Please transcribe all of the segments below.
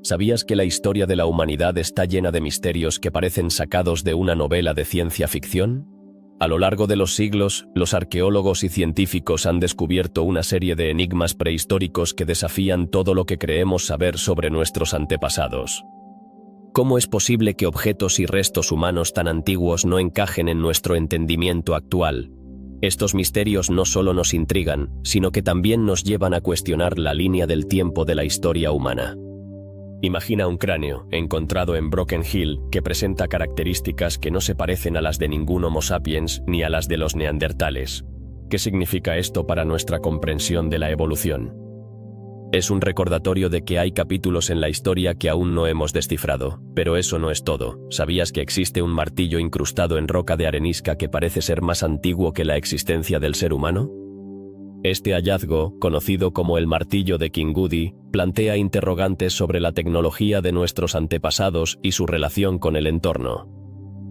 ¿Sabías que la historia de la humanidad está llena de misterios que parecen sacados de una novela de ciencia ficción? A lo largo de los siglos, los arqueólogos y científicos han descubierto una serie de enigmas prehistóricos que desafían todo lo que creemos saber sobre nuestros antepasados. ¿Cómo es posible que objetos y restos humanos tan antiguos no encajen en nuestro entendimiento actual? Estos misterios no solo nos intrigan, sino que también nos llevan a cuestionar la línea del tiempo de la historia humana. Imagina un cráneo, encontrado en Broken Hill, que presenta características que no se parecen a las de ningún Homo sapiens ni a las de los neandertales. ¿Qué significa esto para nuestra comprensión de la evolución? Es un recordatorio de que hay capítulos en la historia que aún no hemos descifrado, pero eso no es todo. ¿Sabías que existe un martillo incrustado en roca de arenisca que parece ser más antiguo que la existencia del ser humano? Este hallazgo, conocido como el martillo de Kingudi, plantea interrogantes sobre la tecnología de nuestros antepasados y su relación con el entorno.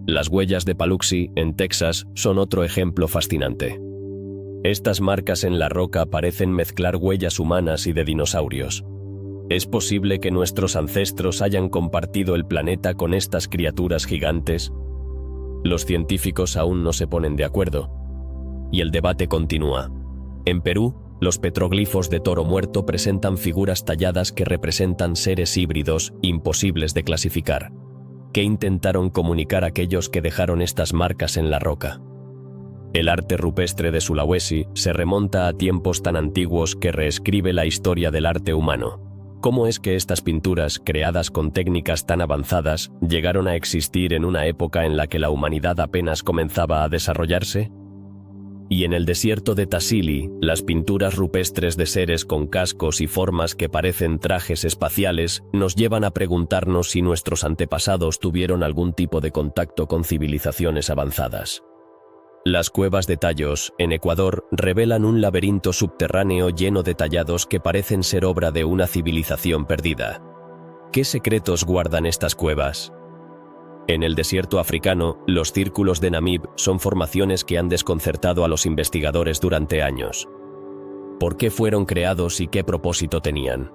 Las huellas de Paluxy, en Texas, son otro ejemplo fascinante. Estas marcas en la roca parecen mezclar huellas humanas y de dinosaurios. ¿Es posible que nuestros ancestros hayan compartido el planeta con estas criaturas gigantes? Los científicos aún no se ponen de acuerdo, y el debate continúa. En Perú, los petroglifos de toro muerto presentan figuras talladas que representan seres híbridos imposibles de clasificar. ¿Qué intentaron comunicar aquellos que dejaron estas marcas en la roca? El arte rupestre de Sulawesi se remonta a tiempos tan antiguos que reescribe la historia del arte humano. ¿Cómo es que estas pinturas, creadas con técnicas tan avanzadas, llegaron a existir en una época en la que la humanidad apenas comenzaba a desarrollarse? Y en el desierto de Tassili, las pinturas rupestres de seres con cascos y formas que parecen trajes espaciales nos llevan a preguntarnos si nuestros antepasados tuvieron algún tipo de contacto con civilizaciones avanzadas. Las cuevas de Tallos, en Ecuador, revelan un laberinto subterráneo lleno de tallados que parecen ser obra de una civilización perdida. ¿Qué secretos guardan estas cuevas? En el desierto africano, los círculos de Namib son formaciones que han desconcertado a los investigadores durante años. ¿Por qué fueron creados y qué propósito tenían?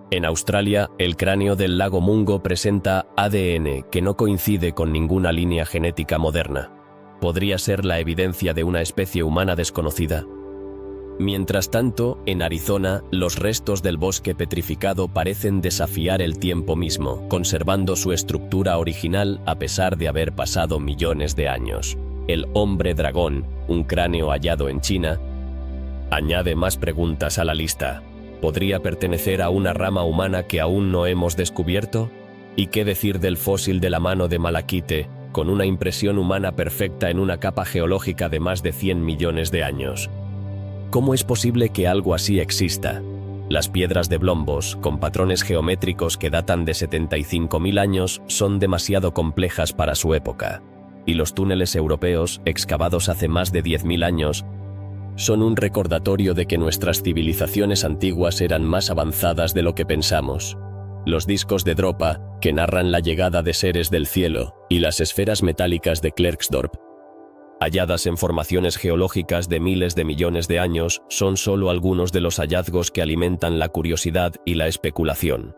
En Australia, el cráneo del lago Mungo presenta ADN que no coincide con ninguna línea genética moderna. ¿Podría ser la evidencia de una especie humana desconocida? Mientras tanto, en Arizona, los restos del bosque petrificado parecen desafiar el tiempo mismo, conservando su estructura original a pesar de haber pasado millones de años. El hombre dragón, un cráneo hallado en China, añade más preguntas a la lista. ¿Podría pertenecer a una rama humana que aún no hemos descubierto? ¿Y qué decir del fósil de la mano de Malakite, con una impresión humana perfecta en una capa geológica de más de 100 millones de años? ¿Cómo es posible que algo así exista? Las piedras de Blombos, con patrones geométricos que datan de 75.000 años, son demasiado complejas para su época. Y los túneles europeos, excavados hace más de 10.000 años, son un recordatorio de que nuestras civilizaciones antiguas eran más avanzadas de lo que pensamos. Los discos de Dropa, que narran la llegada de seres del cielo, y las esferas metálicas de Klerksdorp, halladas en formaciones geológicas de miles de millones de años, son solo algunos de los hallazgos que alimentan la curiosidad y la especulación.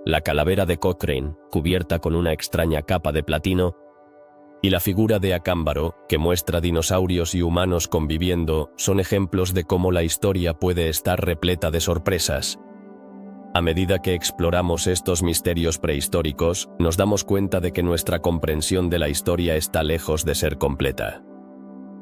La calavera de Cochrane, cubierta con una extraña capa de platino, y la figura de Acámbaro, que muestra dinosaurios y humanos conviviendo, son ejemplos de cómo la historia puede estar repleta de sorpresas. A medida que exploramos estos misterios prehistóricos, nos damos cuenta de que nuestra comprensión de la historia está lejos de ser completa.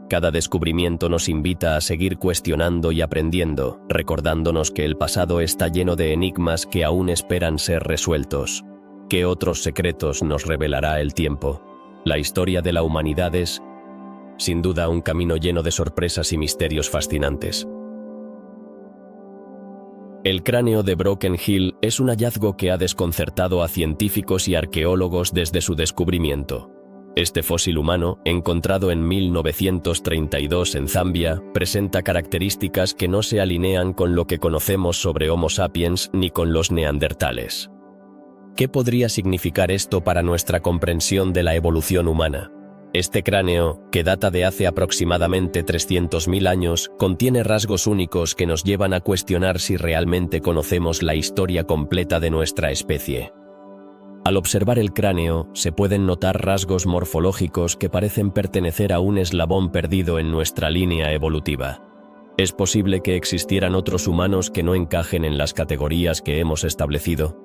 Cada descubrimiento nos invita a seguir cuestionando y aprendiendo, recordándonos que el pasado está lleno de enigmas que aún esperan ser resueltos. ¿Qué otros secretos nos revelará el tiempo? La historia de la humanidad es, sin duda, un camino lleno de sorpresas y misterios fascinantes. El cráneo de Broken Hill es un hallazgo que ha desconcertado a científicos y arqueólogos desde su descubrimiento. Este fósil humano, encontrado en 1932 en Zambia, presenta características que no se alinean con lo que conocemos sobre Homo sapiens ni con los neandertales. ¿Qué podría significar esto para nuestra comprensión de la evolución humana? Este cráneo, que data de hace aproximadamente 300.000 años, contiene rasgos únicos que nos llevan a cuestionar si realmente conocemos la historia completa de nuestra especie. Al observar el cráneo, se pueden notar rasgos morfológicos que parecen pertenecer a un eslabón perdido en nuestra línea evolutiva. ¿Es posible que existieran otros humanos que no encajen en las categorías que hemos establecido?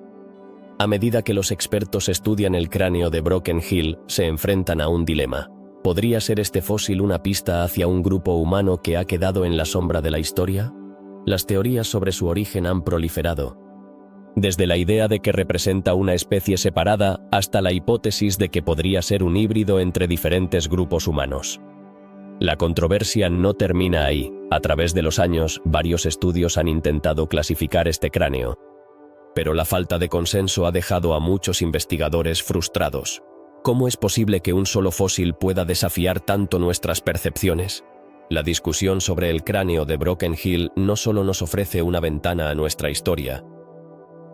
A medida que los expertos estudian el cráneo de Broken Hill, se enfrentan a un dilema. ¿Podría ser este fósil una pista hacia un grupo humano que ha quedado en la sombra de la historia? Las teorías sobre su origen han proliferado, desde la idea de que representa una especie separada hasta la hipótesis de que podría ser un híbrido entre diferentes grupos humanos. La controversia no termina ahí. A través de los años, varios estudios han intentado clasificar este cráneo, pero la falta de consenso ha dejado a muchos investigadores frustrados. ¿Cómo es posible que un solo fósil pueda desafiar tanto nuestras percepciones? La discusión sobre el cráneo de Broken Hill no solo nos ofrece una ventana a nuestra historia,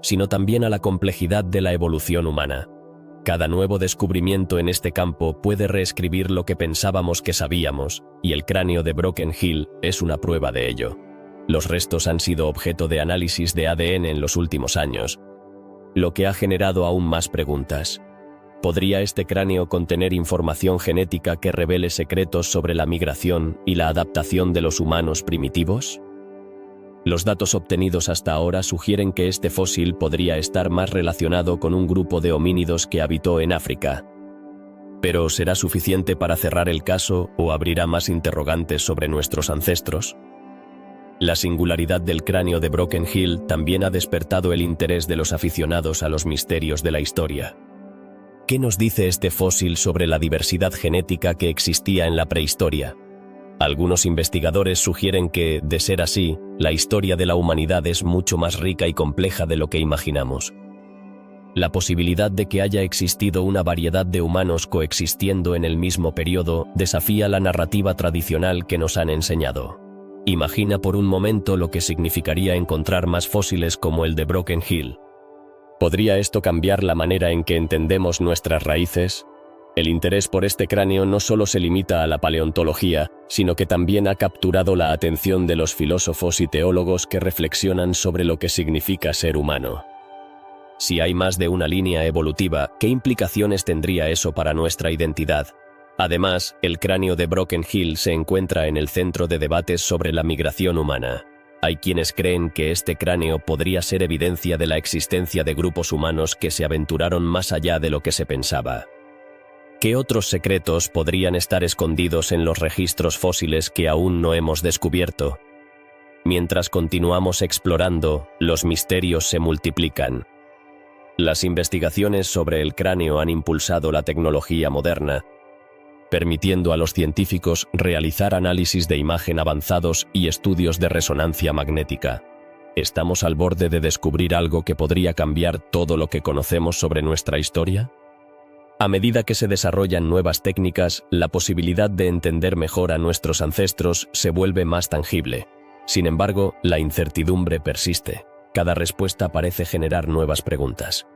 sino también a la complejidad de la evolución humana. Cada nuevo descubrimiento en este campo puede reescribir lo que pensábamos que sabíamos, y el cráneo de Broken Hill es una prueba de ello. Los restos han sido objeto de análisis de ADN en los últimos años, lo que ha generado aún más preguntas. ¿Podría este cráneo contener información genética que revele secretos sobre la migración y la adaptación de los humanos primitivos? Los datos obtenidos hasta ahora sugieren que este fósil podría estar más relacionado con un grupo de homínidos que habitó en África. ¿Pero será suficiente para cerrar el caso o abrirá más interrogantes sobre nuestros ancestros? La singularidad del cráneo de Broken Hill también ha despertado el interés de los aficionados a los misterios de la historia. ¿Qué nos dice este fósil sobre la diversidad genética que existía en la prehistoria? Algunos investigadores sugieren que, de ser así, la historia de la humanidad es mucho más rica y compleja de lo que imaginamos. La posibilidad de que haya existido una variedad de humanos coexistiendo en el mismo periodo desafía la narrativa tradicional que nos han enseñado. Imagina por un momento lo que significaría encontrar más fósiles como el de Broken Hill. ¿Podría esto cambiar la manera en que entendemos nuestras raíces? El interés por este cráneo no solo se limita a la paleontología, sino que también ha capturado la atención de los filósofos y teólogos que reflexionan sobre lo que significa ser humano. Si hay más de una línea evolutiva, ¿qué implicaciones tendría eso para nuestra identidad? Además, el cráneo de Broken Hill se encuentra en el centro de debates sobre la migración humana. Hay quienes creen que este cráneo podría ser evidencia de la existencia de grupos humanos que se aventuraron más allá de lo que se pensaba. ¿Qué otros secretos podrían estar escondidos en los registros fósiles que aún no hemos descubierto? Mientras continuamos explorando, los misterios se multiplican. Las investigaciones sobre el cráneo han impulsado la tecnología moderna, permitiendo a los científicos realizar análisis de imagen avanzados y estudios de resonancia magnética. ¿Estamos al borde de descubrir algo que podría cambiar todo lo que conocemos sobre nuestra historia? A medida que se desarrollan nuevas técnicas, la posibilidad de entender mejor a nuestros ancestros se vuelve más tangible. Sin embargo, la incertidumbre persiste. Cada respuesta parece generar nuevas preguntas.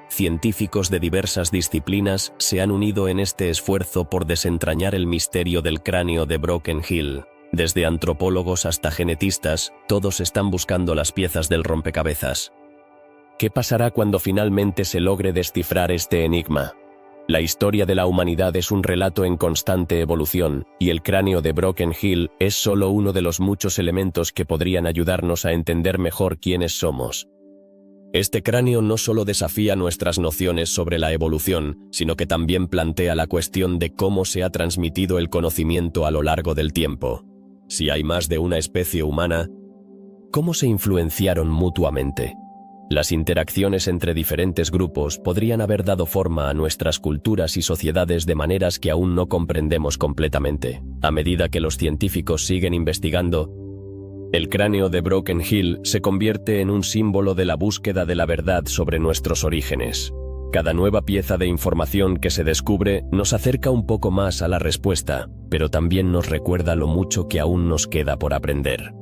Científicos de diversas disciplinas se han unido en este esfuerzo por desentrañar el misterio del cráneo de Broken Hill. Desde antropólogos hasta genetistas, todos están buscando las piezas del rompecabezas. ¿Qué pasará cuando finalmente se logre descifrar este enigma? La historia de la humanidad es un relato en constante evolución, y el cráneo de Broken Hill es solo uno de los muchos elementos que podrían ayudarnos a entender mejor quiénes somos. Este cráneo no solo desafía nuestras nociones sobre la evolución, sino que también plantea la cuestión de cómo se ha transmitido el conocimiento a lo largo del tiempo. Si hay más de una especie humana, ¿cómo se influenciaron mutuamente? Las interacciones entre diferentes grupos podrían haber dado forma a nuestras culturas y sociedades de maneras que aún no comprendemos completamente. A medida que los científicos siguen investigando, el cráneo de Broken Hill se convierte en un símbolo de la búsqueda de la verdad sobre nuestros orígenes. Cada nueva pieza de información que se descubre nos acerca un poco más a la respuesta, pero también nos recuerda lo mucho que aún nos queda por aprender.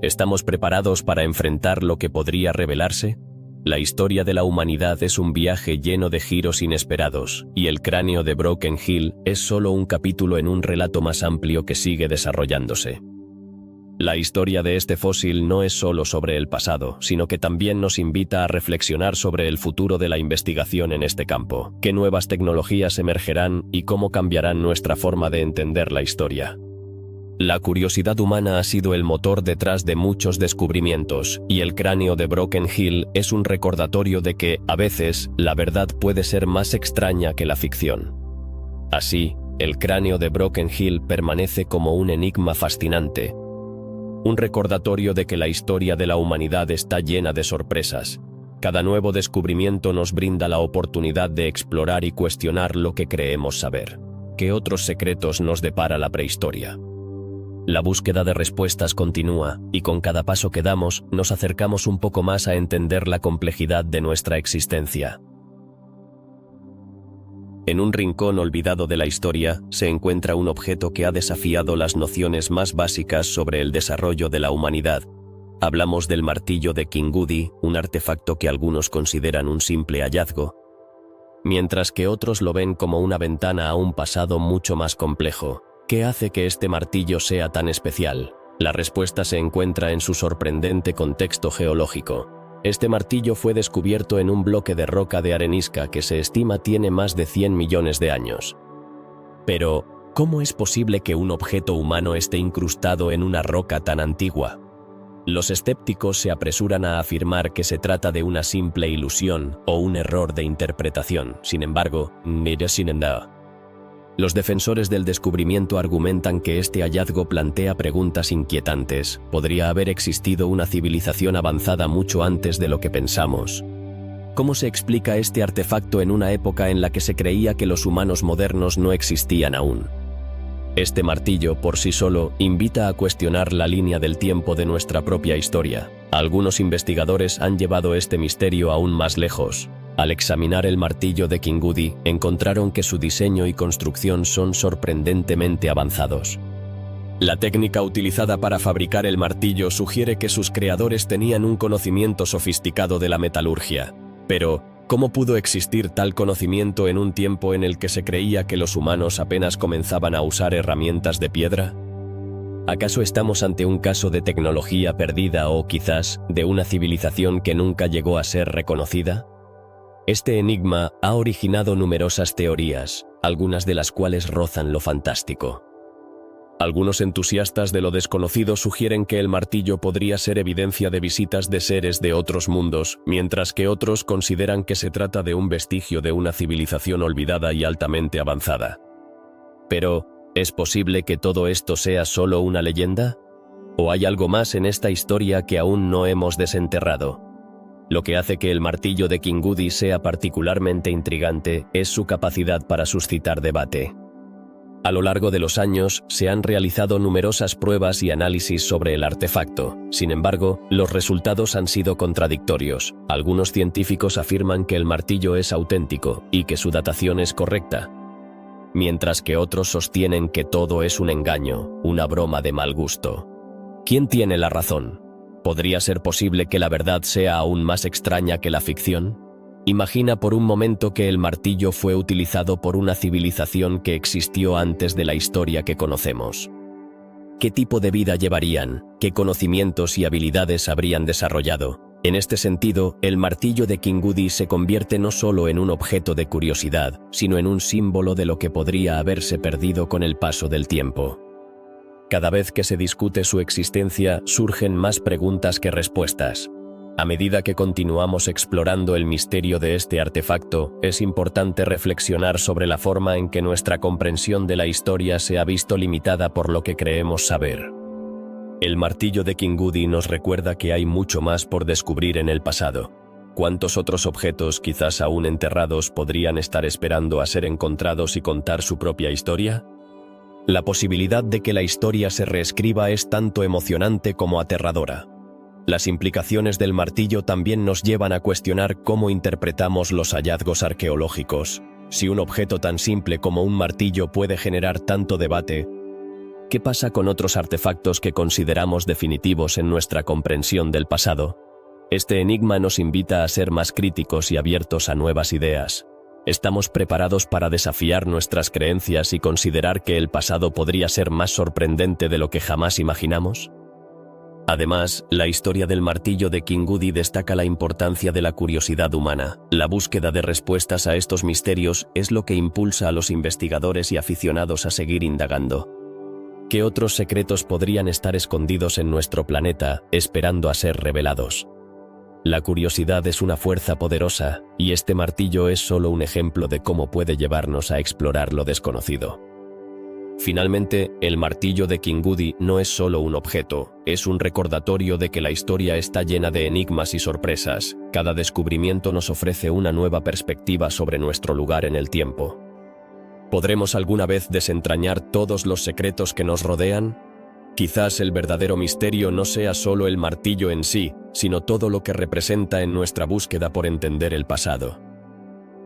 ¿Estamos preparados para enfrentar lo que podría revelarse? La historia de la humanidad es un viaje lleno de giros inesperados, y el cráneo de Broken Hill es solo un capítulo en un relato más amplio que sigue desarrollándose. La historia de este fósil no es solo sobre el pasado, sino que también nos invita a reflexionar sobre el futuro de la investigación en este campo, qué nuevas tecnologías emergerán y cómo cambiarán nuestra forma de entender la historia. La curiosidad humana ha sido el motor detrás de muchos descubrimientos, y el cráneo de Broken Hill es un recordatorio de que, a veces, la verdad puede ser más extraña que la ficción. Así, el cráneo de Broken Hill permanece como un enigma fascinante, un recordatorio de que la historia de la humanidad está llena de sorpresas. Cada nuevo descubrimiento nos brinda la oportunidad de explorar y cuestionar lo que creemos saber. ¿Qué otros secretos nos depara la prehistoria? La búsqueda de respuestas continúa, y con cada paso que damos, nos acercamos un poco más a entender la complejidad de nuestra existencia. En un rincón olvidado de la historia, se encuentra un objeto que ha desafiado las nociones más básicas sobre el desarrollo de la humanidad. Hablamos del martillo de Kingudi, un artefacto que algunos consideran un simple hallazgo, mientras que otros lo ven como una ventana a un pasado mucho más complejo. ¿Qué hace que este martillo sea tan especial? La respuesta se encuentra en su sorprendente contexto geológico. Este martillo fue descubierto en un bloque de roca de arenisca que se estima tiene más de 100 millones de años. Pero, ¿cómo es posible que un objeto humano esté incrustado en una roca tan antigua? Los escépticos se apresuran a afirmar que se trata de una simple ilusión o un error de interpretación. Sin embargo, los defensores del descubrimiento argumentan que este hallazgo plantea preguntas inquietantes. ¿Podría haber existido una civilización avanzada mucho antes de lo que pensamos? ¿Cómo se explica este artefacto en una época en la que se creía que los humanos modernos no existían aún? Este martillo, por sí solo, invita a cuestionar la línea del tiempo de nuestra propia historia. Algunos investigadores han llevado este misterio aún más lejos. Al examinar el martillo de Kingudi, encontraron que su diseño y construcción son sorprendentemente avanzados. La técnica utilizada para fabricar el martillo sugiere que sus creadores tenían un conocimiento sofisticado de la metalurgia. Pero, ¿cómo pudo existir tal conocimiento en un tiempo en el que se creía que los humanos apenas comenzaban a usar herramientas de piedra? ¿Acaso estamos ante un caso de tecnología perdida o quizás de una civilización que nunca llegó a ser reconocida? Este enigma ha originado numerosas teorías, algunas de las cuales rozan lo fantástico. Algunos entusiastas de lo desconocido sugieren que el martillo podría ser evidencia de visitas de seres de otros mundos, mientras que otros consideran que se trata de un vestigio de una civilización olvidada y altamente avanzada. Pero, ¿es posible que todo esto sea solo una leyenda? ¿O hay algo más en esta historia que aún no hemos desenterrado? Lo que hace que el martillo de Kingudi sea particularmente intrigante es su capacidad para suscitar debate. A lo largo de los años, se han realizado numerosas pruebas y análisis sobre el artefacto. Sin embargo, los resultados han sido contradictorios. Algunos científicos afirman que el martillo es auténtico y que su datación es correcta, mientras que otros sostienen que todo es un engaño, una broma de mal gusto. ¿Quién tiene la razón? ¿Podría ser posible que la verdad sea aún más extraña que la ficción? Imagina por un momento que el martillo fue utilizado por una civilización que existió antes de la historia que conocemos. ¿Qué tipo de vida llevarían? ¿Qué conocimientos y habilidades habrían desarrollado? En este sentido, el martillo de Kingudi se convierte no solo en un objeto de curiosidad, sino en un símbolo de lo que podría haberse perdido con el paso del tiempo. Cada vez que se discute su existencia, surgen más preguntas que respuestas. A medida que continuamos explorando el misterio de este artefacto, es importante reflexionar sobre la forma en que nuestra comprensión de la historia se ha visto limitada por lo que creemos saber. El martillo de Kingudi nos recuerda que hay mucho más por descubrir en el pasado. ¿Cuántos otros objetos, quizás aún enterrados, podrían estar esperando a ser encontrados y contar su propia historia? La posibilidad de que la historia se reescriba es tanto emocionante como aterradora. Las implicaciones del martillo también nos llevan a cuestionar cómo interpretamos los hallazgos arqueológicos. Si un objeto tan simple como un martillo puede generar tanto debate, ¿qué pasa con otros artefactos que consideramos definitivos en nuestra comprensión del pasado? Este enigma nos invita a ser más críticos y abiertos a nuevas ideas. ¿Estamos preparados para desafiar nuestras creencias y considerar que el pasado podría ser más sorprendente de lo que jamás imaginamos? Además, la historia del martillo de Kingudi destaca la importancia de la curiosidad humana. La búsqueda de respuestas a estos misterios es lo que impulsa a los investigadores y aficionados a seguir indagando. ¿Qué otros secretos podrían estar escondidos en nuestro planeta, esperando a ser revelados? La curiosidad es una fuerza poderosa, y este martillo es solo un ejemplo de cómo puede llevarnos a explorar lo desconocido. Finalmente, el martillo de Kingudi no es solo un objeto, es un recordatorio de que la historia está llena de enigmas y sorpresas. Cada descubrimiento nos ofrece una nueva perspectiva sobre nuestro lugar en el tiempo. ¿Podremos alguna vez desentrañar todos los secretos que nos rodean? Quizás el verdadero misterio no sea solo el martillo en sí, sino todo lo que representa en nuestra búsqueda por entender el pasado.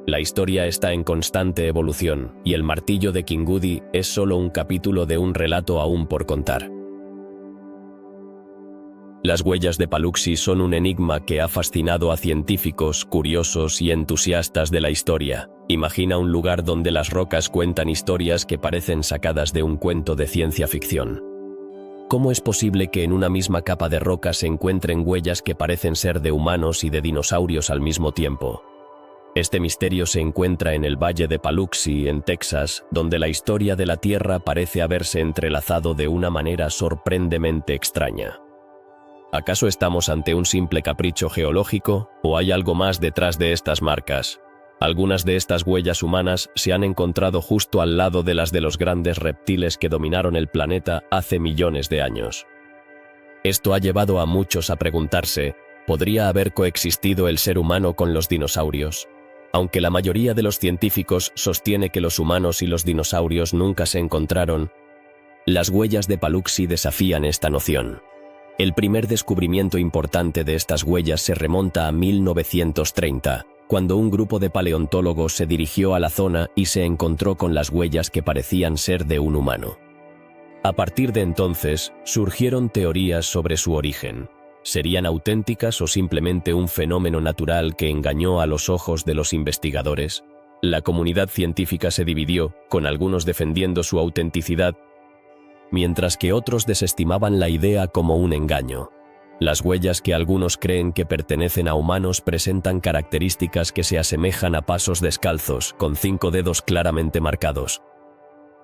La historia está en constante evolución, y el martillo de Kingudi es solo un capítulo de un relato aún por contar. Las huellas de Paluxy son un enigma que ha fascinado a científicos, curiosos y entusiastas de la historia. Imagina un lugar donde las rocas cuentan historias que parecen sacadas de un cuento de ciencia ficción. ¿Cómo es posible que en una misma capa de roca se encuentren huellas que parecen ser de humanos y de dinosaurios al mismo tiempo? Este misterio se encuentra en el Valle de Paluxy, en Texas, donde la historia de la Tierra parece haberse entrelazado de una manera sorprendentemente extraña. ¿Acaso estamos ante un simple capricho geológico, o hay algo más detrás de estas marcas? Algunas de estas huellas humanas se han encontrado justo al lado de las de los grandes reptiles que dominaron el planeta hace millones de años. Esto ha llevado a muchos a preguntarse, ¿podría haber coexistido el ser humano con los dinosaurios? Aunque la mayoría de los científicos sostiene que los humanos y los dinosaurios nunca se encontraron, las huellas de Paluxy desafían esta noción. El primer descubrimiento importante de estas huellas se remonta a 1930, cuando un grupo de paleontólogos se dirigió a la zona y se encontró con las huellas que parecían ser de un humano. A partir de entonces, surgieron teorías sobre su origen. ¿Serían auténticas o simplemente un fenómeno natural que engañó a los ojos de los investigadores? La comunidad científica se dividió, con algunos defendiendo su autenticidad, mientras que otros desestimaban la idea como un engaño. Las huellas que algunos creen que pertenecen a humanos presentan características que se asemejan a pasos descalzos, con 5 dedos claramente marcados.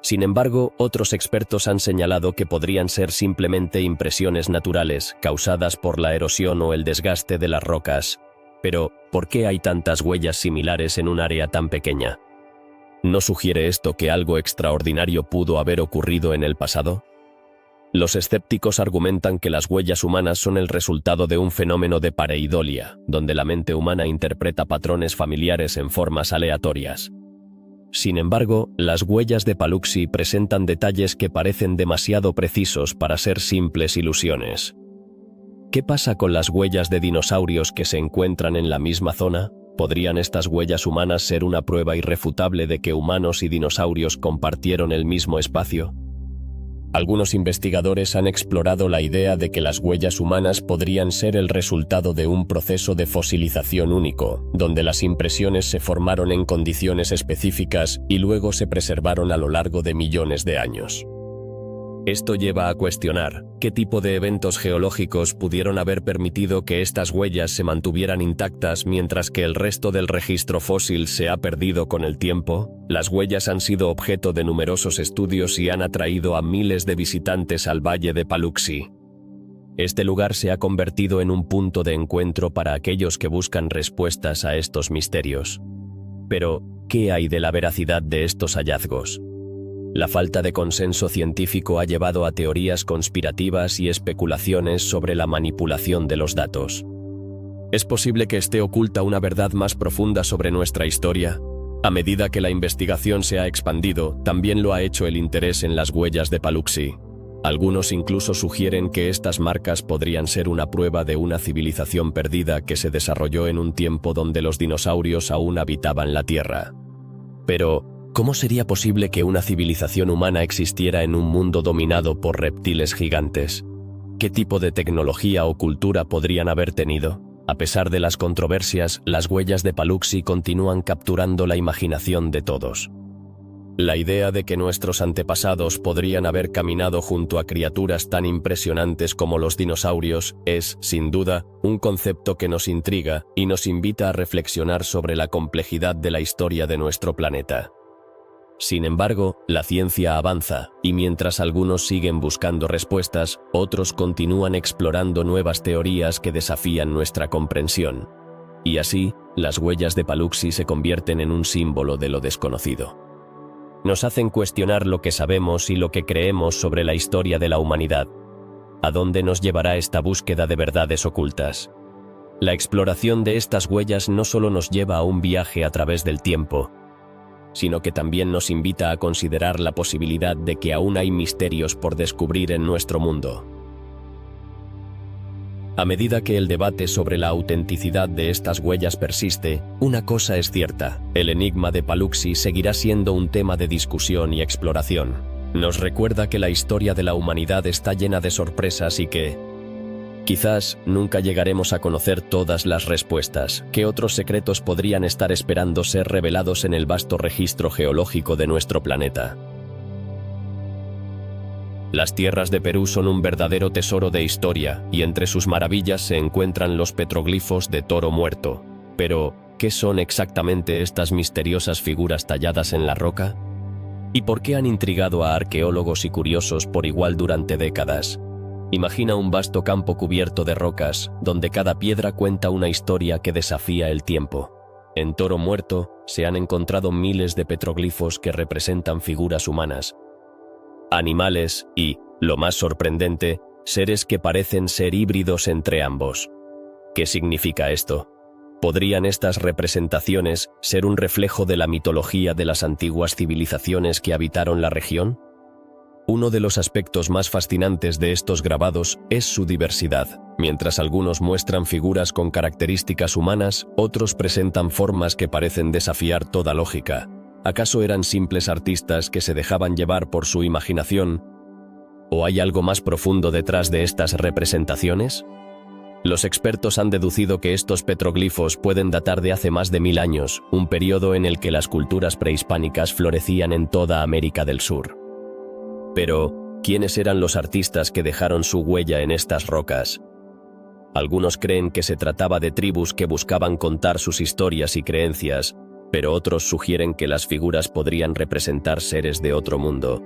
Sin embargo, otros expertos han señalado que podrían ser simplemente impresiones naturales, causadas por la erosión o el desgaste de las rocas. Pero, ¿por qué hay tantas huellas similares en un área tan pequeña? ¿No sugiere esto que algo extraordinario pudo haber ocurrido en el pasado? Los escépticos argumentan que las huellas humanas son el resultado de un fenómeno de pareidolia, donde la mente humana interpreta patrones familiares en formas aleatorias. Sin embargo, las huellas de Paluxy presentan detalles que parecen demasiado precisos para ser simples ilusiones. ¿Qué pasa con las huellas de dinosaurios que se encuentran en la misma zona? ¿Podrían estas huellas humanas ser una prueba irrefutable de que humanos y dinosaurios compartieron el mismo espacio? Algunos investigadores han explorado la idea de que las huellas humanas podrían ser el resultado de un proceso de fosilización único, donde las impresiones se formaron en condiciones específicas y luego se preservaron a lo largo de millones de años. Esto lleva a cuestionar qué tipo de eventos geológicos pudieron haber permitido que estas huellas se mantuvieran intactas mientras que el resto del registro fósil se ha perdido con el tiempo. Las huellas han sido objeto de numerosos estudios y han atraído a miles de visitantes al Valle de Paluxy. Este lugar se ha convertido en un punto de encuentro para aquellos que buscan respuestas a estos misterios. Pero, ¿qué hay de la veracidad de estos hallazgos? La falta de consenso científico ha llevado a teorías conspirativas y especulaciones sobre la manipulación de los datos. ¿Es posible que esté oculta una verdad más profunda sobre nuestra historia? A medida que la investigación se ha expandido, también lo ha hecho el interés en las huellas de Paluxy. Algunos incluso sugieren que estas marcas podrían ser una prueba de una civilización perdida que se desarrolló en un tiempo donde los dinosaurios aún habitaban la Tierra. Pero, ¿cómo sería posible que una civilización humana existiera en un mundo dominado por reptiles gigantes? ¿Qué tipo de tecnología o cultura podrían haber tenido? A pesar de las controversias, las huellas de Paluxy continúan capturando la imaginación de todos. La idea de que nuestros antepasados podrían haber caminado junto a criaturas tan impresionantes como los dinosaurios es, sin duda, un concepto que nos intriga y nos invita a reflexionar sobre la complejidad de la historia de nuestro planeta. Sin embargo, la ciencia avanza, y mientras algunos siguen buscando respuestas, otros continúan explorando nuevas teorías que desafían nuestra comprensión. Y así, las huellas de Paluxy se convierten en un símbolo de lo desconocido. Nos hacen cuestionar lo que sabemos y lo que creemos sobre la historia de la humanidad. ¿A dónde nos llevará esta búsqueda de verdades ocultas? La exploración de estas huellas no solo nos lleva a un viaje a través del tiempo, sino que también nos invita a considerar la posibilidad de que aún hay misterios por descubrir en nuestro mundo. A medida que el debate sobre la autenticidad de estas huellas persiste, una cosa es cierta: el enigma de Paluxy seguirá siendo un tema de discusión y exploración. Nos recuerda que la historia de la humanidad está llena de sorpresas y que, quizás, nunca llegaremos a conocer todas las respuestas, que otros secretos podrían estar esperando ser revelados en el vasto registro geológico de nuestro planeta. Las tierras de Perú son un verdadero tesoro de historia, y entre sus maravillas se encuentran los petroglifos de Toro Muerto. Pero, ¿qué son exactamente estas misteriosas figuras talladas en la roca? ¿Y por qué han intrigado a arqueólogos y curiosos por igual durante décadas? Imagina un vasto campo cubierto de rocas, donde cada piedra cuenta una historia que desafía el tiempo. En Toro Muerto se han encontrado miles de petroglifos que representan figuras humanas, animales y, lo más sorprendente, seres que parecen ser híbridos entre ambos. ¿Qué significa esto? ¿Podrían estas representaciones ser un reflejo de la mitología de las antiguas civilizaciones que habitaron la región? Uno de los aspectos más fascinantes de estos grabados es su diversidad. Mientras algunos muestran figuras con características humanas, otros presentan formas que parecen desafiar toda lógica. ¿Acaso eran simples artistas que se dejaban llevar por su imaginación? ¿O hay algo más profundo detrás de estas representaciones? Los expertos han deducido que estos petroglifos pueden datar de hace más de 1000 años, un periodo en el que las culturas prehispánicas florecían en toda América del Sur. Pero, ¿quiénes eran los artistas que dejaron su huella en estas rocas? Algunos creen que se trataba de tribus que buscaban contar sus historias y creencias, pero otros sugieren que las figuras podrían representar seres de otro mundo.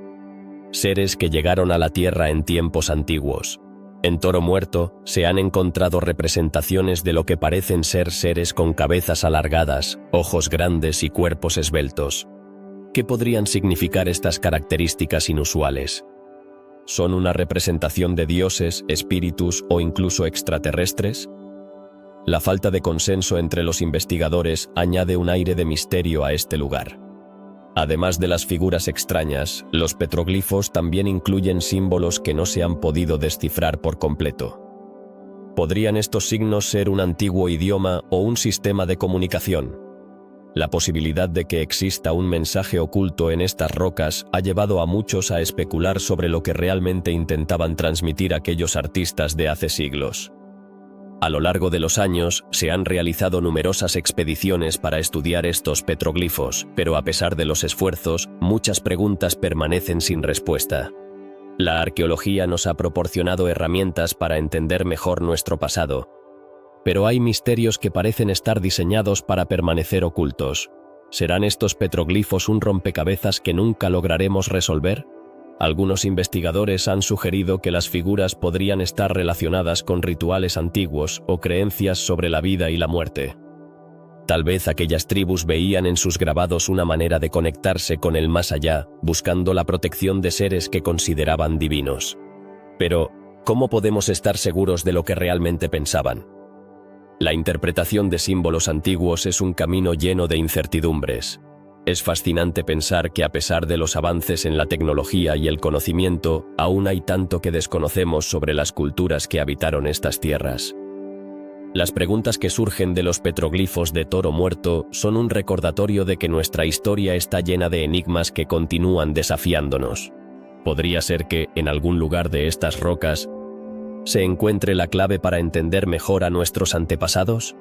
Seres que llegaron a la Tierra en tiempos antiguos. En Toro Muerto se han encontrado representaciones de lo que parecen ser seres con cabezas alargadas, ojos grandes y cuerpos esbeltos. ¿Qué podrían significar estas características inusuales? ¿Son una representación de dioses, espíritus o incluso extraterrestres? La falta de consenso entre los investigadores añade un aire de misterio a este lugar. Además de las figuras extrañas, los petroglifos también incluyen símbolos que no se han podido descifrar por completo. ¿Podrían estos signos ser un antiguo idioma o un sistema de comunicación? La posibilidad de que exista un mensaje oculto en estas rocas ha llevado a muchos a especular sobre lo que realmente intentaban transmitir aquellos artistas de hace siglos. A lo largo de los años, se han realizado numerosas expediciones para estudiar estos petroglifos, pero a pesar de los esfuerzos, muchas preguntas permanecen sin respuesta. La arqueología nos ha proporcionado herramientas para entender mejor nuestro pasado, pero hay misterios que parecen estar diseñados para permanecer ocultos. ¿Serán estos petroglifos un rompecabezas que nunca lograremos resolver? Algunos investigadores han sugerido que las figuras podrían estar relacionadas con rituales antiguos o creencias sobre la vida y la muerte. Tal vez aquellas tribus veían en sus grabados una manera de conectarse con el más allá, buscando la protección de seres que consideraban divinos. Pero, ¿cómo podemos estar seguros de lo que realmente pensaban? La interpretación de símbolos antiguos es un camino lleno de incertidumbres. Es fascinante pensar que a pesar de los avances en la tecnología y el conocimiento, aún hay tanto que desconocemos sobre las culturas que habitaron estas tierras. Las preguntas que surgen de los petroglifos de Toro Muerto son un recordatorio de que nuestra historia está llena de enigmas que continúan desafiándonos. ¿Podría ser que, en algún lugar de estas rocas, se encuentre la clave para entender mejor a nuestros antepasados?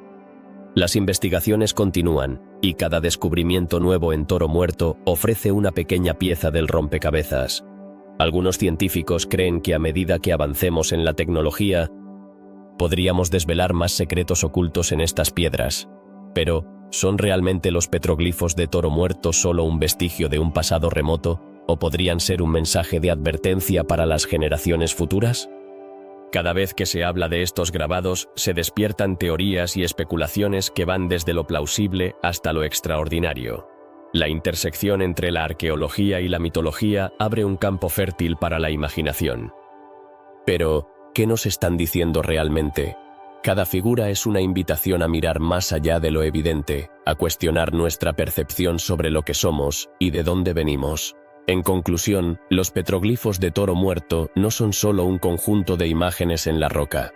Las investigaciones continúan, y cada descubrimiento nuevo en Toro Muerto ofrece una pequeña pieza del rompecabezas. Algunos científicos creen que a medida que avancemos en la tecnología, podríamos desvelar más secretos ocultos en estas piedras. Pero, ¿son realmente los petroglifos de Toro Muerto solo un vestigio de un pasado remoto, o podrían ser un mensaje de advertencia para las generaciones futuras? Cada vez que se habla de estos grabados, se despiertan teorías y especulaciones que van desde lo plausible hasta lo extraordinario. La intersección entre la arqueología y la mitología abre un campo fértil para la imaginación. Pero, ¿qué nos están diciendo realmente? Cada figura es una invitación a mirar más allá de lo evidente, a cuestionar nuestra percepción sobre lo que somos y de dónde venimos. En conclusión, los petroglifos de Toro Muerto no son solo un conjunto de imágenes en la roca.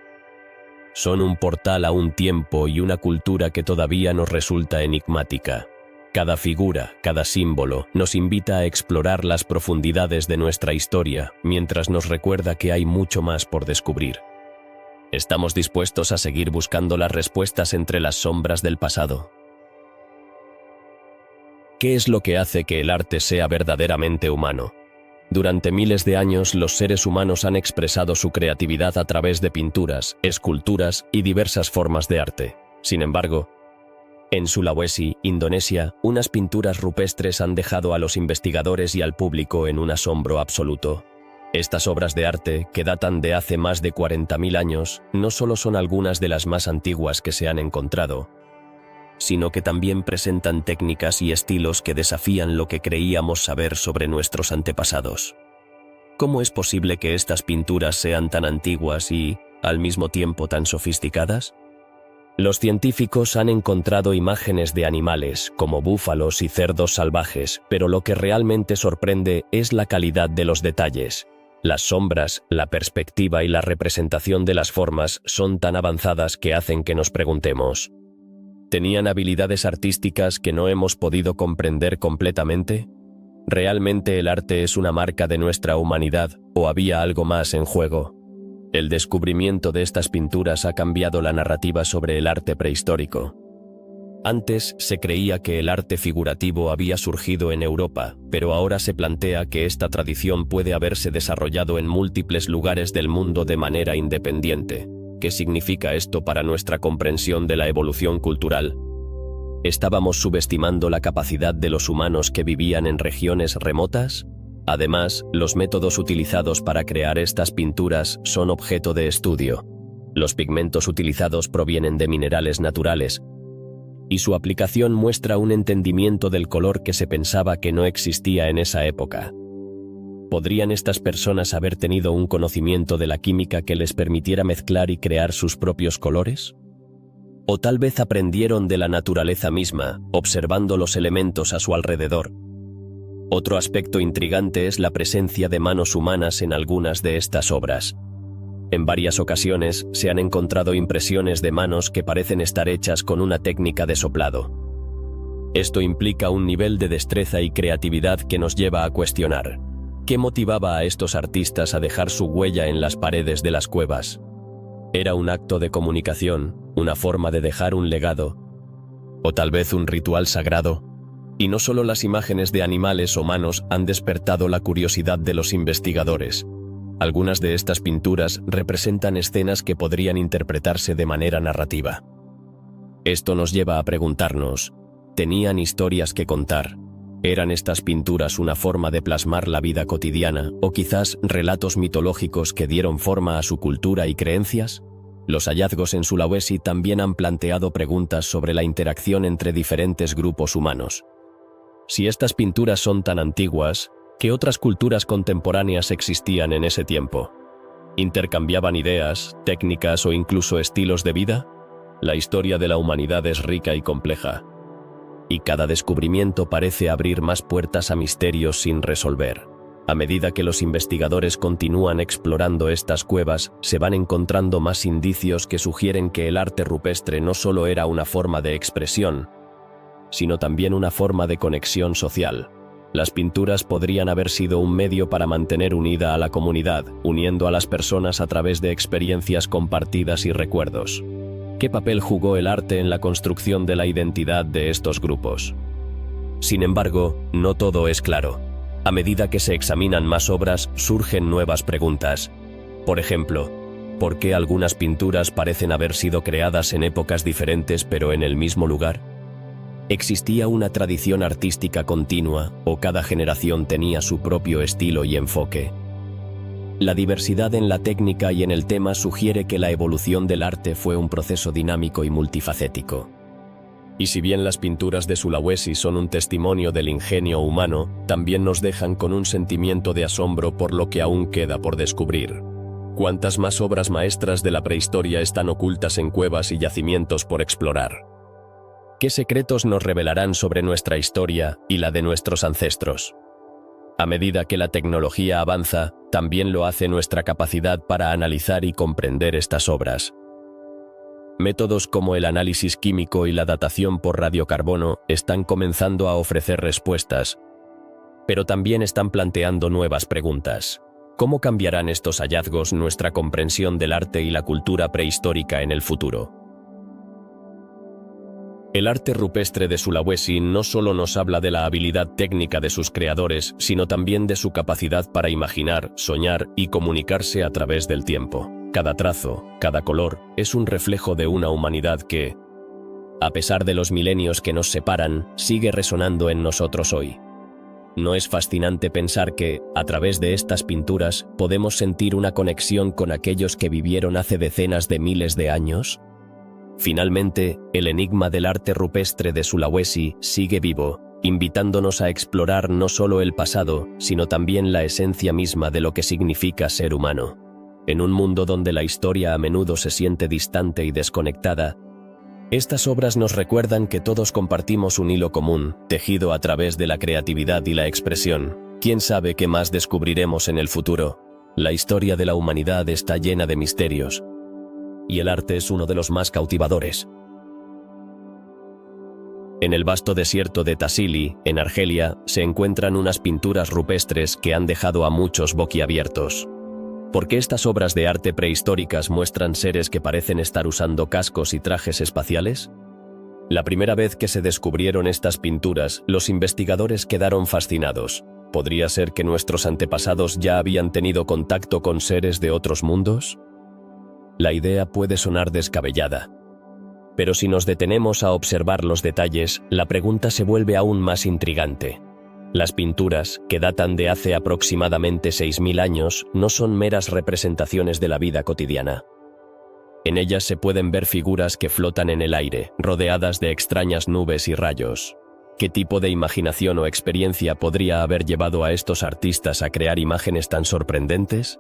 Son un portal a un tiempo y una cultura que todavía nos resulta enigmática. Cada figura, cada símbolo, nos invita a explorar las profundidades de nuestra historia, mientras nos recuerda que hay mucho más por descubrir. ¿Estamos dispuestos a seguir buscando las respuestas entre las sombras del pasado? ¿Qué es lo que hace que el arte sea verdaderamente humano? Durante miles de años, los seres humanos han expresado su creatividad a través de pinturas, esculturas y diversas formas de arte. Sin embargo, en Sulawesi, Indonesia, unas pinturas rupestres han dejado a los investigadores y al público en un asombro absoluto. Estas obras de arte, que datan de hace más de 40.000 años, no solo son algunas de las más antiguas que se han encontrado, sino que también presentan técnicas y estilos que desafían lo que creíamos saber sobre nuestros antepasados. ¿Cómo es posible que estas pinturas sean tan antiguas y, al mismo tiempo, tan sofisticadas? Los científicos han encontrado imágenes de animales, como búfalos y cerdos salvajes, pero lo que realmente sorprende es la calidad de los detalles. Las sombras, la perspectiva y la representación de las formas son tan avanzadas que hacen que nos preguntemos: ¿tenían habilidades artísticas que no hemos podido comprender completamente? ¿Realmente el arte es una marca de nuestra humanidad o había algo más en juego? El descubrimiento de estas pinturas ha cambiado la narrativa sobre el arte prehistórico. Antes se creía que el arte figurativo había surgido en Europa, pero ahora se plantea que esta tradición puede haberse desarrollado en múltiples lugares del mundo de manera independiente. ¿Qué significa esto para nuestra comprensión de la evolución cultural? ¿Estábamos subestimando la capacidad de los humanos que vivían en regiones remotas? Además, los métodos utilizados para crear estas pinturas son objeto de estudio. Los pigmentos utilizados provienen de minerales naturales, y su aplicación muestra un entendimiento del color que se pensaba que no existía en esa época. ¿Podrían estas personas haber tenido un conocimiento de la química que les permitiera mezclar y crear sus propios colores? ¿O tal vez aprendieron de la naturaleza misma, observando los elementos a su alrededor? Otro aspecto intrigante es la presencia de manos humanas en algunas de estas obras. En varias ocasiones se han encontrado impresiones de manos que parecen estar hechas con una técnica de soplado. Esto implica un nivel de destreza y creatividad que nos lleva a cuestionar: ¿qué motivaba a estos artistas a dejar su huella en las paredes de las cuevas? ¿Era un acto de comunicación, una forma de dejar un legado? ¿O tal vez un ritual sagrado? Y no solo las imágenes de animales o manos han despertado la curiosidad de los investigadores. Algunas de estas pinturas representan escenas que podrían interpretarse de manera narrativa. Esto nos lleva a preguntarnos: ¿tenían historias que contar? ¿Eran estas pinturas una forma de plasmar la vida cotidiana, o quizás relatos mitológicos que dieron forma a su cultura y creencias? Los hallazgos en Sulawesi también han planteado preguntas sobre la interacción entre diferentes grupos humanos. Si estas pinturas son tan antiguas, ¿qué otras culturas contemporáneas existían en ese tiempo? ¿Intercambiaban ideas, técnicas o incluso estilos de vida? La historia de la humanidad es rica y compleja, y cada descubrimiento parece abrir más puertas a misterios sin resolver. A medida que los investigadores continúan explorando estas cuevas, se van encontrando más indicios que sugieren que el arte rupestre no solo era una forma de expresión, sino también una forma de conexión social. Las pinturas podrían haber sido un medio para mantener unida a la comunidad, uniendo a las personas a través de experiencias compartidas y recuerdos. ¿Qué papel jugó el arte en la construcción de la identidad de estos grupos? Sin embargo, no todo es claro. A medida que se examinan más obras, surgen nuevas preguntas. Por ejemplo, ¿por qué algunas pinturas parecen haber sido creadas en épocas diferentes pero en el mismo lugar? ¿Existía una tradición artística continua o cada generación tenía su propio estilo y enfoque? La diversidad en la técnica y en el tema sugiere que la evolución del arte fue un proceso dinámico y multifacético. Y si bien las pinturas de Sulawesi son un testimonio del ingenio humano, también nos dejan con un sentimiento de asombro por lo que aún queda por descubrir. ¿Cuántas más obras maestras de la prehistoria están ocultas en cuevas y yacimientos por explorar? ¿Qué secretos nos revelarán sobre nuestra historia y la de nuestros ancestros? A medida que la tecnología avanza, también lo hace nuestra capacidad para analizar y comprender estas obras. Métodos como el análisis químico y la datación por radiocarbono están comenzando a ofrecer respuestas, pero también están planteando nuevas preguntas. ¿Cómo cambiarán estos hallazgos nuestra comprensión del arte y la cultura prehistórica en el futuro? El arte rupestre de Sulawesi no solo nos habla de la habilidad técnica de sus creadores, sino también de su capacidad para imaginar, soñar y comunicarse a través del tiempo. Cada trazo, cada color, es un reflejo de una humanidad que, a pesar de los milenios que nos separan, sigue resonando en nosotros hoy. ¿No es fascinante pensar que, a través de estas pinturas, podemos sentir una conexión con aquellos que vivieron hace decenas de miles de años? Finalmente, el enigma del arte rupestre de Sulawesi sigue vivo, invitándonos a explorar no solo el pasado, sino también la esencia misma de lo que significa ser humano. En un mundo donde la historia a menudo se siente distante y desconectada, estas obras nos recuerdan que todos compartimos un hilo común, tejido a través de la creatividad y la expresión. ¿Quién sabe qué más descubriremos en el futuro? La historia de la humanidad está llena de misterios, y el arte es uno de los más cautivadores. En el vasto desierto de Tassili, en Argelia, se encuentran unas pinturas rupestres que han dejado a muchos boquiabiertos. ¿Por qué estas obras de arte prehistóricas muestran seres que parecen estar usando cascos y trajes espaciales? La primera vez que se descubrieron estas pinturas, los investigadores quedaron fascinados. ¿Podría ser que nuestros antepasados ya habían tenido contacto con seres de otros mundos? La idea puede sonar descabellada. Pero si nos detenemos a observar los detalles, la pregunta se vuelve aún más intrigante. Las pinturas, que datan de hace aproximadamente 6.000 años, no son meras representaciones de la vida cotidiana. En ellas se pueden ver figuras que flotan en el aire, rodeadas de extrañas nubes y rayos. ¿Qué tipo de imaginación o experiencia podría haber llevado a estos artistas a crear imágenes tan sorprendentes?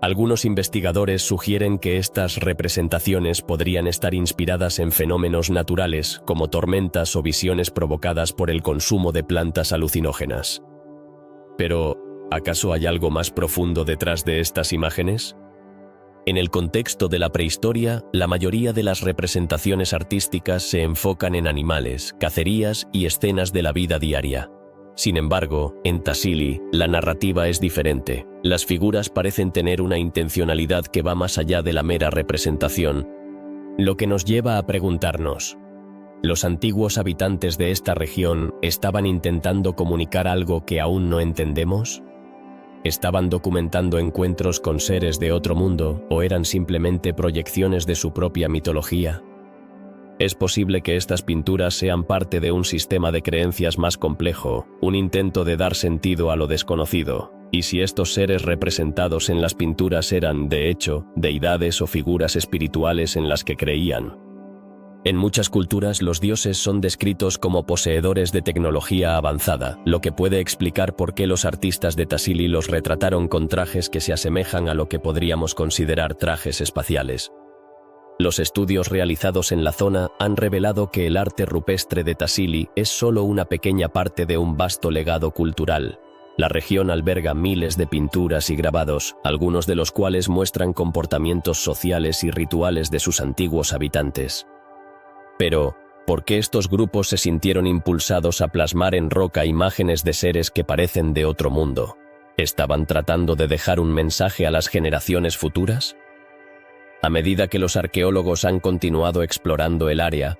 Algunos investigadores sugieren que estas representaciones podrían estar inspiradas en fenómenos naturales, como tormentas o visiones provocadas por el consumo de plantas alucinógenas. Pero, ¿acaso hay algo más profundo detrás de estas imágenes? En el contexto de la prehistoria, la mayoría de las representaciones artísticas se enfocan en animales, cacerías y escenas de la vida diaria. Sin embargo, en Tassili, la narrativa es diferente. Las figuras parecen tener una intencionalidad que va más allá de la mera representación, lo que nos lleva a preguntarnos: ¿los antiguos habitantes de esta región estaban intentando comunicar algo que aún no entendemos? ¿Estaban documentando encuentros con seres de otro mundo o eran simplemente proyecciones de su propia mitología? Es posible que estas pinturas sean parte de un sistema de creencias más complejo, un intento de dar sentido a lo desconocido. Y si estos seres representados en las pinturas eran, de hecho, deidades o figuras espirituales en las que creían. En muchas culturas los dioses son descritos como poseedores de tecnología avanzada, lo que puede explicar por qué los artistas de Tassili los retrataron con trajes que se asemejan a lo que podríamos considerar trajes espaciales. Los estudios realizados en la zona han revelado que el arte rupestre de Tassili es solo una pequeña parte de un vasto legado cultural. La región alberga miles de pinturas y grabados, algunos de los cuales muestran comportamientos sociales y rituales de sus antiguos habitantes. Pero, ¿Por qué estos grupos se sintieron impulsados a plasmar en roca imágenes de seres que parecen de otro mundo? ¿Estaban tratando de dejar un mensaje a las generaciones futuras? A medida que los arqueólogos han continuado explorando el área,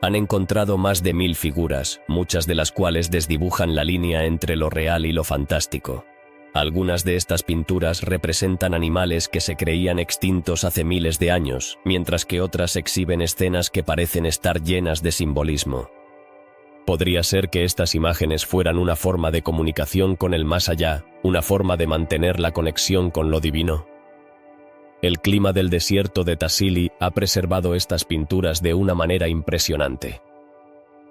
han encontrado más de 1000 figuras, muchas de las cuales desdibujan la línea entre lo real y lo fantástico. Algunas de estas pinturas representan animales que se creían extintos hace miles de años, mientras que otras exhiben escenas que parecen estar llenas de simbolismo. Podría ser que estas imágenes fueran una forma de comunicación con el más allá, una forma de mantener la conexión con lo divino. El clima del desierto de Tassili ha preservado estas pinturas de una manera impresionante.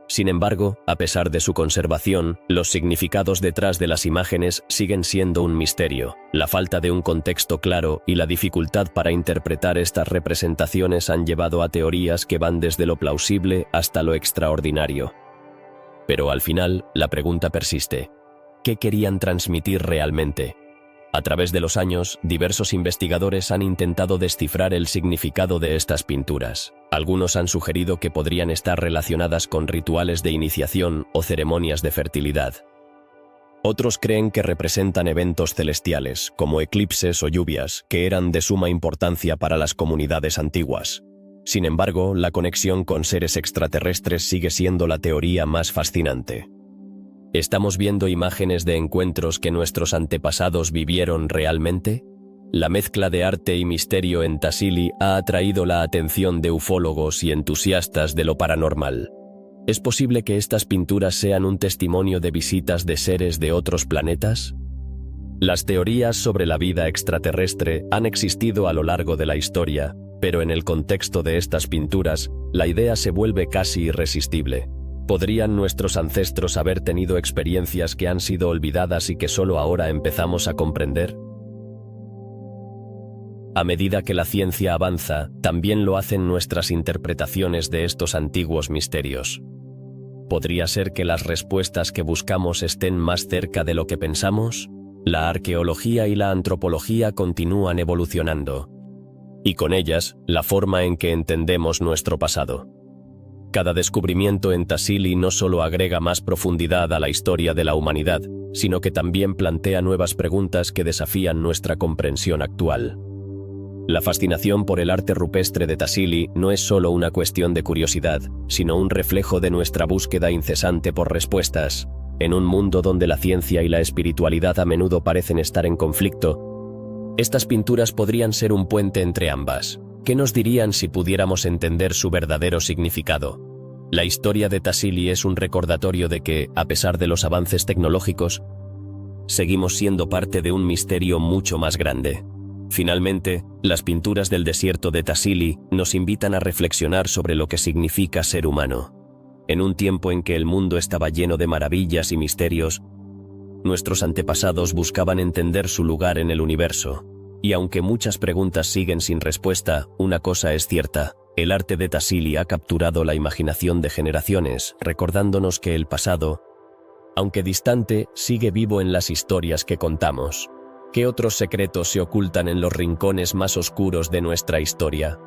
Sin embargo, a pesar de su conservación, los significados detrás de las imágenes siguen siendo un misterio. La falta de un contexto claro y la dificultad para interpretar estas representaciones han llevado a teorías que van desde lo plausible hasta lo extraordinario. Pero al final, la pregunta persiste: ¿qué querían transmitir realmente? A través de los años, diversos investigadores han intentado descifrar el significado de estas pinturas. Algunos han sugerido que podrían estar relacionadas con rituales de iniciación o ceremonias de fertilidad. Otros creen que representan eventos celestiales, como eclipses o lluvias, que eran de suma importancia para las comunidades antiguas. Sin embargo, la conexión con seres extraterrestres sigue siendo la teoría más fascinante. ¿Estamos viendo imágenes de encuentros que nuestros antepasados vivieron realmente? La mezcla de arte y misterio en Tassili ha atraído la atención de ufólogos y entusiastas de lo paranormal. ¿Es posible que estas pinturas sean un testimonio de visitas de seres de otros planetas? Las teorías sobre la vida extraterrestre han existido a lo largo de la historia, pero en el contexto de estas pinturas, la idea se vuelve casi irresistible. ¿Podrían nuestros ancestros haber tenido experiencias que han sido olvidadas y que solo ahora empezamos a comprender? A medida que la ciencia avanza, también lo hacen nuestras interpretaciones de estos antiguos misterios. ¿Podría ser que las respuestas que buscamos estén más cerca de lo que pensamos? La arqueología y la antropología continúan evolucionando, y con ellas, la forma en que entendemos nuestro pasado. Cada descubrimiento en Tassili no solo agrega más profundidad a la historia de la humanidad, sino que también plantea nuevas preguntas que desafían nuestra comprensión actual. La fascinación por el arte rupestre de Tassili no es solo una cuestión de curiosidad, sino un reflejo de nuestra búsqueda incesante por respuestas. En un mundo donde la ciencia y la espiritualidad a menudo parecen estar en conflicto, estas pinturas podrían ser un puente entre ambas. ¿Qué nos dirían si pudiéramos entender su verdadero significado? La historia de Tassili es un recordatorio de que, a pesar de los avances tecnológicos, seguimos siendo parte de un misterio mucho más grande. Finalmente, las pinturas del desierto de Tassili nos invitan a reflexionar sobre lo que significa ser humano. En un tiempo en que el mundo estaba lleno de maravillas y misterios, nuestros antepasados buscaban entender su lugar en el universo. Y aunque muchas preguntas siguen sin respuesta, una cosa es cierta: el arte de Tassili ha capturado la imaginación de generaciones, recordándonos que el pasado, aunque distante, sigue vivo en las historias que contamos. ¿Qué otros secretos se ocultan en los rincones más oscuros de nuestra historia?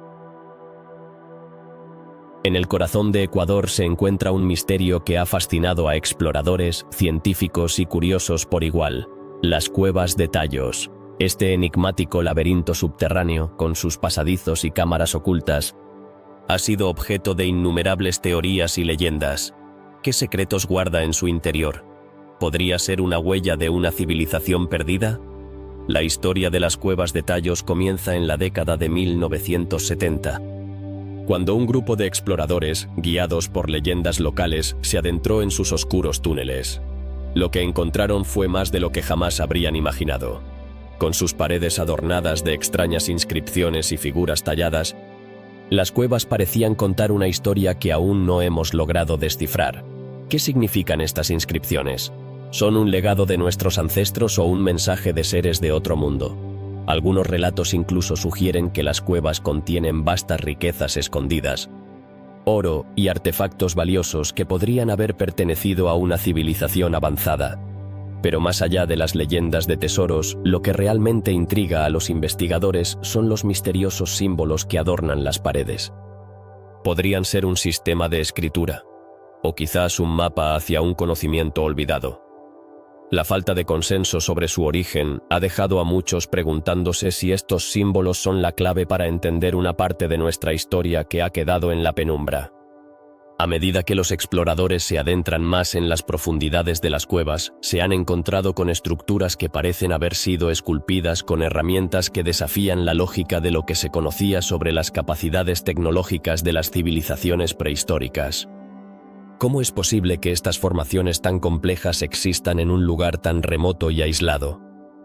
En el corazón de Ecuador se encuentra un misterio que ha fascinado a exploradores, científicos y curiosos por igual: las cuevas de Tayos. Este enigmático laberinto subterráneo, con sus pasadizos y cámaras ocultas, ha sido objeto de innumerables teorías y leyendas. ¿Qué secretos guarda en su interior? ¿Podría ser una huella de una civilización perdida? La historia de las cuevas de Tayos comienza en la década de 1970, cuando un grupo de exploradores, guiados por leyendas locales, se adentró en sus oscuros túneles. Lo que encontraron fue más de lo que jamás habrían imaginado. Con sus paredes adornadas de extrañas inscripciones y figuras talladas, las cuevas parecían contar una historia que aún no hemos logrado descifrar. ¿Qué significan estas inscripciones? ¿Son un legado de nuestros ancestros o un mensaje de seres de otro mundo? Algunos relatos incluso sugieren que las cuevas contienen vastas riquezas escondidas, oro y artefactos valiosos que podrían haber pertenecido a una civilización avanzada. Pero más allá de las leyendas de tesoros, lo que realmente intriga a los investigadores son los misteriosos símbolos que adornan las paredes. Podrían ser un sistema de escritura, o quizás un mapa hacia un conocimiento olvidado. La falta de consenso sobre su origen ha dejado a muchos preguntándose si estos símbolos son la clave para entender una parte de nuestra historia que ha quedado en la penumbra. A medida que los exploradores se adentran más en las profundidades de las cuevas, se han encontrado con estructuras que parecen haber sido esculpidas con herramientas que desafían la lógica de lo que se conocía sobre las capacidades tecnológicas de las civilizaciones prehistóricas. ¿Cómo es posible que estas formaciones tan complejas existan en un lugar tan remoto y aislado?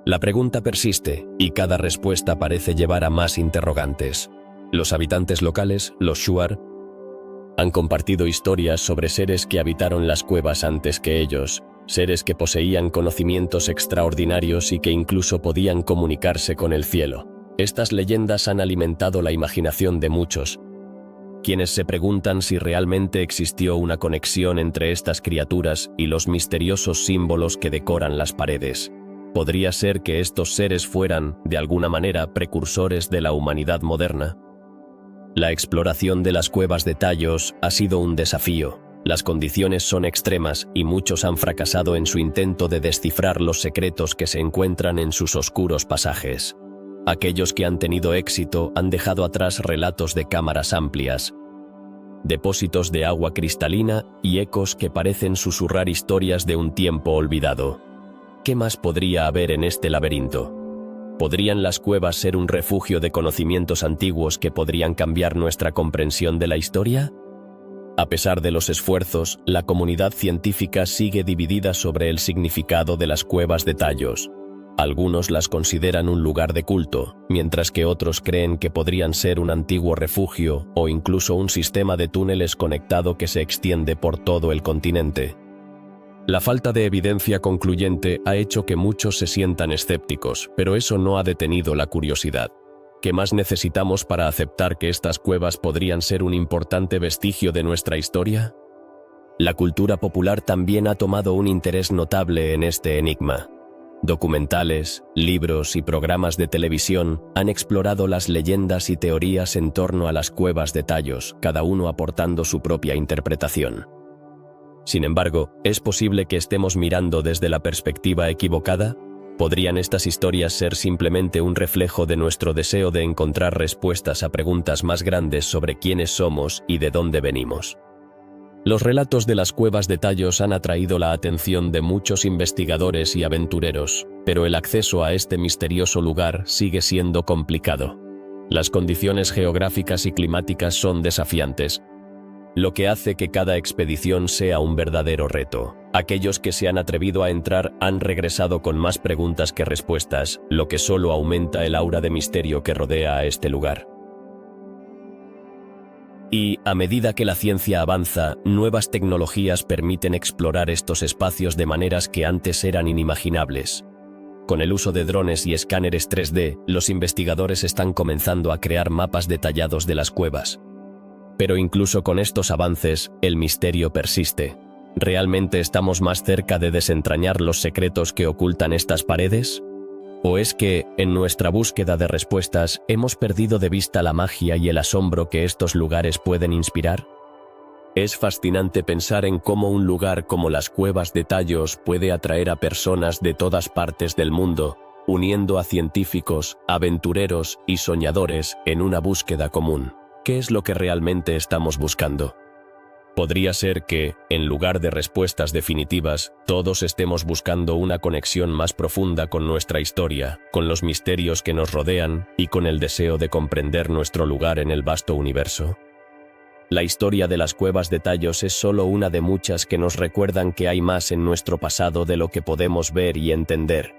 La pregunta persiste, y cada respuesta parece llevar a más interrogantes. Los habitantes locales, los Shuar, han compartido historias sobre seres que habitaron las cuevas antes que ellos, seres que poseían conocimientos extraordinarios y que incluso podían comunicarse con el cielo. Estas leyendas han alimentado la imaginación de muchos, quienes se preguntan si realmente existió una conexión entre estas criaturas y los misteriosos símbolos que decoran las paredes. ¿Podría ser que estos seres fueran, de alguna manera, precursores de la humanidad moderna? La exploración de las cuevas de Tallos ha sido un desafío. Las condiciones son extremas y muchos han fracasado en su intento de descifrar los secretos que se encuentran en sus oscuros pasajes. Aquellos que han tenido éxito han dejado atrás relatos de cámaras amplias, depósitos de agua cristalina y ecos que parecen susurrar historias de un tiempo olvidado. ¿Qué más podría haber en este laberinto? ¿Podrían las cuevas ser un refugio de conocimientos antiguos que podrían cambiar nuestra comprensión de la historia? A pesar de los esfuerzos, la comunidad científica sigue dividida sobre el significado de las cuevas de Tallos. Algunos las consideran un lugar de culto, mientras que otros creen que podrían ser un antiguo refugio o incluso un sistema de túneles conectado que se extiende por todo el continente. La falta de evidencia concluyente ha hecho que muchos se sientan escépticos, pero eso no ha detenido la curiosidad. ¿Qué más necesitamos para aceptar que estas cuevas podrían ser un importante vestigio de nuestra historia? La cultura popular también ha tomado un interés notable en este enigma. Documentales, libros y programas de televisión han explorado las leyendas y teorías en torno a las cuevas de Tallos, cada uno aportando su propia interpretación. Sin embargo, ¿es posible que estemos mirando desde la perspectiva equivocada? ¿Podrían estas historias ser simplemente un reflejo de nuestro deseo de encontrar respuestas a preguntas más grandes sobre quiénes somos y de dónde venimos? Los relatos de las cuevas de Tallos han atraído la atención de muchos investigadores y aventureros, pero el acceso a este misterioso lugar sigue siendo complicado. Las condiciones geográficas y climáticas son desafiantes, lo que hace que cada expedición sea un verdadero reto. Aquellos que se han atrevido a entrar han regresado con más preguntas que respuestas, lo que solo aumenta el aura de misterio que rodea a este lugar. Y, a medida que la ciencia avanza, nuevas tecnologías permiten explorar estos espacios de maneras que antes eran inimaginables. Con el uso de drones y escáneres 3D, los investigadores están comenzando a crear mapas detallados de las cuevas. Pero incluso con estos avances, el misterio persiste. ¿Realmente estamos más cerca de desentrañar los secretos que ocultan estas paredes? ¿O es que, en nuestra búsqueda de respuestas, hemos perdido de vista la magia y el asombro que estos lugares pueden inspirar? Es fascinante pensar en cómo un lugar como las cuevas de Tallos puede atraer a personas de todas partes del mundo, uniendo a científicos, aventureros y soñadores en una búsqueda común. ¿Qué es lo que realmente estamos buscando? Podría ser que, en lugar de respuestas definitivas, todos estemos buscando una conexión más profunda con nuestra historia, con los misterios que nos rodean y con el deseo de comprender nuestro lugar en el vasto universo. La historia de las cuevas de Tallos es solo una de muchas que nos recuerdan que hay más en nuestro pasado de lo que podemos ver y entender.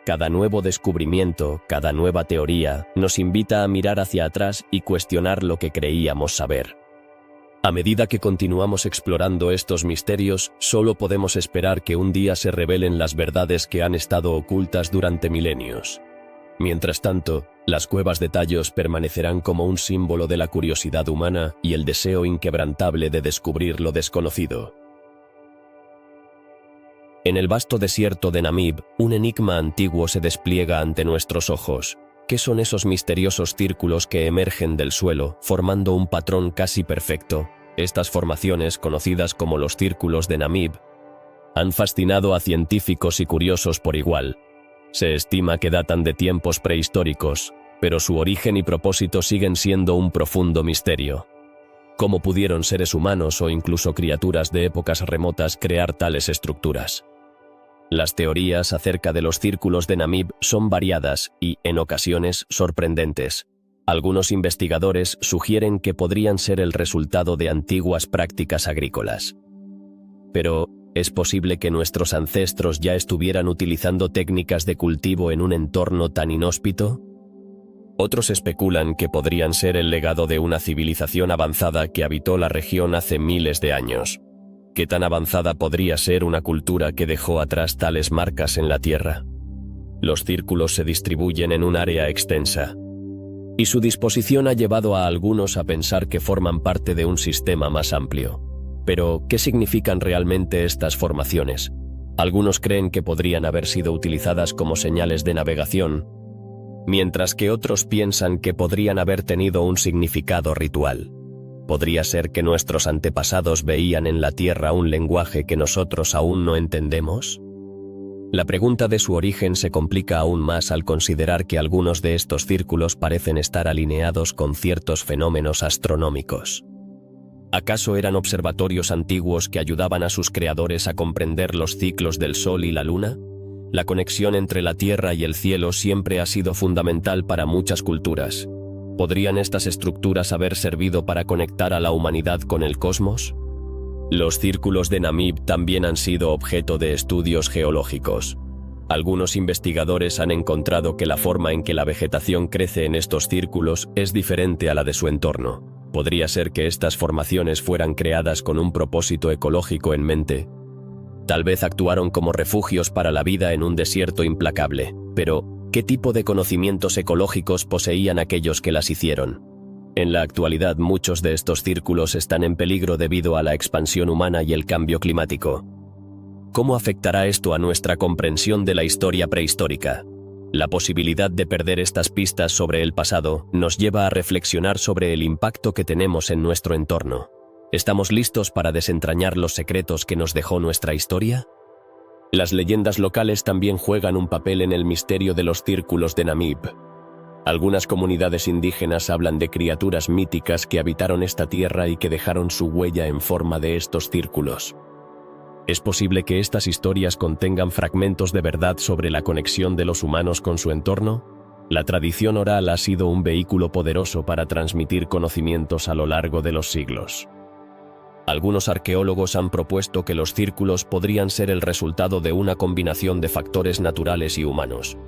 Cada nuevo descubrimiento, cada nueva teoría, nos invita a mirar hacia atrás y cuestionar lo que creíamos saber. A medida que continuamos explorando estos misterios, solo podemos esperar que un día se revelen las verdades que han estado ocultas durante milenios. Mientras tanto, las cuevas de Tallos permanecerán como un símbolo de la curiosidad humana y el deseo inquebrantable de descubrir lo desconocido. En el vasto desierto de Namib, un enigma antiguo se despliega ante nuestros ojos. ¿Qué son esos misteriosos círculos que emergen del suelo, formando un patrón casi perfecto? Estas formaciones, conocidas como los círculos de Namib, han fascinado a científicos y curiosos por igual. Se estima que datan de tiempos prehistóricos, pero su origen y propósito siguen siendo un profundo misterio. ¿Cómo pudieron seres humanos o incluso criaturas de épocas remotas crear tales estructuras? Las teorías acerca de los círculos de Namib son variadas y, en ocasiones, sorprendentes. Algunos investigadores sugieren que podrían ser el resultado de antiguas prácticas agrícolas. Pero, ¿es posible que nuestros ancestros ya estuvieran utilizando técnicas de cultivo en un entorno tan inhóspito? Otros especulan que podrían ser el legado de una civilización avanzada que habitó la región hace miles de años. ¿Qué tan avanzada podría ser una cultura que dejó atrás tales marcas en la Tierra? Los círculos se distribuyen en un área extensa, y su disposición ha llevado a algunos a pensar que forman parte de un sistema más amplio. Pero, ¿qué significan realmente estas formaciones? Algunos creen que podrían haber sido utilizadas como señales de navegación, mientras que otros piensan que podrían haber tenido un significado ritual. ¿Podría ser que nuestros antepasados veían en la Tierra un lenguaje que nosotros aún no entendemos? La pregunta de su origen se complica aún más al considerar que algunos de estos círculos parecen estar alineados con ciertos fenómenos astronómicos. ¿Acaso eran observatorios antiguos que ayudaban a sus creadores a comprender los ciclos del Sol y la Luna? La conexión entre la Tierra y el cielo siempre ha sido fundamental para muchas culturas. ¿Podrían estas estructuras haber servido para conectar a la humanidad con el cosmos? Los círculos de Namib también han sido objeto de estudios geológicos. Algunos investigadores han encontrado que la forma en que la vegetación crece en estos círculos es diferente a la de su entorno. ¿Podría ser que estas formaciones fueran creadas con un propósito ecológico en mente? Tal vez actuaron como refugios para la vida en un desierto implacable, pero ¿qué tipo de conocimientos ecológicos poseían aquellos que las hicieron? En la actualidad, muchos de estos círculos están en peligro debido a la expansión humana y el cambio climático. ¿Cómo afectará esto a nuestra comprensión de la historia prehistórica? La posibilidad de perder estas pistas sobre el pasado nos lleva a reflexionar sobre el impacto que tenemos en nuestro entorno. ¿Estamos listos para desentrañar los secretos que nos dejó nuestra historia? Las leyendas locales también juegan un papel en el misterio de los círculos de Namib. Algunas comunidades indígenas hablan de criaturas míticas que habitaron esta tierra y que dejaron su huella en forma de estos círculos. ¿Es posible que estas historias contengan fragmentos de verdad sobre la conexión de los humanos con su entorno? La tradición oral ha sido un vehículo poderoso para transmitir conocimientos a lo largo de los siglos. Algunos arqueólogos han propuesto que los círculos podrían ser el resultado de una combinación de factores naturales y humanos.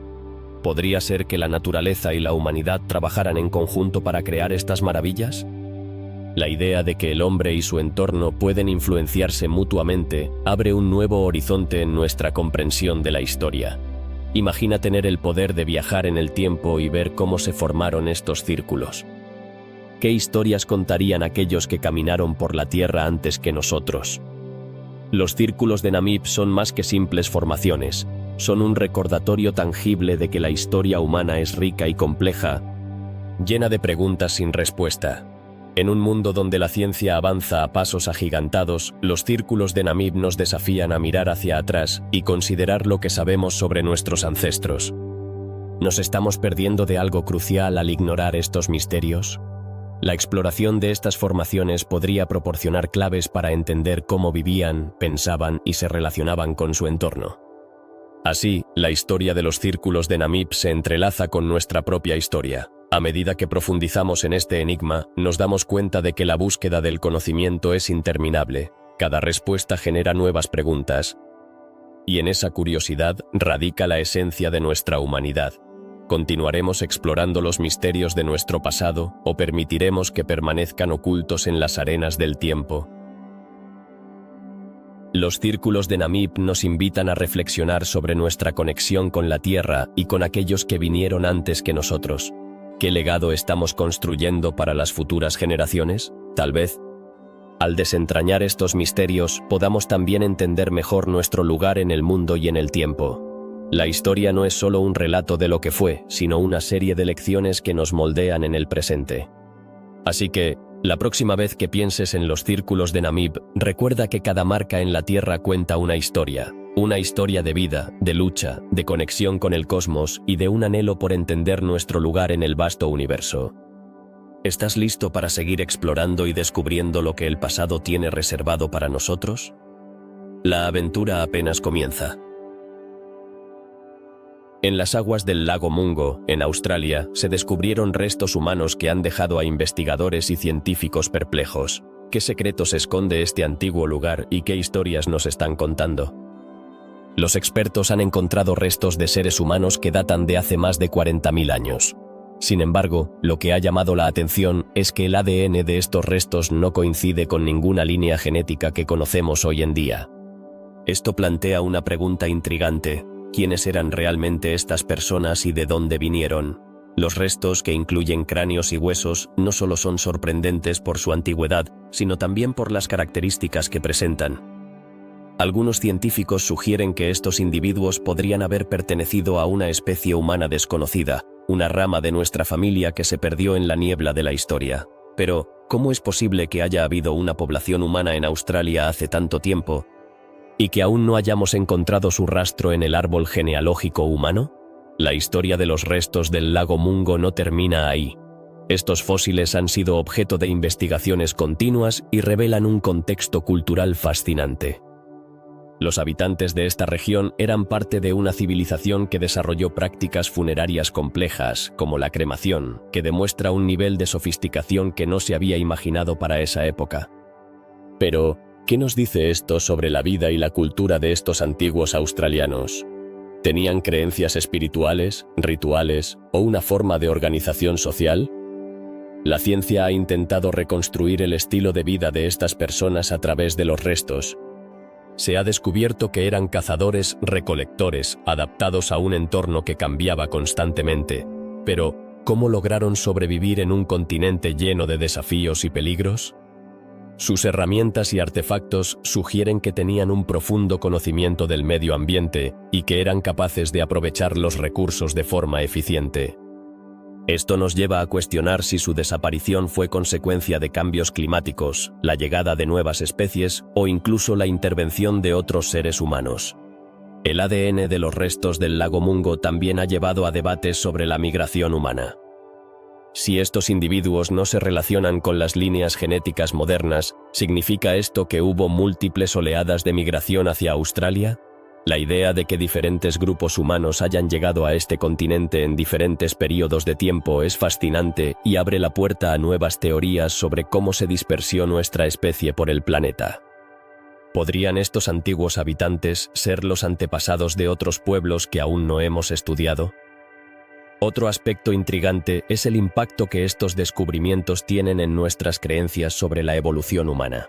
¿Podría ser que la naturaleza y la humanidad trabajaran en conjunto para crear estas maravillas? La idea de que el hombre y su entorno pueden influenciarse mutuamente abre un nuevo horizonte en nuestra comprensión de la historia. Imagina tener el poder de viajar en el tiempo y ver cómo se formaron estos círculos. ¿Qué historias contarían aquellos que caminaron por la Tierra antes que nosotros? Los círculos de Namib son más que simples formaciones, son un recordatorio tangible de que la historia humana es rica y compleja, llena de preguntas sin respuesta. En un mundo donde la ciencia avanza a pasos agigantados, los círculos de Namib nos desafían a mirar hacia atrás y considerar lo que sabemos sobre nuestros ancestros. ¿Nos estamos perdiendo de algo crucial al ignorar estos misterios? La exploración de estas formaciones podría proporcionar claves para entender cómo vivían, pensaban y se relacionaban con su entorno. Así, la historia de los círculos de Namib se entrelaza con nuestra propia historia. A medida que profundizamos en este enigma, nos damos cuenta de que la búsqueda del conocimiento es interminable. Cada respuesta genera nuevas preguntas. Y en esa curiosidad radica la esencia de nuestra humanidad. ¿Continuaremos explorando los misterios de nuestro pasado o permitiremos que permanezcan ocultos en las arenas del tiempo? Los círculos de Namib nos invitan a reflexionar sobre nuestra conexión con la Tierra y con aquellos que vinieron antes que nosotros. ¿Qué legado estamos construyendo para las futuras generaciones? Tal vez, al desentrañar estos misterios, podamos también entender mejor nuestro lugar en el mundo y en el tiempo. La historia no es solo un relato de lo que fue, sino una serie de lecciones que nos moldean en el presente. Así que, la próxima vez que pienses en los círculos de Namib, recuerda que cada marca en la Tierra cuenta una historia de vida, de lucha, de conexión con el cosmos y de un anhelo por entender nuestro lugar en el vasto universo. ¿Estás listo para seguir explorando y descubriendo lo que el pasado tiene reservado para nosotros? La aventura apenas comienza. En las aguas del lago Mungo, en Australia, se descubrieron restos humanos que han dejado a investigadores y científicos perplejos. ¿Qué secretos esconde este antiguo lugar y qué historias nos están contando? Los expertos han encontrado restos de seres humanos que datan de hace más de 40.000 años. Sin embargo, lo que ha llamado la atención es que el ADN de estos restos no coincide con ninguna línea genética que conocemos hoy en día. Esto plantea una pregunta intrigante. ¿Quiénes eran realmente estas personas y de dónde vinieron? Los restos, que incluyen cráneos y huesos, no solo son sorprendentes por su antigüedad, sino también por las características que presentan. Algunos científicos sugieren que estos individuos podrían haber pertenecido a una especie humana desconocida, una rama de nuestra familia que se perdió en la niebla de la historia. Pero, ¿cómo es posible que haya habido una población humana en Australia hace tanto tiempo y que aún no hayamos encontrado su rastro en el árbol genealógico humano? La historia de los restos del lago Mungo no termina ahí. Estos fósiles han sido objeto de investigaciones continuas y revelan un contexto cultural fascinante. Los habitantes de esta región eran parte de una civilización que desarrolló prácticas funerarias complejas, como la cremación, que demuestra un nivel de sofisticación que no se había imaginado para esa época. Pero, ¿qué nos dice esto sobre la vida y la cultura de estos antiguos australianos? ¿Tenían creencias espirituales, rituales o una forma de organización social? La ciencia ha intentado reconstruir el estilo de vida de estas personas a través de los restos. Se ha descubierto que eran cazadores-recolectores adaptados a un entorno que cambiaba constantemente. Pero, ¿cómo lograron sobrevivir en un continente lleno de desafíos y peligros? Sus herramientas y artefactos sugieren que tenían un profundo conocimiento del medio ambiente y que eran capaces de aprovechar los recursos de forma eficiente. Esto nos lleva a cuestionar si su desaparición fue consecuencia de cambios climáticos, la llegada de nuevas especies o incluso la intervención de otros seres humanos. El ADN de los restos del lago Mungo también ha llevado a debates sobre la migración humana. Si estos individuos no se relacionan con las líneas genéticas modernas, ¿significa esto que hubo múltiples oleadas de migración hacia Australia? La idea de que diferentes grupos humanos hayan llegado a este continente en diferentes períodos de tiempo es fascinante y abre la puerta a nuevas teorías sobre cómo se dispersó nuestra especie por el planeta. ¿Podrían estos antiguos habitantes ser los antepasados de otros pueblos que aún no hemos estudiado? Otro aspecto intrigante es el impacto que estos descubrimientos tienen en nuestras creencias sobre la evolución humana.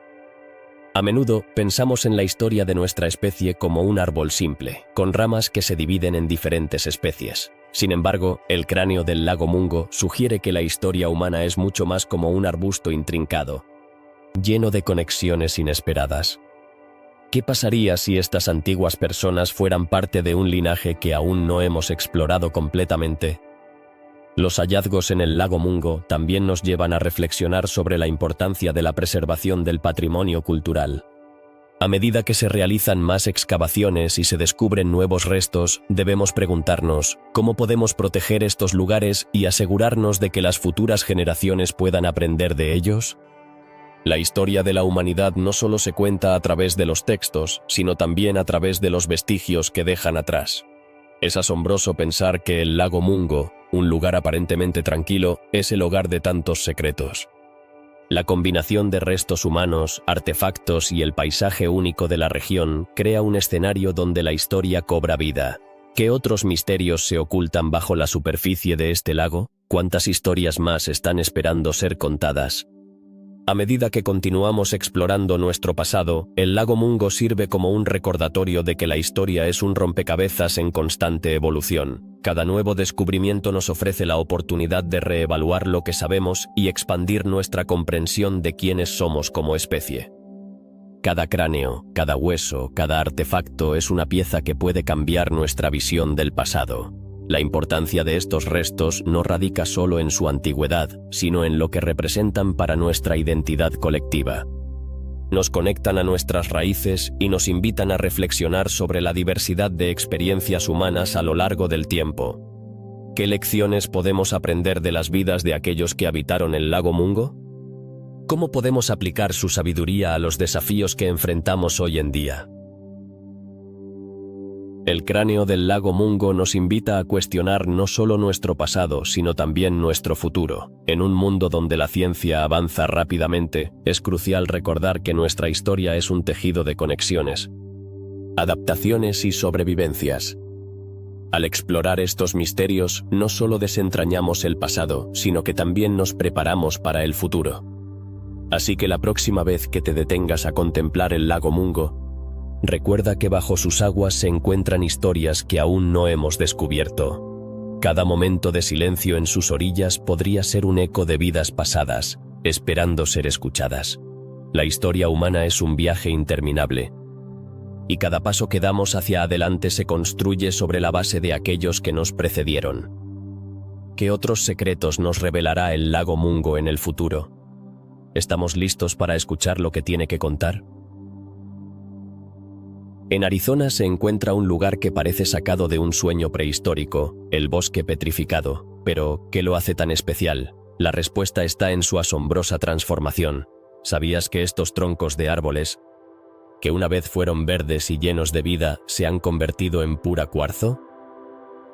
A menudo pensamos en la historia de nuestra especie como un árbol simple, con ramas que se dividen en diferentes especies. Sin embargo, el cráneo del lago Mungo sugiere que la historia humana es mucho más como un arbusto intrincado, lleno de conexiones inesperadas. ¿Qué pasaría si estas antiguas personas fueran parte de un linaje que aún no hemos explorado completamente? Los hallazgos en el lago Mungo también nos llevan a reflexionar sobre la importancia de la preservación del patrimonio cultural. A medida que se realizan más excavaciones y se descubren nuevos restos, debemos preguntarnos, ¿cómo podemos proteger estos lugares y asegurarnos de que las futuras generaciones puedan aprender de ellos? La historia de la humanidad no solo se cuenta a través de los textos, sino también a través de los vestigios que dejan atrás. Es asombroso pensar que el lago Mungo, un lugar aparentemente tranquilo, es el hogar de tantos secretos. La combinación de restos humanos, artefactos y el paisaje único de la región crea un escenario donde la historia cobra vida. ¿Qué otros misterios se ocultan bajo la superficie de este lago? ¿Cuántas historias más están esperando ser contadas? A medida que continuamos explorando nuestro pasado, el lago Mungo sirve como un recordatorio de que la historia es un rompecabezas en constante evolución. Cada nuevo descubrimiento nos ofrece la oportunidad de reevaluar lo que sabemos y expandir nuestra comprensión de quiénes somos como especie. Cada cráneo, cada hueso, cada artefacto es una pieza que puede cambiar nuestra visión del pasado. La importancia de estos restos no radica solo en su antigüedad, sino en lo que representan para nuestra identidad colectiva. Nos conectan a nuestras raíces y nos invitan a reflexionar sobre la diversidad de experiencias humanas a lo largo del tiempo. ¿Qué lecciones podemos aprender de las vidas de aquellos que habitaron el lago Mungo? ¿Cómo podemos aplicar su sabiduría a los desafíos que enfrentamos hoy en día? El cráneo del lago Mungo nos invita a cuestionar no solo nuestro pasado, sino también nuestro futuro. En un mundo donde la ciencia avanza rápidamente, es crucial recordar que nuestra historia es un tejido de conexiones, adaptaciones y sobrevivencias. Al explorar estos misterios, no solo desentrañamos el pasado, sino que también nos preparamos para el futuro. Así que la próxima vez que te detengas a contemplar el lago Mungo, recuerda que bajo sus aguas se encuentran historias que aún no hemos descubierto. Cada momento de silencio en sus orillas podría ser un eco de vidas pasadas, esperando ser escuchadas. La historia humana es un viaje interminable, y cada paso que damos hacia adelante se construye sobre la base de aquellos que nos precedieron. ¿Qué otros secretos nos revelará el lago Mungo en el futuro? ¿Estamos listos para escuchar lo que tiene que contar? En Arizona se encuentra un lugar que parece sacado de un sueño prehistórico, el bosque petrificado. Pero, ¿qué lo hace tan especial? La respuesta está en su asombrosa transformación. ¿Sabías que estos troncos de árboles, que una vez fueron verdes y llenos de vida, se han convertido en pura cuarzo?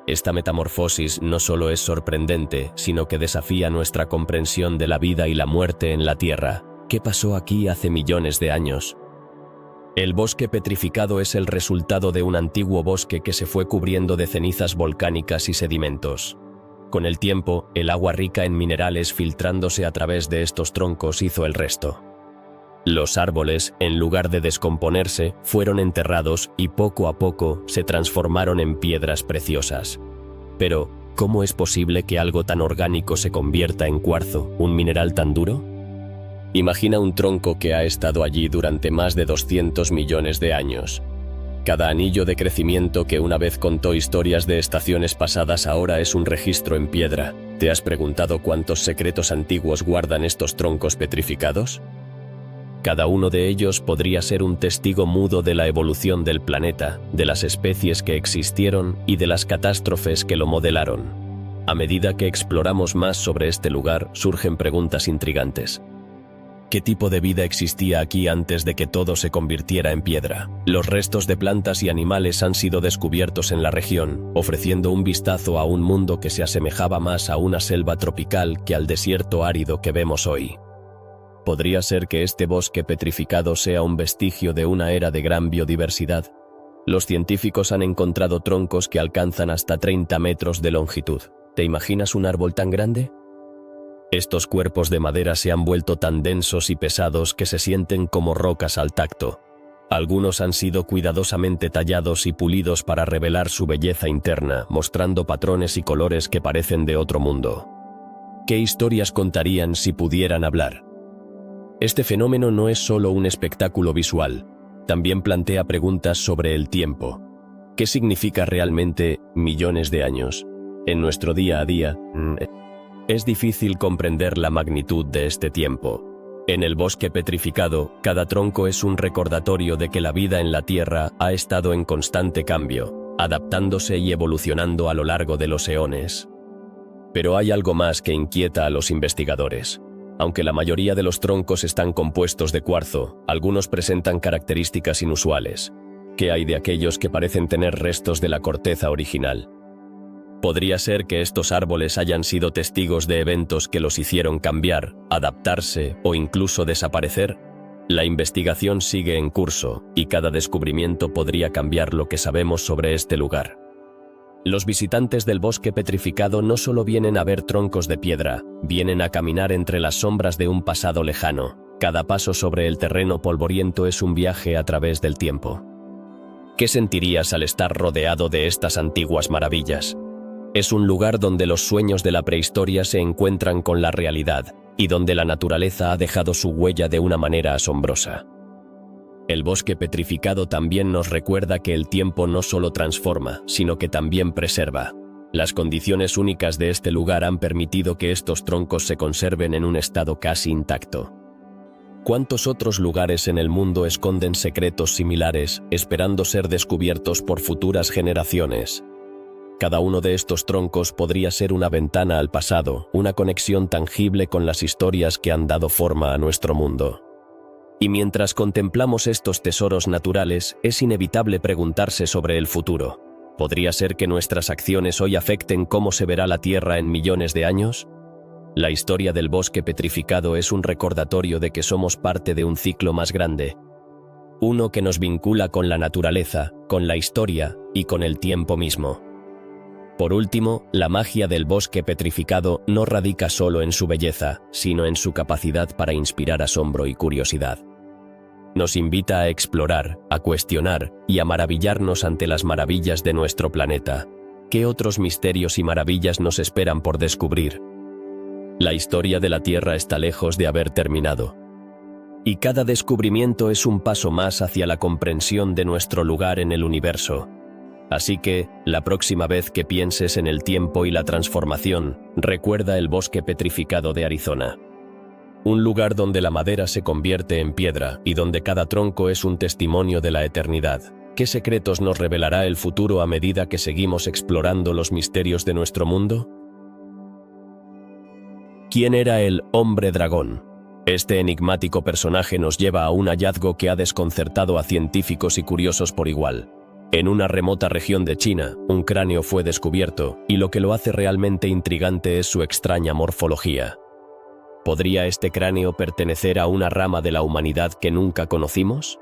Esta metamorfosis no solo es sorprendente, sino que desafía nuestra comprensión de la vida y la muerte en la Tierra. ¿Qué pasó aquí hace millones de años? El bosque petrificado es el resultado de un antiguo bosque que se fue cubriendo de cenizas volcánicas y sedimentos. Con el tiempo, el agua rica en minerales filtrándose a través de estos troncos hizo el resto. Los árboles, en lugar de descomponerse, fueron enterrados y poco a poco se transformaron en piedras preciosas. Pero, ¿cómo es posible que algo tan orgánico se convierta en cuarzo, un mineral tan duro? Imagina un tronco que ha estado allí durante más de 200 millones de años. Cada anillo de crecimiento que una vez contó historias de estaciones pasadas ahora es un registro en piedra. ¿Te has preguntado cuántos secretos antiguos guardan estos troncos petrificados? Cada uno de ellos podría ser un testigo mudo de la evolución del planeta, de las especies que existieron y de las catástrofes que lo modelaron. A medida que exploramos más sobre este lugar, surgen preguntas intrigantes. ¿Qué tipo de vida existía aquí antes de que todo se convirtiera en piedra? Los restos de plantas y animales han sido descubiertos en la región, ofreciendo un vistazo a un mundo que se asemejaba más a una selva tropical que al desierto árido que vemos hoy. ¿Podría ser que este bosque petrificado sea un vestigio de una era de gran biodiversidad? Los científicos han encontrado troncos que alcanzan hasta 30 metros de longitud. ¿Te imaginas un árbol tan grande? Estos cuerpos de madera se han vuelto tan densos y pesados que se sienten como rocas al tacto. Algunos han sido cuidadosamente tallados y pulidos para revelar su belleza interna, mostrando patrones y colores que parecen de otro mundo. ¿Qué historias contarían si pudieran hablar? Este fenómeno no es solo un espectáculo visual, también plantea preguntas sobre el tiempo. ¿Qué significa realmente millones de años? En nuestro día a día, es difícil comprender la magnitud de este tiempo. En el bosque petrificado, cada tronco es un recordatorio de que la vida en la Tierra ha estado en constante cambio, adaptándose y evolucionando a lo largo de los eones. Pero hay algo más que inquieta a los investigadores. Aunque la mayoría de los troncos están compuestos de cuarzo, algunos presentan características inusuales. ¿Qué hay de aquellos que parecen tener restos de la corteza original? ¿Podría ser que estos árboles hayan sido testigos de eventos que los hicieron cambiar, adaptarse o incluso desaparecer? La investigación sigue en curso, y cada descubrimiento podría cambiar lo que sabemos sobre este lugar. Los visitantes del bosque petrificado no solo vienen a ver troncos de piedra, vienen a caminar entre las sombras de un pasado lejano. Cada paso sobre el terreno polvoriento es un viaje a través del tiempo. ¿Qué sentirías al estar rodeado de estas antiguas maravillas? Es un lugar donde los sueños de la prehistoria se encuentran con la realidad y donde la naturaleza ha dejado su huella de una manera asombrosa. El bosque petrificado también nos recuerda que el tiempo no solo transforma, sino que también preserva. Las condiciones únicas de este lugar han permitido que estos troncos se conserven en un estado casi intacto. ¿Cuántos otros lugares en el mundo esconden secretos similares, esperando ser descubiertos por futuras generaciones? Cada uno de estos troncos podría ser una ventana al pasado, una conexión tangible con las historias que han dado forma a nuestro mundo. Y mientras contemplamos estos tesoros naturales, es inevitable preguntarse sobre el futuro. ¿Podría ser que nuestras acciones hoy afecten cómo se verá la Tierra en millones de años? La historia del bosque petrificado es un recordatorio de que somos parte de un ciclo más grande, uno que nos vincula con la naturaleza, con la historia y con el tiempo mismo. Por último, la magia del bosque petrificado no radica solo en su belleza, sino en su capacidad para inspirar asombro y curiosidad. Nos invita a explorar, a cuestionar y a maravillarnos ante las maravillas de nuestro planeta. ¿Qué otros misterios y maravillas nos esperan por descubrir? La historia de la Tierra está lejos de haber terminado. Y cada descubrimiento es un paso más hacia la comprensión de nuestro lugar en el universo. Así que, la próxima vez que pienses en el tiempo y la transformación, recuerda el bosque petrificado de Arizona. Un lugar donde la madera se convierte en piedra y donde cada tronco es un testimonio de la eternidad. ¿Qué secretos nos revelará el futuro a medida que seguimos explorando los misterios de nuestro mundo? ¿Quién era el hombre dragón? Este enigmático personaje nos lleva a un hallazgo que ha desconcertado a científicos y curiosos por igual. En una remota región de China, un cráneo fue descubierto, y lo que lo hace realmente intrigante es su extraña morfología. ¿Podría este cráneo pertenecer a una rama de la humanidad que nunca conocimos?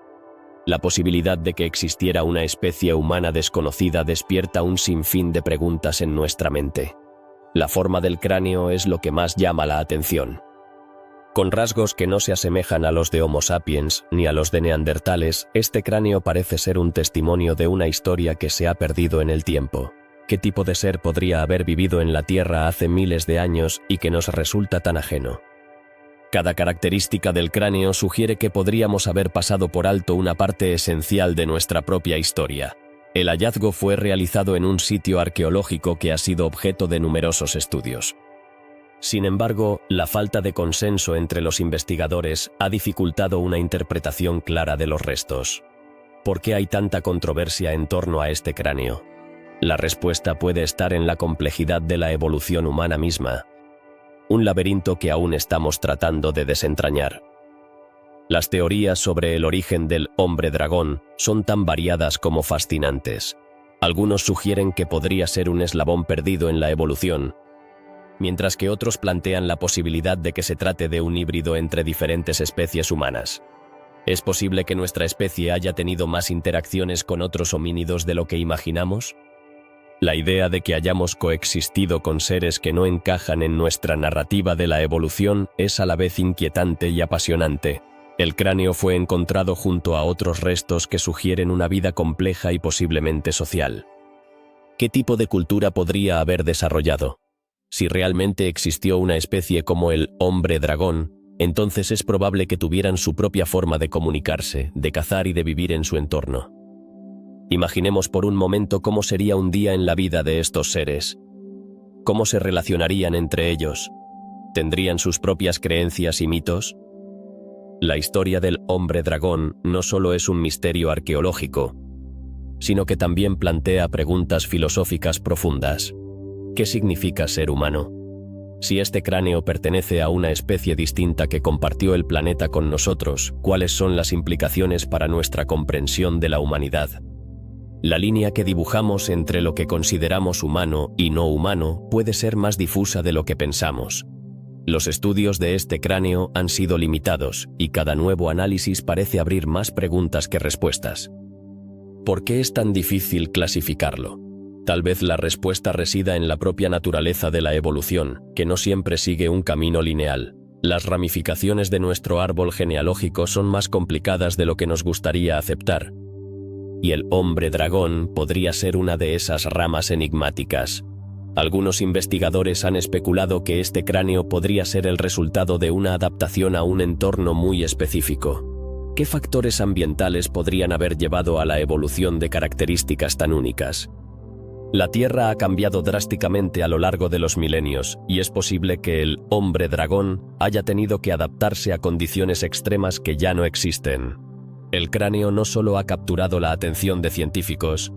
La posibilidad de que existiera una especie humana desconocida despierta un sinfín de preguntas en nuestra mente. La forma del cráneo es lo que más llama la atención. Con rasgos que no se asemejan a los de Homo sapiens ni a los de neandertales, este cráneo parece ser un testimonio de una historia que se ha perdido en el tiempo. ¿Qué tipo de ser podría haber vivido en la Tierra hace miles de años y que nos resulta tan ajeno? Cada característica del cráneo sugiere que podríamos haber pasado por alto una parte esencial de nuestra propia historia. El hallazgo fue realizado en un sitio arqueológico que ha sido objeto de numerosos estudios. Sin embargo, la falta de consenso entre los investigadores ha dificultado una interpretación clara de los restos. ¿Por qué hay tanta controversia en torno a este cráneo? La respuesta puede estar en la complejidad de la evolución humana misma, un laberinto que aún estamos tratando de desentrañar. Las teorías sobre el origen del hombre dragón son tan variadas como fascinantes. Algunos sugieren que podría ser un eslabón perdido en la evolución, mientras que otros plantean la posibilidad de que se trate de un híbrido entre diferentes especies humanas. ¿Es posible que nuestra especie haya tenido más interacciones con otros homínidos de lo que imaginamos? La idea de que hayamos coexistido con seres que no encajan en nuestra narrativa de la evolución es a la vez inquietante y apasionante. El cráneo fue encontrado junto a otros restos que sugieren una vida compleja y posiblemente social. ¿Qué tipo de cultura podría haber desarrollado? Si realmente existió una especie como el hombre dragón, entonces es probable que tuvieran su propia forma de comunicarse, de cazar y de vivir en su entorno. Imaginemos por un momento cómo sería un día en la vida de estos seres. ¿Cómo se relacionarían entre ellos? ¿Tendrían sus propias creencias y mitos? La historia del hombre dragón no solo es un misterio arqueológico, sino que también plantea preguntas filosóficas profundas. ¿Qué significa ser humano? Si este cráneo pertenece a una especie distinta que compartió el planeta con nosotros, ¿cuáles son las implicaciones para nuestra comprensión de la humanidad? La línea que dibujamos entre lo que consideramos humano y no humano puede ser más difusa de lo que pensamos. Los estudios de este cráneo han sido limitados, y cada nuevo análisis parece abrir más preguntas que respuestas. ¿Por qué es tan difícil clasificarlo? Tal vez la respuesta resida en la propia naturaleza de la evolución, que no siempre sigue un camino lineal. Las ramificaciones de nuestro árbol genealógico son más complicadas de lo que nos gustaría aceptar. Y el hombre dragón podría ser una de esas ramas enigmáticas. Algunos investigadores han especulado que este cráneo podría ser el resultado de una adaptación a un entorno muy específico. ¿Qué factores ambientales podrían haber llevado a la evolución de características tan únicas? La Tierra ha cambiado drásticamente a lo largo de los milenios, y es posible que el hombre dragón haya tenido que adaptarse a condiciones extremas que ya no existen. El cráneo no solo ha capturado la atención de científicos,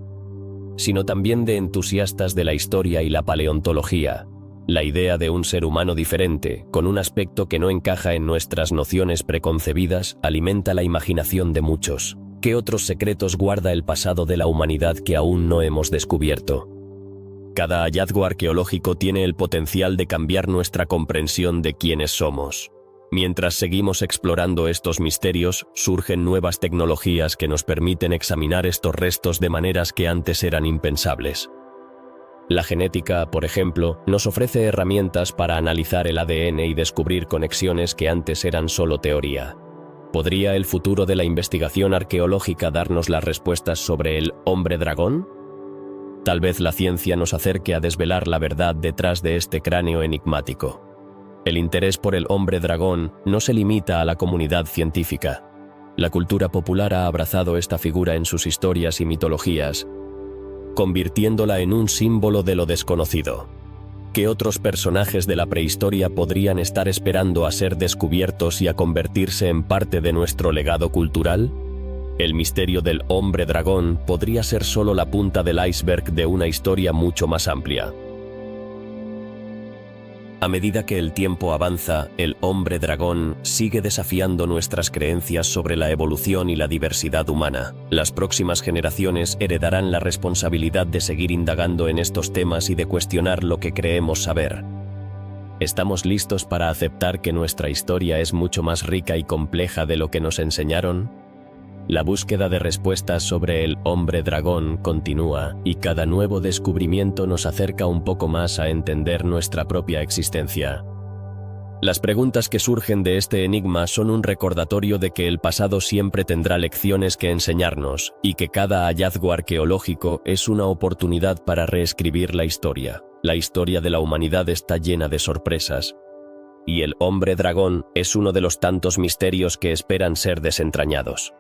sino también de entusiastas de la historia y la paleontología. La idea de un ser humano diferente, con un aspecto que no encaja en nuestras nociones preconcebidas, alimenta la imaginación de muchos. ¿Qué otros secretos guarda el pasado de la humanidad que aún no hemos descubierto? Cada hallazgo arqueológico tiene el potencial de cambiar nuestra comprensión de quiénes somos. Mientras seguimos explorando estos misterios, surgen nuevas tecnologías que nos permiten examinar estos restos de maneras que antes eran impensables. La genética, por ejemplo, nos ofrece herramientas para analizar el ADN y descubrir conexiones que antes eran solo teoría. ¿Podría el futuro de la investigación arqueológica darnos las respuestas sobre el hombre dragón? Tal vez la ciencia nos acerque a desvelar la verdad detrás de este cráneo enigmático. El interés por el hombre dragón no se limita a la comunidad científica. La cultura popular ha abrazado esta figura en sus historias y mitologías, convirtiéndola en un símbolo de lo desconocido. ¿Qué otros personajes de la prehistoria podrían estar esperando a ser descubiertos y a convertirse en parte de nuestro legado cultural? El misterio del hombre dragón podría ser solo la punta del iceberg de una historia mucho más amplia. A medida que el tiempo avanza, el hombre dragón sigue desafiando nuestras creencias sobre la evolución y la diversidad humana. Las próximas generaciones heredarán la responsabilidad de seguir indagando en estos temas y de cuestionar lo que creemos saber. ¿Estamos listos para aceptar que nuestra historia es mucho más rica y compleja de lo que nos enseñaron? La búsqueda de respuestas sobre el hombre dragón continúa, y cada nuevo descubrimiento nos acerca un poco más a entender nuestra propia existencia. Las preguntas que surgen de este enigma son un recordatorio de que el pasado siempre tendrá lecciones que enseñarnos, y que cada hallazgo arqueológico es una oportunidad para reescribir la historia. La historia de la humanidad está llena de sorpresas, y el hombre dragón es uno de los tantos misterios que esperan ser desentrañados.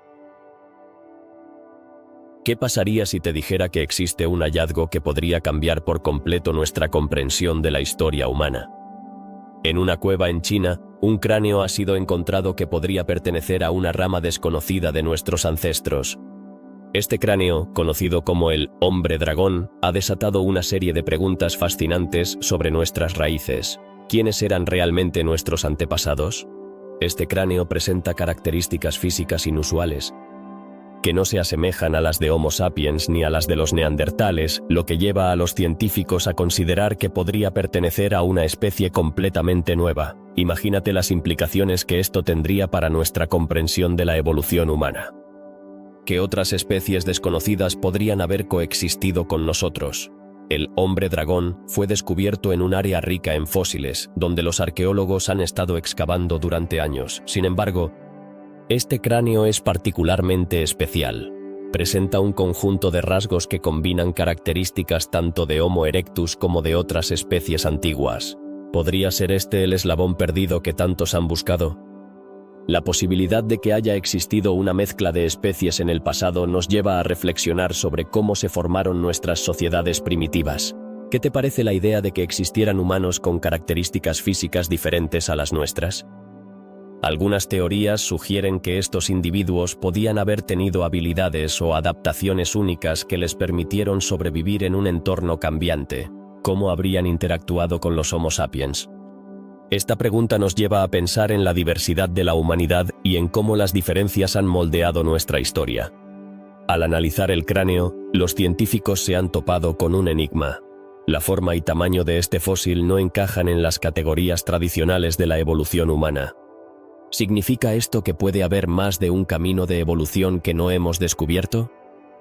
¿Qué pasaría si te dijera que existe un hallazgo que podría cambiar por completo nuestra comprensión de la historia humana? En una cueva en China, un cráneo ha sido encontrado que podría pertenecer a una rama desconocida de nuestros ancestros. Este cráneo, conocido como el hombre dragón, ha desatado una serie de preguntas fascinantes sobre nuestras raíces. ¿Quiénes eran realmente nuestros antepasados? Este cráneo presenta características físicas inusuales, que no se asemejan a las de Homo sapiens ni a las de los neandertales, lo que lleva a los científicos a considerar que podría pertenecer a una especie completamente nueva. Imagínate las implicaciones que esto tendría para nuestra comprensión de la evolución humana. ¿Qué otras especies desconocidas podrían haber coexistido con nosotros? El hombre dragón fue descubierto en un área rica en fósiles, donde los arqueólogos han estado excavando durante años. Sin embargo, este cráneo es particularmente especial. Presenta un conjunto de rasgos que combinan características tanto de Homo erectus como de otras especies antiguas. ¿Podría ser este el eslabón perdido que tantos han buscado? La posibilidad de que haya existido una mezcla de especies en el pasado nos lleva a reflexionar sobre cómo se formaron nuestras sociedades primitivas. ¿Qué te parece la idea de que existieran humanos con características físicas diferentes a las nuestras? Algunas teorías sugieren que estos individuos podían haber tenido habilidades o adaptaciones únicas que les permitieron sobrevivir en un entorno cambiante. ¿Cómo habrían interactuado con los Homo sapiens? Esta pregunta nos lleva a pensar en la diversidad de la humanidad y en cómo las diferencias han moldeado nuestra historia. Al analizar el cráneo, los científicos se han topado con un enigma. La forma y tamaño de este fósil no encajan en las categorías tradicionales de la evolución humana. ¿Significa esto que puede haber más de un camino de evolución que no hemos descubierto?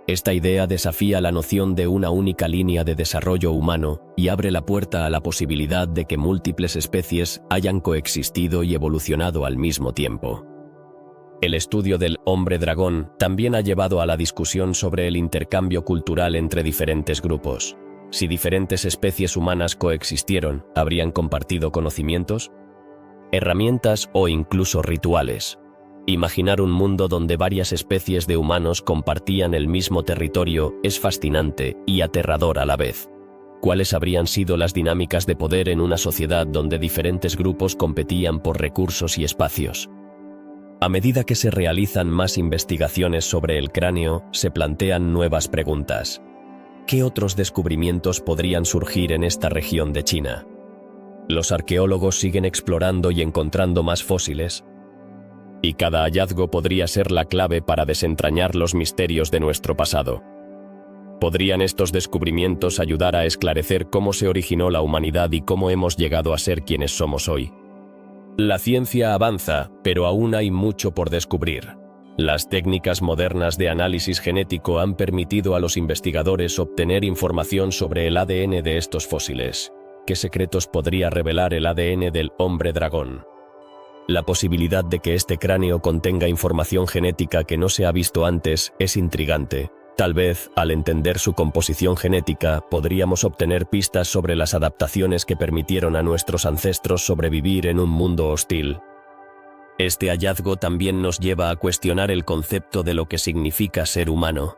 Esta idea desafía la noción de una única línea de desarrollo humano y abre la puerta a la posibilidad de que múltiples especies hayan coexistido y evolucionado al mismo tiempo. El estudio del hombre dragón también ha llevado a la discusión sobre el intercambio cultural entre diferentes grupos. Si diferentes especies humanas coexistieron, ¿habrían compartido conocimientos, herramientas o incluso rituales? Imaginar un mundo donde varias especies de humanos compartían el mismo territorio es fascinante y aterrador a la vez. ¿Cuáles habrían sido las dinámicas de poder en una sociedad donde diferentes grupos competían por recursos y espacios? A medida que se realizan más investigaciones sobre el cráneo, se plantean nuevas preguntas. ¿Qué otros descubrimientos podrían surgir en esta región de China? Los arqueólogos siguen explorando y encontrando más fósiles, y cada hallazgo podría ser la clave para desentrañar los misterios de nuestro pasado. ¿Podrían estos descubrimientos ayudar a esclarecer cómo se originó la humanidad y cómo hemos llegado a ser quienes somos hoy? La ciencia avanza, pero aún hay mucho por descubrir. Las técnicas modernas de análisis genético han permitido a los investigadores obtener información sobre el ADN de estos fósiles. ¿Qué secretos podría revelar el ADN del hombre dragón? La posibilidad de que este cráneo contenga información genética que no se ha visto antes es intrigante. Tal vez, al entender su composición genética, podríamos obtener pistas sobre las adaptaciones que permitieron a nuestros ancestros sobrevivir en un mundo hostil. Este hallazgo también nos lleva a cuestionar el concepto de lo que significa ser humano.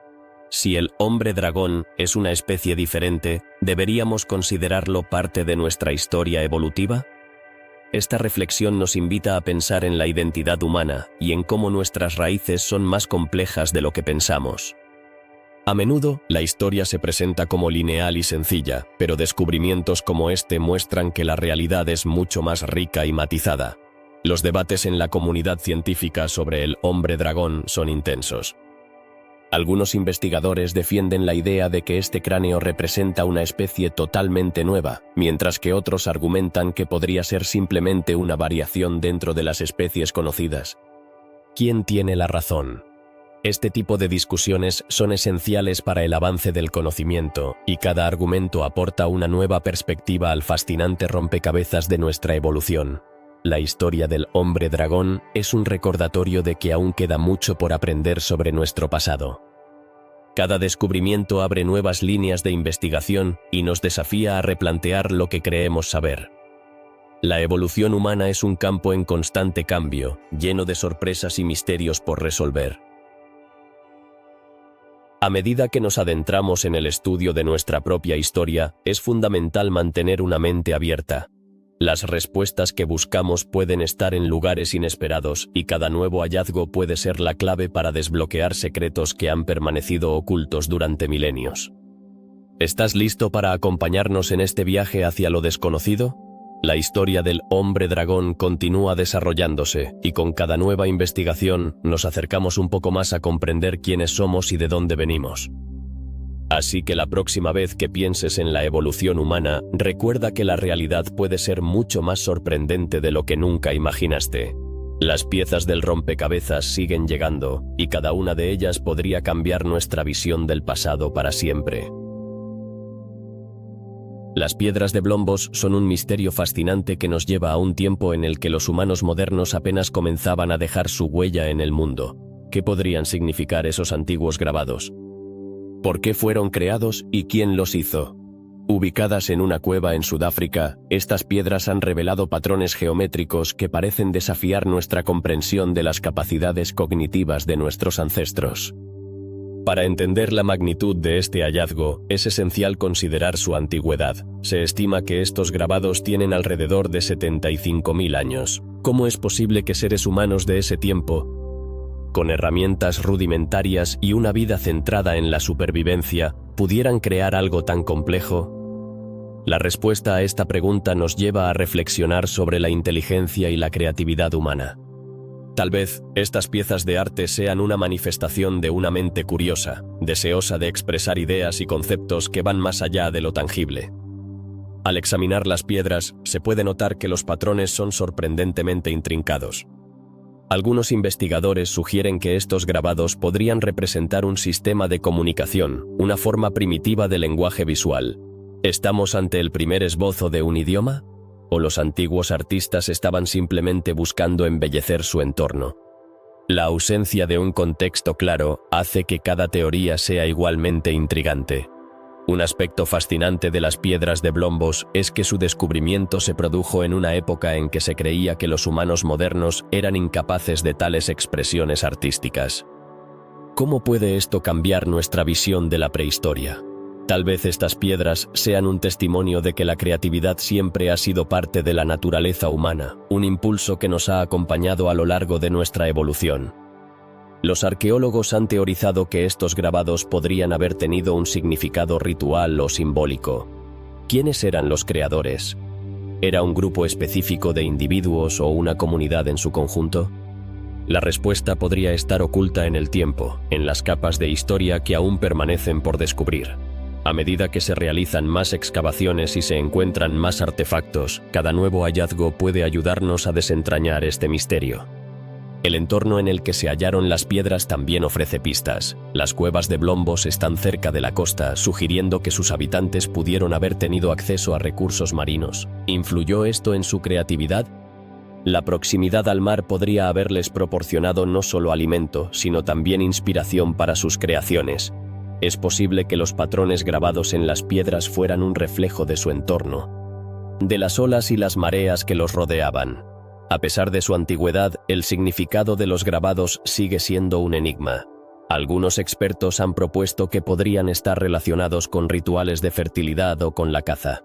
Si el hombre dragón es una especie diferente, ¿deberíamos considerarlo parte de nuestra historia evolutiva? Esta reflexión nos invita a pensar en la identidad humana y en cómo nuestras raíces son más complejas de lo que pensamos. A menudo, la historia se presenta como lineal y sencilla, pero descubrimientos como este muestran que la realidad es mucho más rica y matizada. Los debates en la comunidad científica sobre el hombre dragón son intensos. Algunos investigadores defienden la idea de que este cráneo representa una especie totalmente nueva, mientras que otros argumentan que podría ser simplemente una variación dentro de las especies conocidas. ¿Quién tiene la razón? Este tipo de discusiones son esenciales para el avance del conocimiento, y cada argumento aporta una nueva perspectiva al fascinante rompecabezas de nuestra evolución. La historia del hombre dragón es un recordatorio de que aún queda mucho por aprender sobre nuestro pasado. Cada descubrimiento abre nuevas líneas de investigación y nos desafía a replantear lo que creemos saber. La evolución humana es un campo en constante cambio, lleno de sorpresas y misterios por resolver. A medida que nos adentramos en el estudio de nuestra propia historia, es fundamental mantener una mente abierta. Las respuestas que buscamos pueden estar en lugares inesperados y cada nuevo hallazgo puede ser la clave para desbloquear secretos que han permanecido ocultos durante milenios. ¿Estás listo para acompañarnos en este viaje hacia lo desconocido? La historia del hombre dragón continúa desarrollándose y con cada nueva investigación nos acercamos un poco más a comprender quiénes somos y de dónde venimos. Así que la próxima vez que pienses en la evolución humana, recuerda que la realidad puede ser mucho más sorprendente de lo que nunca imaginaste. Las piezas del rompecabezas siguen llegando, y cada una de ellas podría cambiar nuestra visión del pasado para siempre. Las piedras de Blombos son un misterio fascinante que nos lleva a un tiempo en el que los humanos modernos apenas comenzaban a dejar su huella en el mundo. ¿Qué podrían significar esos antiguos grabados? ¿Por qué fueron creados y quién los hizo? Ubicadas en una cueva en Sudáfrica, estas piedras han revelado patrones geométricos que parecen desafiar nuestra comprensión de las capacidades cognitivas de nuestros ancestros. Para entender la magnitud de este hallazgo, es esencial considerar su antigüedad. Se estima que estos grabados tienen alrededor de 75.000 años. ¿Cómo es posible que seres humanos de ese tiempo, con herramientas rudimentarias y una vida centrada en la supervivencia, pudieran crear algo tan complejo? La respuesta a esta pregunta nos lleva a reflexionar sobre la inteligencia y la creatividad humana. Tal vez, estas piezas de arte sean una manifestación de una mente curiosa, deseosa de expresar ideas y conceptos que van más allá de lo tangible. Al examinar las piedras, se puede notar que los patrones son sorprendentemente intrincados. Algunos investigadores sugieren que estos grabados podrían representar un sistema de comunicación, una forma primitiva de lenguaje visual. ¿Estamos ante el primer esbozo de un idioma? ¿O los antiguos artistas estaban simplemente buscando embellecer su entorno? La ausencia de un contexto claro hace que cada teoría sea igualmente intrigante. Un aspecto fascinante de las piedras de Blombos es que su descubrimiento se produjo en una época en que se creía que los humanos modernos eran incapaces de tales expresiones artísticas. ¿Cómo puede esto cambiar nuestra visión de la prehistoria? Tal vez estas piedras sean un testimonio de que la creatividad siempre ha sido parte de la naturaleza humana, un impulso que nos ha acompañado a lo largo de nuestra evolución. Los arqueólogos han teorizado que estos grabados podrían haber tenido un significado ritual o simbólico. ¿Quiénes eran los creadores? ¿Era un grupo específico de individuos o una comunidad en su conjunto? La respuesta podría estar oculta en el tiempo, en las capas de historia que aún permanecen por descubrir. A medida que se realizan más excavaciones y se encuentran más artefactos, cada nuevo hallazgo puede ayudarnos a desentrañar este misterio. El entorno en el que se hallaron las piedras también ofrece pistas. Las cuevas de Blombos están cerca de la costa, sugiriendo que sus habitantes pudieron haber tenido acceso a recursos marinos. ¿Influyó esto en su creatividad? La proximidad al mar podría haberles proporcionado no solo alimento, sino también inspiración para sus creaciones. Es posible que los patrones grabados en las piedras fueran un reflejo de su entorno, de las olas y las mareas que los rodeaban. A pesar de su antigüedad, el significado de los grabados sigue siendo un enigma. Algunos expertos han propuesto que podrían estar relacionados con rituales de fertilidad o con la caza.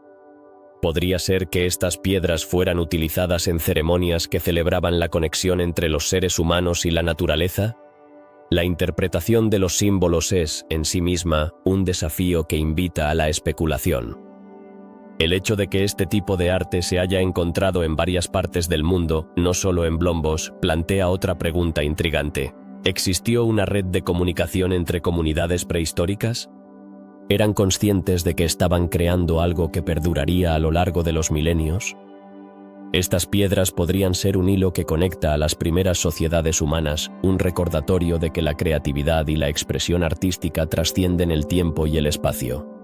¿Podría ser que estas piedras fueran utilizadas en ceremonias que celebraban la conexión entre los seres humanos y la naturaleza? La interpretación de los símbolos es, en sí misma, un desafío que invita a la especulación. El hecho de que este tipo de arte se haya encontrado en varias partes del mundo, no solo en Blombos, plantea otra pregunta intrigante. ¿Existió una red de comunicación entre comunidades prehistóricas? ¿Eran conscientes de que estaban creando algo que perduraría a lo largo de los milenios? Estas piedras podrían ser un hilo que conecta a las primeras sociedades humanas, un recordatorio de que la creatividad y la expresión artística trascienden el tiempo y el espacio.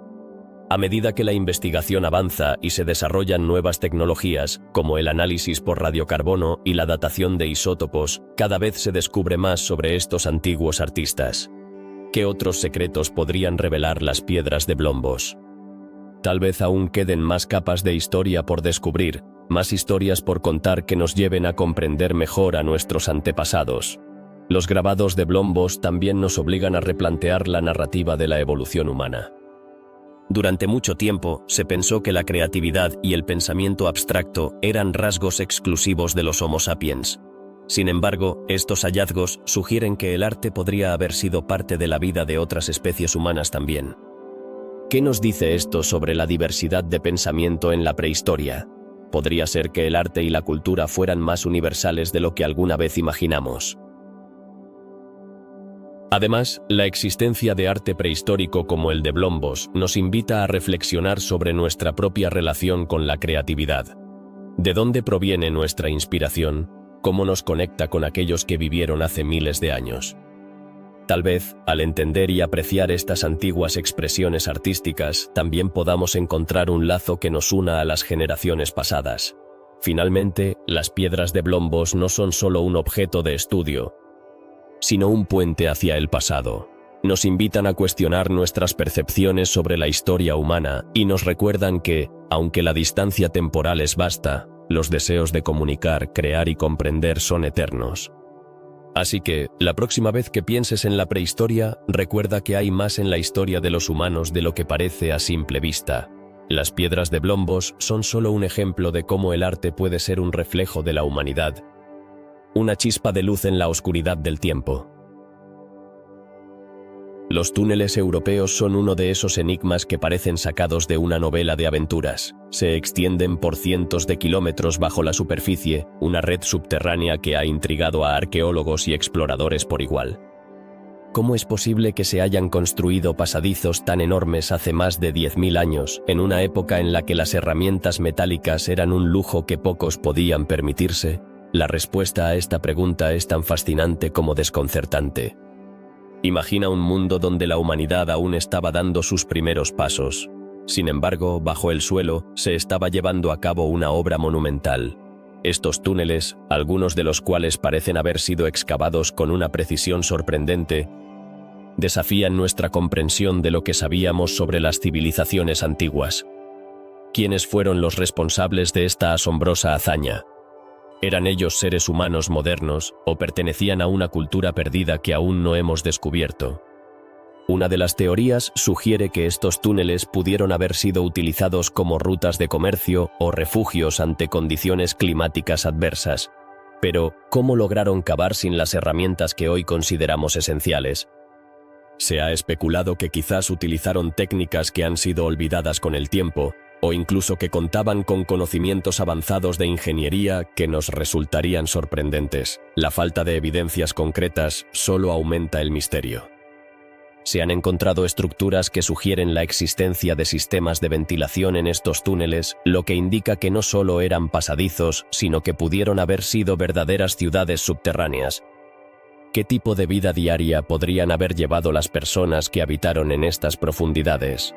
A medida que la investigación avanza y se desarrollan nuevas tecnologías, como el análisis por radiocarbono y la datación de isótopos, cada vez se descubre más sobre estos antiguos artistas. ¿Qué otros secretos podrían revelar las piedras de Blombos? Tal vez aún queden más capas de historia por descubrir, más historias por contar que nos lleven a comprender mejor a nuestros antepasados. Los grabados de Blombos también nos obligan a replantear la narrativa de la evolución humana. Durante mucho tiempo, se pensó que la creatividad y el pensamiento abstracto eran rasgos exclusivos de los Homo sapiens. Sin embargo, estos hallazgos sugieren que el arte podría haber sido parte de la vida de otras especies humanas también. ¿Qué nos dice esto sobre la diversidad de pensamiento en la prehistoria? Podría ser que el arte y la cultura fueran más universales de lo que alguna vez imaginamos. Además, la existencia de arte prehistórico como el de Blombos nos invita a reflexionar sobre nuestra propia relación con la creatividad. ¿De dónde proviene nuestra inspiración? ¿Cómo nos conecta con aquellos que vivieron hace miles de años? Tal vez, al entender y apreciar estas antiguas expresiones artísticas, también podamos encontrar un lazo que nos una a las generaciones pasadas. Finalmente, las piedras de Blombos no son solo un objeto de estudio, sino un puente hacia el pasado. Nos invitan a cuestionar nuestras percepciones sobre la historia humana y nos recuerdan que, aunque la distancia temporal es vasta, los deseos de comunicar, crear y comprender son eternos. Así que, la próxima vez que pienses en la prehistoria, recuerda que hay más en la historia de los humanos de lo que parece a simple vista. Las piedras de Blombos son solo un ejemplo de cómo el arte puede ser un reflejo de la humanidad, una chispa de luz en la oscuridad del tiempo. Los túneles europeos son uno de esos enigmas que parecen sacados de una novela de aventuras. Se extienden por cientos de kilómetros bajo la superficie, una red subterránea que ha intrigado a arqueólogos y exploradores por igual. ¿Cómo es posible que se hayan construido pasadizos tan enormes hace más de 10.000 años, en una época en la que las herramientas metálicas eran un lujo que pocos podían permitirse? La respuesta a esta pregunta es tan fascinante como desconcertante. Imagina un mundo donde la humanidad aún estaba dando sus primeros pasos. Sin embargo, bajo el suelo, se estaba llevando a cabo una obra monumental. Estos túneles, algunos de los cuales parecen haber sido excavados con una precisión sorprendente, desafían nuestra comprensión de lo que sabíamos sobre las civilizaciones antiguas. ¿Quiénes fueron los responsables de esta asombrosa hazaña? ¿Eran ellos seres humanos modernos o pertenecían a una cultura perdida que aún no hemos descubierto? Una de las teorías sugiere que estos túneles pudieron haber sido utilizados como rutas de comercio o refugios ante condiciones climáticas adversas. Pero, ¿cómo lograron cavar sin las herramientas que hoy consideramos esenciales? Se ha especulado que quizás utilizaron técnicas que han sido olvidadas con el tiempo, o incluso que contaban con conocimientos avanzados de ingeniería que nos resultarían sorprendentes. La falta de evidencias concretas solo aumenta el misterio. Se han encontrado estructuras que sugieren la existencia de sistemas de ventilación en estos túneles, lo que indica que no solo eran pasadizos, sino que pudieron haber sido verdaderas ciudades subterráneas. ¿Qué tipo de vida diaria podrían haber llevado las personas que habitaron en estas profundidades?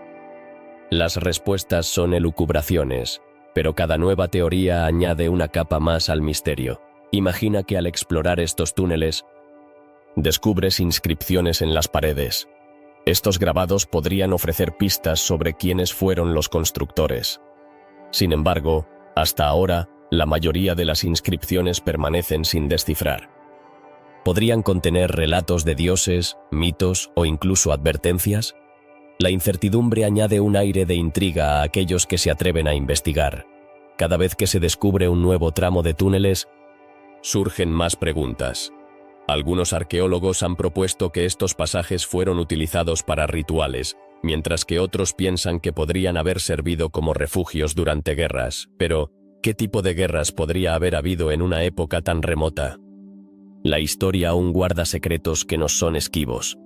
Las respuestas son elucubraciones, pero cada nueva teoría añade una capa más al misterio. Imagina que al explorar estos túneles, descubres inscripciones en las paredes. Estos grabados podrían ofrecer pistas sobre quiénes fueron los constructores. Sin embargo, hasta ahora, la mayoría de las inscripciones permanecen sin descifrar. ¿Podrían contener relatos de dioses, mitos o incluso advertencias? La incertidumbre añade un aire de intriga a aquellos que se atreven a investigar. Cada vez que se descubre un nuevo tramo de túneles, surgen más preguntas. Algunos arqueólogos han propuesto que estos pasajes fueron utilizados para rituales, mientras que otros piensan que podrían haber servido como refugios durante guerras. Pero, ¿qué tipo de guerras podría haber habido en una época tan remota? La historia aún guarda secretos que nos son esquivos.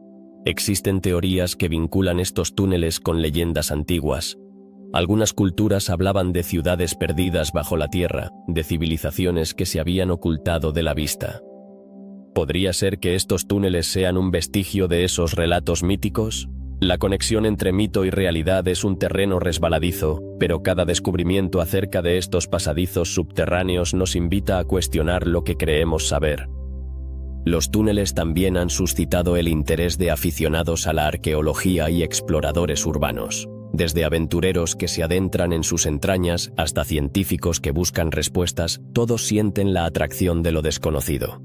Existen teorías que vinculan estos túneles con leyendas antiguas. Algunas culturas hablaban de ciudades perdidas bajo la tierra, de civilizaciones que se habían ocultado de la vista. ¿Podría ser que estos túneles sean un vestigio de esos relatos míticos? La conexión entre mito y realidad es un terreno resbaladizo, pero cada descubrimiento acerca de estos pasadizos subterráneos nos invita a cuestionar lo que creemos saber. Los túneles también han suscitado el interés de aficionados a la arqueología y exploradores urbanos. Desde aventureros que se adentran en sus entrañas hasta científicos que buscan respuestas, todos sienten la atracción de lo desconocido.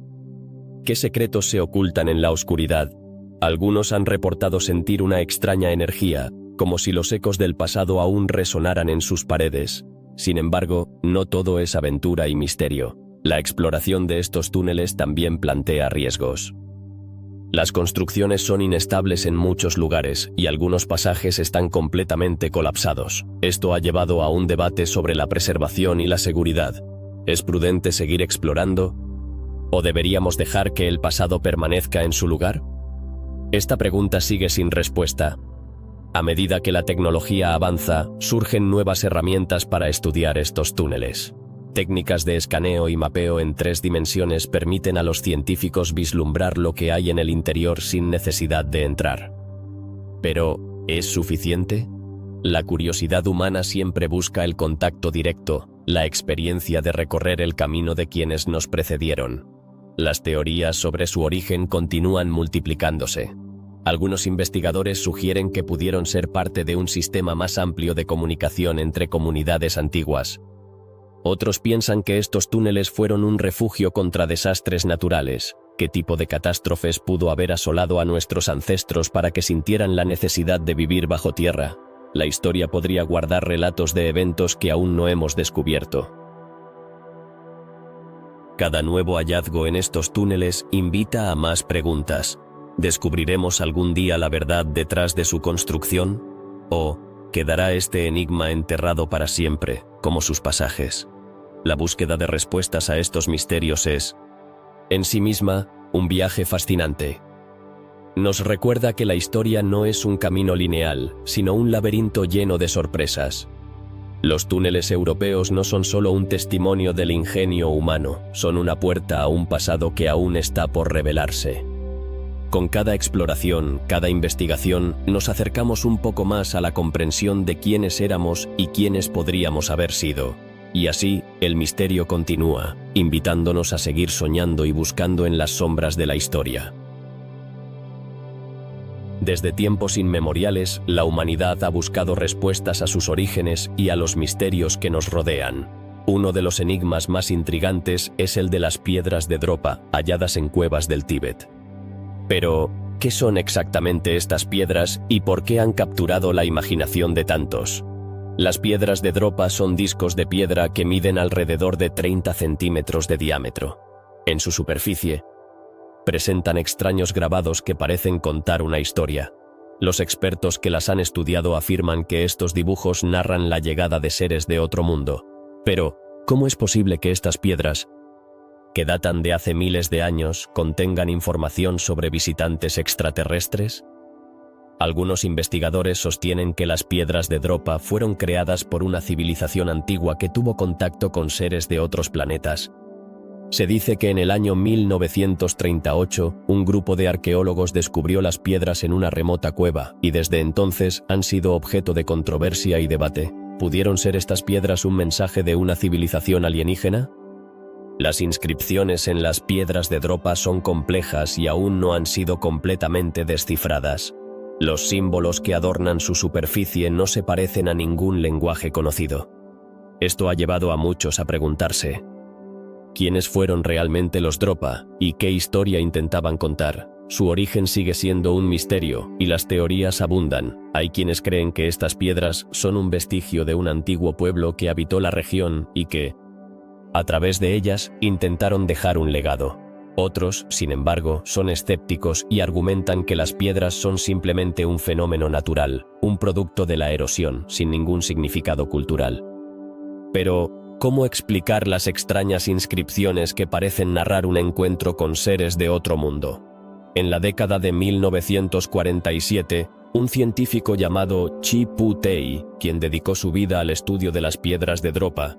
¿Qué secretos se ocultan en la oscuridad? Algunos han reportado sentir una extraña energía, como si los ecos del pasado aún resonaran en sus paredes. Sin embargo, no todo es aventura y misterio. La exploración de estos túneles también plantea riesgos. Las construcciones son inestables en muchos lugares y algunos pasajes están completamente colapsados. Esto ha llevado a un debate sobre la preservación y la seguridad. ¿Es prudente seguir explorando? ¿O deberíamos dejar que el pasado permanezca en su lugar? Esta pregunta sigue sin respuesta. A medida que la tecnología avanza, surgen nuevas herramientas para estudiar estos túneles. Técnicas de escaneo y mapeo en 3 dimensiones permiten a los científicos vislumbrar lo que hay en el interior sin necesidad de entrar. Pero, ¿es suficiente? La curiosidad humana siempre busca el contacto directo, la experiencia de recorrer el camino de quienes nos precedieron. Las teorías sobre su origen continúan multiplicándose. Algunos investigadores sugieren que pudieron ser parte de un sistema más amplio de comunicación entre comunidades antiguas. Otros piensan que estos túneles fueron un refugio contra desastres naturales. ¿Qué tipo de catástrofes pudo haber asolado a nuestros ancestros para que sintieran la necesidad de vivir bajo tierra? La historia podría guardar relatos de eventos que aún no hemos descubierto. Cada nuevo hallazgo en estos túneles invita a más preguntas. ¿Descubriremos algún día la verdad detrás de su construcción? ¿O quedará este enigma enterrado para siempre, como sus pasajes? La búsqueda de respuestas a estos misterios es, en sí misma, un viaje fascinante. Nos recuerda que la historia no es un camino lineal, sino un laberinto lleno de sorpresas. Los túneles europeos no son solo un testimonio del ingenio humano, son una puerta a un pasado que aún está por revelarse. Con cada exploración, cada investigación, nos acercamos un poco más a la comprensión de quiénes éramos y quiénes podríamos haber sido. Y así, el misterio continúa, invitándonos a seguir soñando y buscando en las sombras de la historia. Desde tiempos inmemoriales, la humanidad ha buscado respuestas a sus orígenes y a los misterios que nos rodean. Uno de los enigmas más intrigantes es el de las piedras de Dropa, halladas en cuevas del Tíbet. Pero, ¿qué son exactamente estas piedras y por qué han capturado la imaginación de tantos? Las piedras de Dropa son discos de piedra que miden alrededor de 30 centímetros de diámetro. En su superficie, presentan extraños grabados que parecen contar una historia. Los expertos que las han estudiado afirman que estos dibujos narran la llegada de seres de otro mundo. Pero, ¿cómo es posible que estas piedras, que datan de hace miles de años, contengan información sobre visitantes extraterrestres? Algunos investigadores sostienen que las piedras de Dropa fueron creadas por una civilización antigua que tuvo contacto con seres de otros planetas. Se dice que en el año 1938, un grupo de arqueólogos descubrió las piedras en una remota cueva, y desde entonces han sido objeto de controversia y debate. ¿Pudieron ser estas piedras un mensaje de una civilización alienígena? Las inscripciones en las piedras de Dropa son complejas y aún no han sido completamente descifradas. Los símbolos que adornan su superficie no se parecen a ningún lenguaje conocido. Esto ha llevado a muchos a preguntarse: ¿quiénes fueron realmente los Dropa y qué historia intentaban contar? Su origen sigue siendo un misterio y las teorías abundan. Hay quienes creen que estas piedras son un vestigio de un antiguo pueblo que habitó la región y que, a través de ellas, intentaron dejar un legado. Otros, sin embargo, son escépticos y argumentan que las piedras son simplemente un fenómeno natural, un producto de la erosión, sin ningún significado cultural. Pero, ¿cómo explicar las extrañas inscripciones que parecen narrar un encuentro con seres de otro mundo? En la década de 1947, un científico llamado Chi Pu Tei, quien dedicó su vida al estudio de las piedras de Dropa,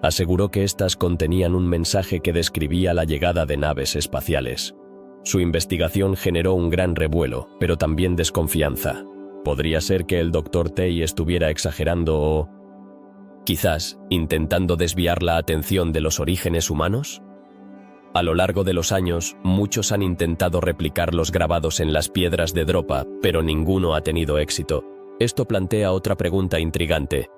aseguró que éstas contenían un mensaje que describía la llegada de naves espaciales. Su investigación generó un gran revuelo, pero también desconfianza. ¿Podría ser que el Dr. Tei estuviera exagerando o, quizás, intentando desviar la atención de los orígenes humanos? A lo largo de los años, muchos han intentado replicar los grabados en las piedras de Dropa, pero ninguno ha tenido éxito. Esto plantea otra pregunta intrigante: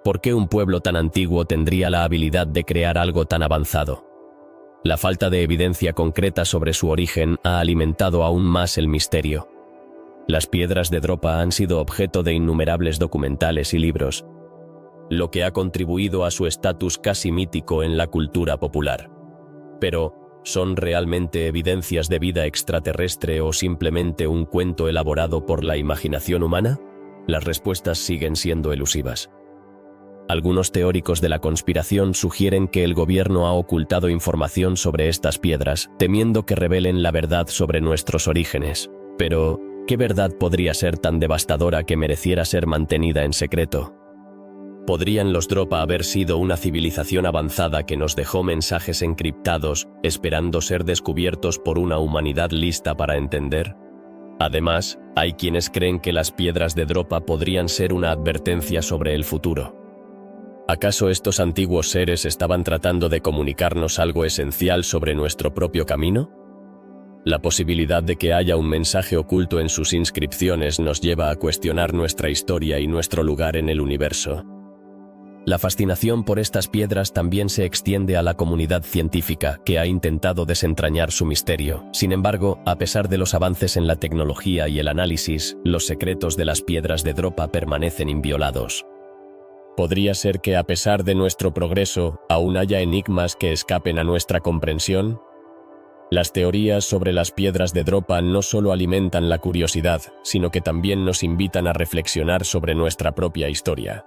¿por qué un pueblo tan antiguo tendría la habilidad de crear algo tan avanzado? La falta de evidencia concreta sobre su origen ha alimentado aún más el misterio. Las piedras de Dropa han sido objeto de innumerables documentales y libros, lo que ha contribuido a su estatus casi mítico en la cultura popular. Pero, ¿son realmente evidencias de vida extraterrestre o simplemente un cuento elaborado por la imaginación humana? Las respuestas siguen siendo elusivas. Algunos teóricos de la conspiración sugieren que el gobierno ha ocultado información sobre estas piedras, temiendo que revelen la verdad sobre nuestros orígenes. Pero, ¿qué verdad podría ser tan devastadora que mereciera ser mantenida en secreto? ¿Podrían los Dropa haber sido una civilización avanzada que nos dejó mensajes encriptados, esperando ser descubiertos por una humanidad lista para entender? Además, hay quienes creen que las piedras de Dropa podrían ser una advertencia sobre el futuro. ¿Acaso estos antiguos seres estaban tratando de comunicarnos algo esencial sobre nuestro propio camino? La posibilidad de que haya un mensaje oculto en sus inscripciones nos lleva a cuestionar nuestra historia y nuestro lugar en el universo. La fascinación por estas piedras también se extiende a la comunidad científica, que ha intentado desentrañar su misterio. Sin embargo, a pesar de los avances en la tecnología y el análisis, los secretos de las piedras de Dropa permanecen inviolados. ¿Podría ser que a pesar de nuestro progreso, aún haya enigmas que escapen a nuestra comprensión? Las teorías sobre las piedras de Dropa no solo alimentan la curiosidad, sino que también nos invitan a reflexionar sobre nuestra propia historia.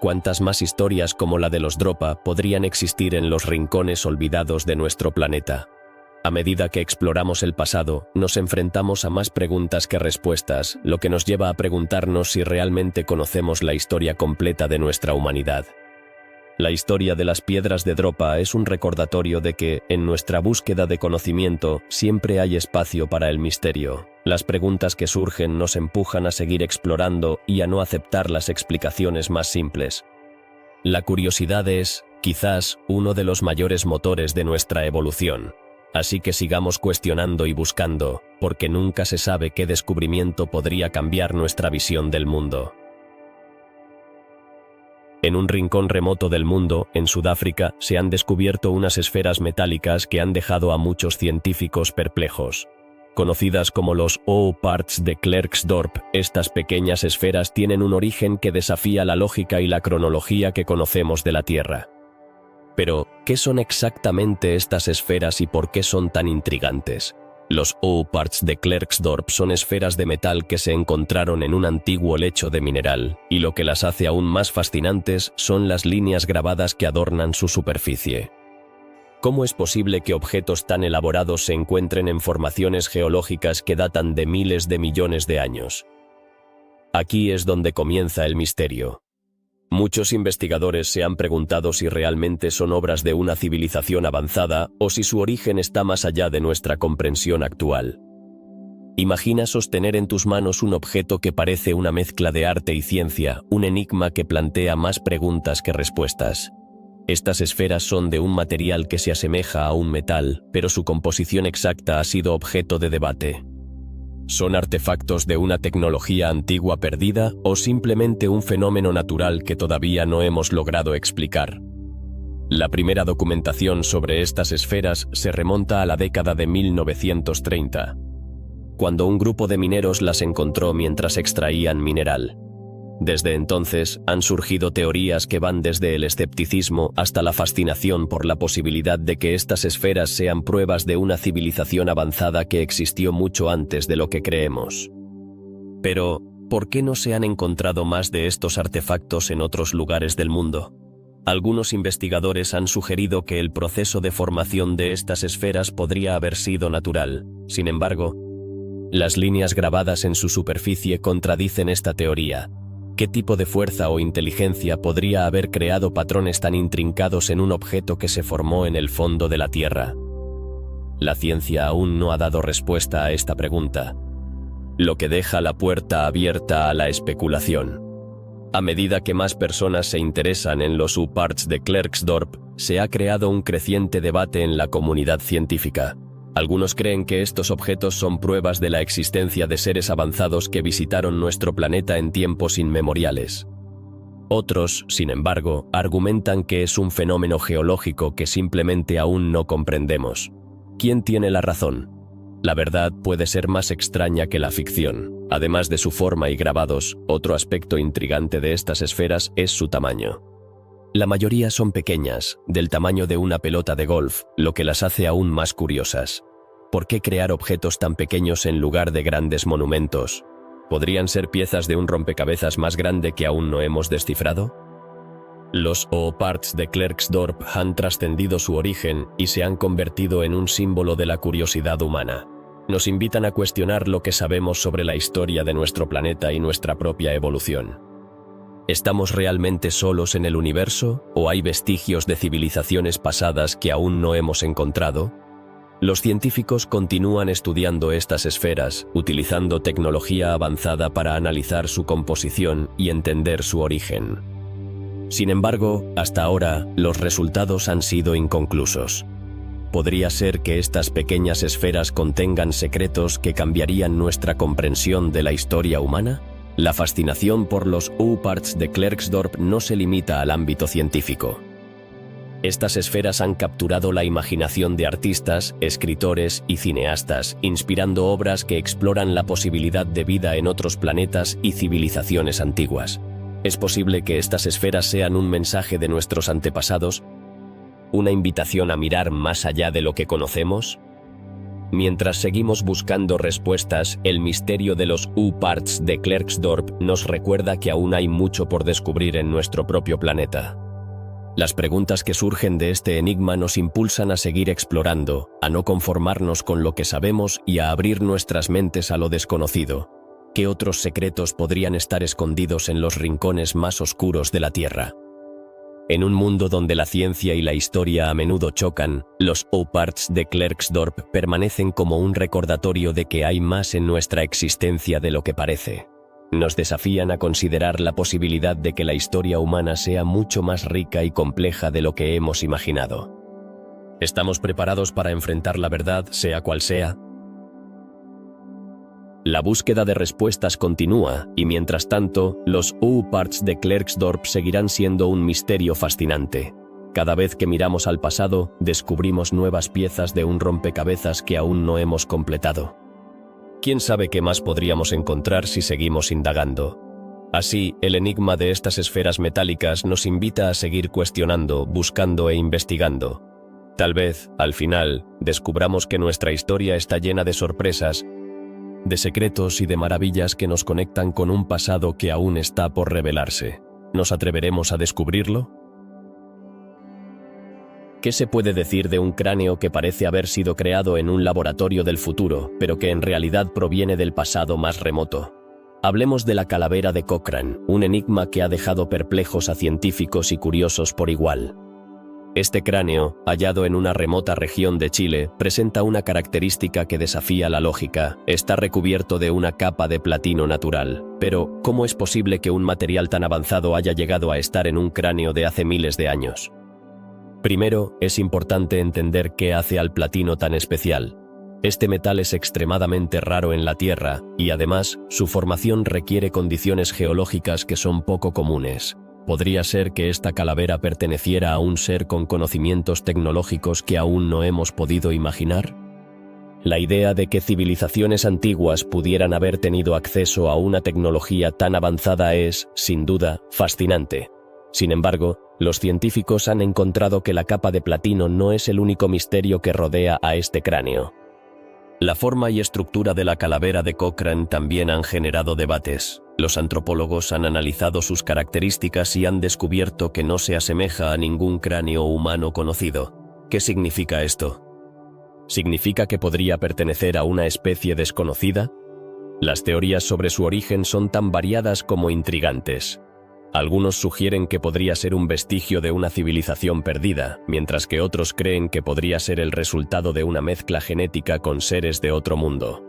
¿Cuántas más historias como la de los Dropa podrían existir en los rincones olvidados de nuestro planeta? A medida que exploramos el pasado, nos enfrentamos a más preguntas que respuestas, lo que nos lleva a preguntarnos si realmente conocemos la historia completa de nuestra humanidad. La historia de las piedras de Dropa es un recordatorio de que, en nuestra búsqueda de conocimiento, siempre hay espacio para el misterio. Las preguntas que surgen nos empujan a seguir explorando y a no aceptar las explicaciones más simples. La curiosidad es, quizás, uno de los mayores motores de nuestra evolución. Así que sigamos cuestionando y buscando, porque nunca se sabe qué descubrimiento podría cambiar nuestra visión del mundo. En un rincón remoto del mundo, en Sudáfrica, se han descubierto unas esferas metálicas que han dejado a muchos científicos perplejos. Conocidas como los O-Parts de Klerksdorp, estas pequeñas esferas tienen un origen que desafía la lógica y la cronología que conocemos de la Tierra. Pero, ¿qué son exactamente estas esferas y por qué son tan intrigantes? Los O-Parts de Klerksdorp son esferas de metal que se encontraron en un antiguo lecho de mineral, y lo que las hace aún más fascinantes son las líneas grabadas que adornan su superficie. ¿Cómo es posible que objetos tan elaborados se encuentren en formaciones geológicas que datan de miles de millones de años? Aquí es donde comienza el misterio. Muchos investigadores se han preguntado si realmente son obras de una civilización avanzada o si su origen está más allá de nuestra comprensión actual. Imagina sostener en tus manos un objeto que parece una mezcla de arte y ciencia, un enigma que plantea más preguntas que respuestas. Estas esferas son de un material que se asemeja a un metal, pero su composición exacta ha sido objeto de debate. ¿Son artefactos de una tecnología antigua perdida o simplemente un fenómeno natural que todavía no hemos logrado explicar? La primera documentación sobre estas esferas se remonta a la década de 1930, cuando un grupo de mineros las encontró mientras extraían mineral. Desde entonces, han surgido teorías que van desde el escepticismo hasta la fascinación por la posibilidad de que estas esferas sean pruebas de una civilización avanzada que existió mucho antes de lo que creemos. Pero, ¿por qué no se han encontrado más de estos artefactos en otros lugares del mundo? Algunos investigadores han sugerido que el proceso de formación de estas esferas podría haber sido natural. Sin embargo, las líneas grabadas en su superficie contradicen esta teoría. ¿Qué tipo de fuerza o inteligencia podría haber creado patrones tan intrincados en un objeto que se formó en el fondo de la Tierra? La ciencia aún no ha dado respuesta a esta pregunta, lo que deja la puerta abierta a la especulación. A medida que más personas se interesan en los O-Parts de Klerksdorp, se ha creado un creciente debate en la comunidad científica. Algunos creen que estos objetos son pruebas de la existencia de seres avanzados que visitaron nuestro planeta en tiempos inmemoriales. Otros, sin embargo, argumentan que es un fenómeno geológico que simplemente aún no comprendemos. ¿Quién tiene la razón? La verdad puede ser más extraña que la ficción. Además de su forma y grabados, otro aspecto intrigante de estas esferas es su tamaño. La mayoría son pequeñas, del tamaño de una pelota de golf, lo que las hace aún más curiosas. ¿Por qué crear objetos tan pequeños en lugar de grandes monumentos? ¿Podrían ser piezas de un rompecabezas más grande que aún no hemos descifrado? Los O-Parts de Klerksdorp han trascendido su origen y se han convertido en un símbolo de la curiosidad humana. Nos invitan a cuestionar lo que sabemos sobre la historia de nuestro planeta y nuestra propia evolución. ¿Estamos realmente solos en el universo o hay vestigios de civilizaciones pasadas que aún no hemos encontrado? Los científicos continúan estudiando estas esferas, utilizando tecnología avanzada para analizar su composición y entender su origen. Sin embargo, hasta ahora, los resultados han sido inconclusos. ¿Podría ser que estas pequeñas esferas contengan secretos que cambiarían nuestra comprensión de la historia humana? La fascinación por los O-Parts de Klerksdorp no se limita al ámbito científico. Estas esferas han capturado la imaginación de artistas, escritores y cineastas, inspirando obras que exploran la posibilidad de vida en otros planetas y civilizaciones antiguas. ¿Es posible que estas esferas sean un mensaje de nuestros antepasados? ¿Una invitación a mirar más allá de lo que conocemos? Mientras seguimos buscando respuestas, el misterio de los O-Parts de Klerksdorp nos recuerda que aún hay mucho por descubrir en nuestro propio planeta. Las preguntas que surgen de este enigma nos impulsan a seguir explorando, a no conformarnos con lo que sabemos y a abrir nuestras mentes a lo desconocido. ¿Qué otros secretos podrían estar escondidos en los rincones más oscuros de la Tierra? En un mundo donde la ciencia y la historia a menudo chocan, los O-Parts de Klerksdorp permanecen como un recordatorio de que hay más en nuestra existencia de lo que parece. Nos desafían a considerar la posibilidad de que la historia humana sea mucho más rica y compleja de lo que hemos imaginado. ¿Estamos preparados para enfrentar la verdad, sea cual sea? La búsqueda de respuestas continúa, y mientras tanto, los U-Parts de Klerksdorp seguirán siendo un misterio fascinante. Cada vez que miramos al pasado, descubrimos nuevas piezas de un rompecabezas que aún no hemos completado. ¿Quién sabe qué más podríamos encontrar si seguimos indagando? Así, el enigma de estas esferas metálicas nos invita a seguir cuestionando, buscando e investigando. Tal vez, al final, descubramos que nuestra historia está llena de sorpresas, de secretos y de maravillas que nos conectan con un pasado que aún está por revelarse. ¿Nos atreveremos a descubrirlo? ¿Qué se puede decir de un cráneo que parece haber sido creado en un laboratorio del futuro, pero que en realidad proviene del pasado más remoto? Hablemos de la calavera de Cochrane, un enigma que ha dejado perplejos a científicos y curiosos por igual. Este cráneo, hallado en una remota región de Chile, presenta una característica que desafía la lógica. Está recubierto de una capa de platino natural. Pero, ¿cómo es posible que un material tan avanzado haya llegado a estar en un cráneo de hace miles de años? Primero, es importante entender qué hace al platino tan especial. Este metal es extremadamente raro en la Tierra, y además, su formación requiere condiciones geológicas que son poco comunes. ¿Podría ser que esta calavera perteneciera a un ser con conocimientos tecnológicos que aún no hemos podido imaginar? La idea de que civilizaciones antiguas pudieran haber tenido acceso a una tecnología tan avanzada es, sin duda, fascinante. Sin embargo, los científicos han encontrado que la capa de platino no es el único misterio que rodea a este cráneo. La forma y estructura de la calavera de Cochrane también han generado debates. Los antropólogos han analizado sus características y han descubierto que no se asemeja a ningún cráneo humano conocido. ¿Qué significa esto? ¿Significa que podría pertenecer a una especie desconocida? Las teorías sobre su origen son tan variadas como intrigantes. Algunos sugieren que podría ser un vestigio de una civilización perdida, mientras que otros creen que podría ser el resultado de una mezcla genética con seres de otro mundo.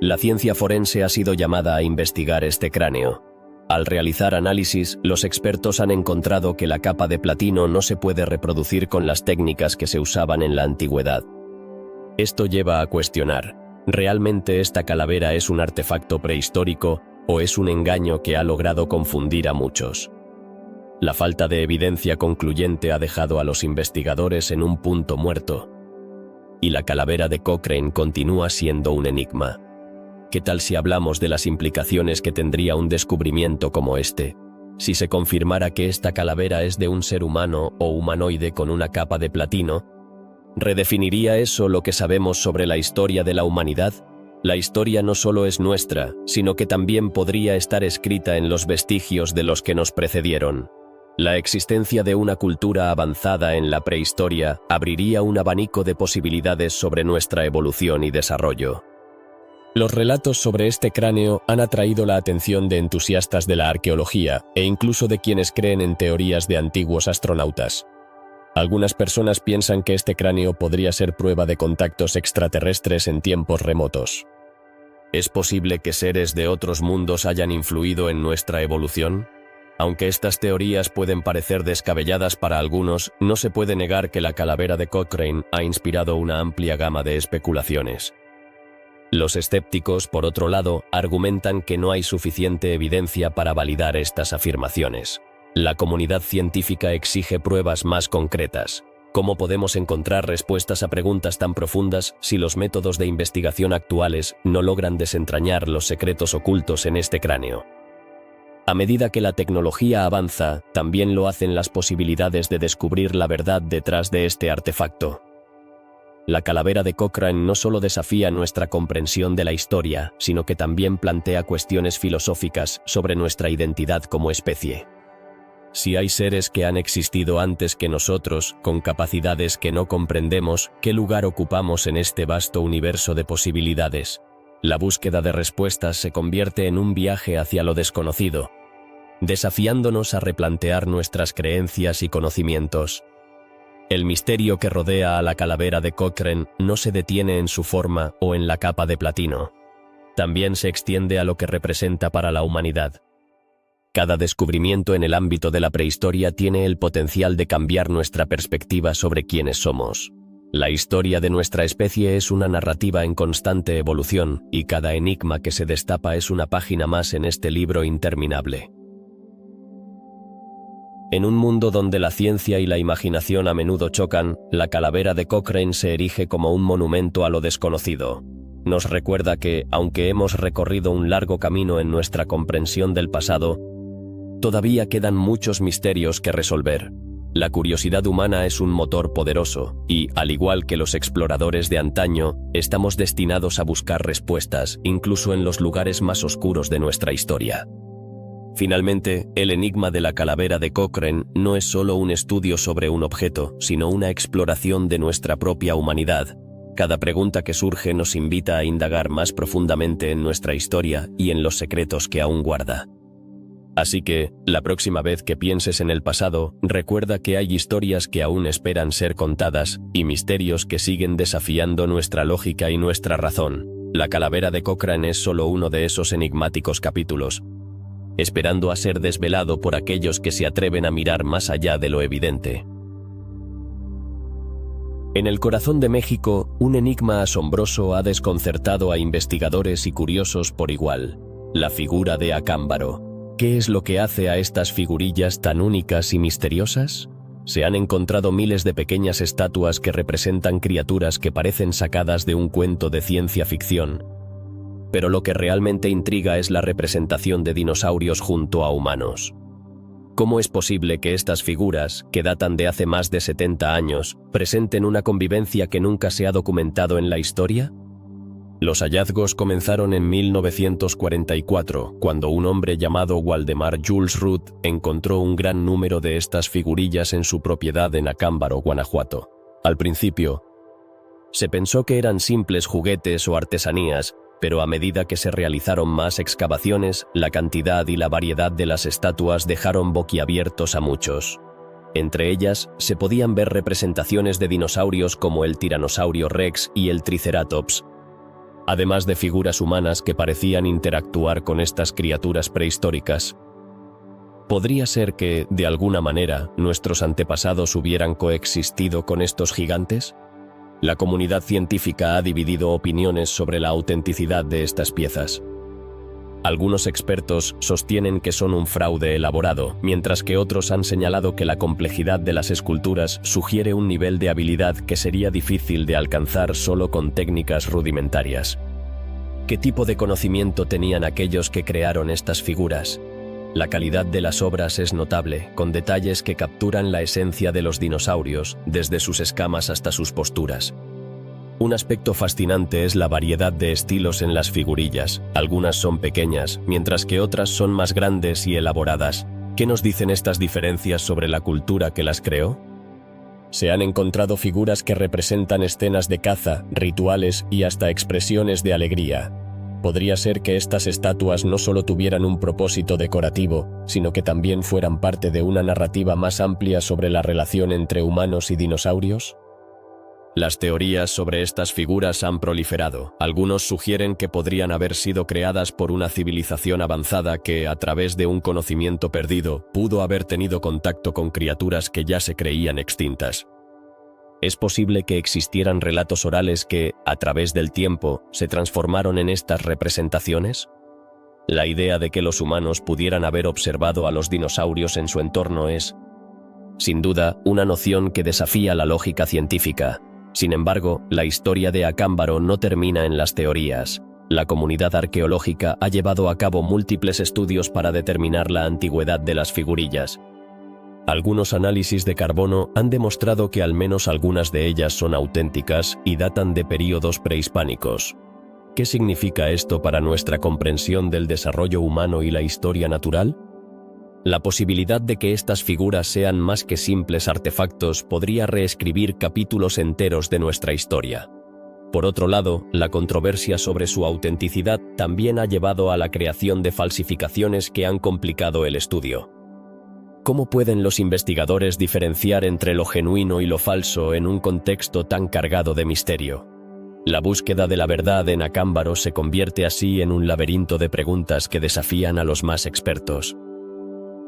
La ciencia forense ha sido llamada a investigar este cráneo. Al realizar análisis, los expertos han encontrado que la capa de platino no se puede reproducir con las técnicas que se usaban en la antigüedad. Esto lleva a cuestionar, ¿realmente esta calavera es un artefacto prehistórico o es un engaño que ha logrado confundir a muchos? La falta de evidencia concluyente ha dejado a los investigadores en un punto muerto. Y la calavera de Cochrane continúa siendo un enigma. ¿Qué tal si hablamos de las implicaciones que tendría un descubrimiento como este? Si se confirmara que esta calavera es de un ser humano o humanoide con una capa de platino, ¿redefiniría eso lo que sabemos sobre la historia de la humanidad? La historia no solo es nuestra, sino que también podría estar escrita en los vestigios de los que nos precedieron. La existencia de una cultura avanzada en la prehistoria abriría un abanico de posibilidades sobre nuestra evolución y desarrollo. Los relatos sobre este cráneo han atraído la atención de entusiastas de la arqueología e incluso de quienes creen en teorías de antiguos astronautas. Algunas personas piensan que este cráneo podría ser prueba de contactos extraterrestres en tiempos remotos. ¿Es posible que seres de otros mundos hayan influido en nuestra evolución? Aunque estas teorías pueden parecer descabelladas para algunos, no se puede negar que la calavera de Cochrane ha inspirado una amplia gama de especulaciones. Los escépticos, por otro lado, argumentan que no hay suficiente evidencia para validar estas afirmaciones. La comunidad científica exige pruebas más concretas. ¿Cómo podemos encontrar respuestas a preguntas tan profundas si los métodos de investigación actuales no logran desentrañar los secretos ocultos en este cráneo? A medida que la tecnología avanza, también lo hacen las posibilidades de descubrir la verdad detrás de este artefacto. La calavera de Cochrane no solo desafía nuestra comprensión de la historia, sino que también plantea cuestiones filosóficas sobre nuestra identidad como especie. Si hay seres que han existido antes que nosotros, con capacidades que no comprendemos, ¿qué lugar ocupamos en este vasto universo de posibilidades? La búsqueda de respuestas se convierte en un viaje hacia lo desconocido, desafiándonos a replantear nuestras creencias y conocimientos. El misterio que rodea a la calavera de Cochrane no se detiene en su forma o en la capa de platino. También se extiende a lo que representa para la humanidad. Cada descubrimiento en el ámbito de la prehistoria tiene el potencial de cambiar nuestra perspectiva sobre quiénes somos. La historia de nuestra especie es una narrativa en constante evolución, y cada enigma que se destapa es una página más en este libro interminable. En un mundo donde la ciencia y la imaginación a menudo chocan, la calavera de Cochrane se erige como un monumento a lo desconocido. Nos recuerda que, aunque hemos recorrido un largo camino en nuestra comprensión del pasado, todavía quedan muchos misterios que resolver. La curiosidad humana es un motor poderoso, y, al igual que los exploradores de antaño, estamos destinados a buscar respuestas, incluso en los lugares más oscuros de nuestra historia. Finalmente, el enigma de la calavera de Cochrane no es solo un estudio sobre un objeto, sino una exploración de nuestra propia humanidad. Cada pregunta que surge nos invita a indagar más profundamente en nuestra historia y en los secretos que aún guarda. Así que, la próxima vez que pienses en el pasado, recuerda que hay historias que aún esperan ser contadas, y misterios que siguen desafiando nuestra lógica y nuestra razón. La calavera de Cochrane es solo uno de esos enigmáticos capítulos, esperando a ser desvelado por aquellos que se atreven a mirar más allá de lo evidente. En el corazón de México, un enigma asombroso ha desconcertado a investigadores y curiosos por igual: la figura de Acámbaro. ¿Qué es lo que hace a estas figurillas tan únicas y misteriosas? Se han encontrado miles de pequeñas estatuas que representan criaturas que parecen sacadas de un cuento de ciencia ficción. Pero lo que realmente intriga es la representación de dinosaurios junto a humanos. ¿Cómo es posible que estas figuras, que datan de hace más de 70 años, presenten una convivencia que nunca se ha documentado en la historia? Los hallazgos comenzaron en 1944, cuando un hombre llamado Waldemar Jules Ruth encontró un gran número de estas figurillas en su propiedad en Acámbaro, Guanajuato. Al principio, se pensó que eran simples juguetes o artesanías, pero a medida que se realizaron más excavaciones, la cantidad y la variedad de las estatuas dejaron boquiabiertos a muchos. Entre ellas, se podían ver representaciones de dinosaurios como el Tiranosaurio Rex y el Triceratops, además de figuras humanas que parecían interactuar con estas criaturas prehistóricas. ¿Podría ser que, de alguna manera, nuestros antepasados hubieran coexistido con estos gigantes? La comunidad científica ha dividido opiniones sobre la autenticidad de estas piezas. Algunos expertos sostienen que son un fraude elaborado, mientras que otros han señalado que la complejidad de las esculturas sugiere un nivel de habilidad que sería difícil de alcanzar solo con técnicas rudimentarias. ¿Qué tipo de conocimiento tenían aquellos que crearon estas figuras? La calidad de las obras es notable, con detalles que capturan la esencia de los dinosaurios, desde sus escamas hasta sus posturas. Un aspecto fascinante es la variedad de estilos en las figurillas. Algunas son pequeñas, mientras que otras son más grandes y elaboradas. ¿Qué nos dicen estas diferencias sobre la cultura que las creó? Se han encontrado figuras que representan escenas de caza, rituales y hasta expresiones de alegría. Podría ser que estas estatuas no solo tuvieran un propósito decorativo, sino que también fueran parte de una narrativa más amplia sobre la relación entre humanos y dinosaurios. Las teorías sobre estas figuras han proliferado. Algunos sugieren que podrían haber sido creadas por una civilización avanzada que, a través de un conocimiento perdido, pudo haber tenido contacto con criaturas que ya se creían extintas. Es posible que existieran relatos orales que, a través del tiempo, se transformaron en estas representaciones. La idea de que los humanos pudieran haber observado a los dinosaurios en su entorno es, sin duda, una noción que desafía la lógica científica. Sin embargo, la historia de Acámbaro no termina en las teorías. La comunidad arqueológica ha llevado a cabo múltiples estudios para determinar la antigüedad de las figurillas. Algunos análisis de carbono han demostrado que al menos algunas de ellas son auténticas y datan de períodos prehispánicos. ¿Qué significa esto para nuestra comprensión del desarrollo humano y la historia natural? La posibilidad de que estas figuras sean más que simples artefactos podría reescribir capítulos enteros de nuestra historia. Por otro lado, la controversia sobre su autenticidad también ha llevado a la creación de falsificaciones que han complicado el estudio. ¿Cómo pueden los investigadores diferenciar entre lo genuino y lo falso en un contexto tan cargado de misterio? La búsqueda de la verdad en Acámbaro se convierte así en un laberinto de preguntas que desafían a los más expertos.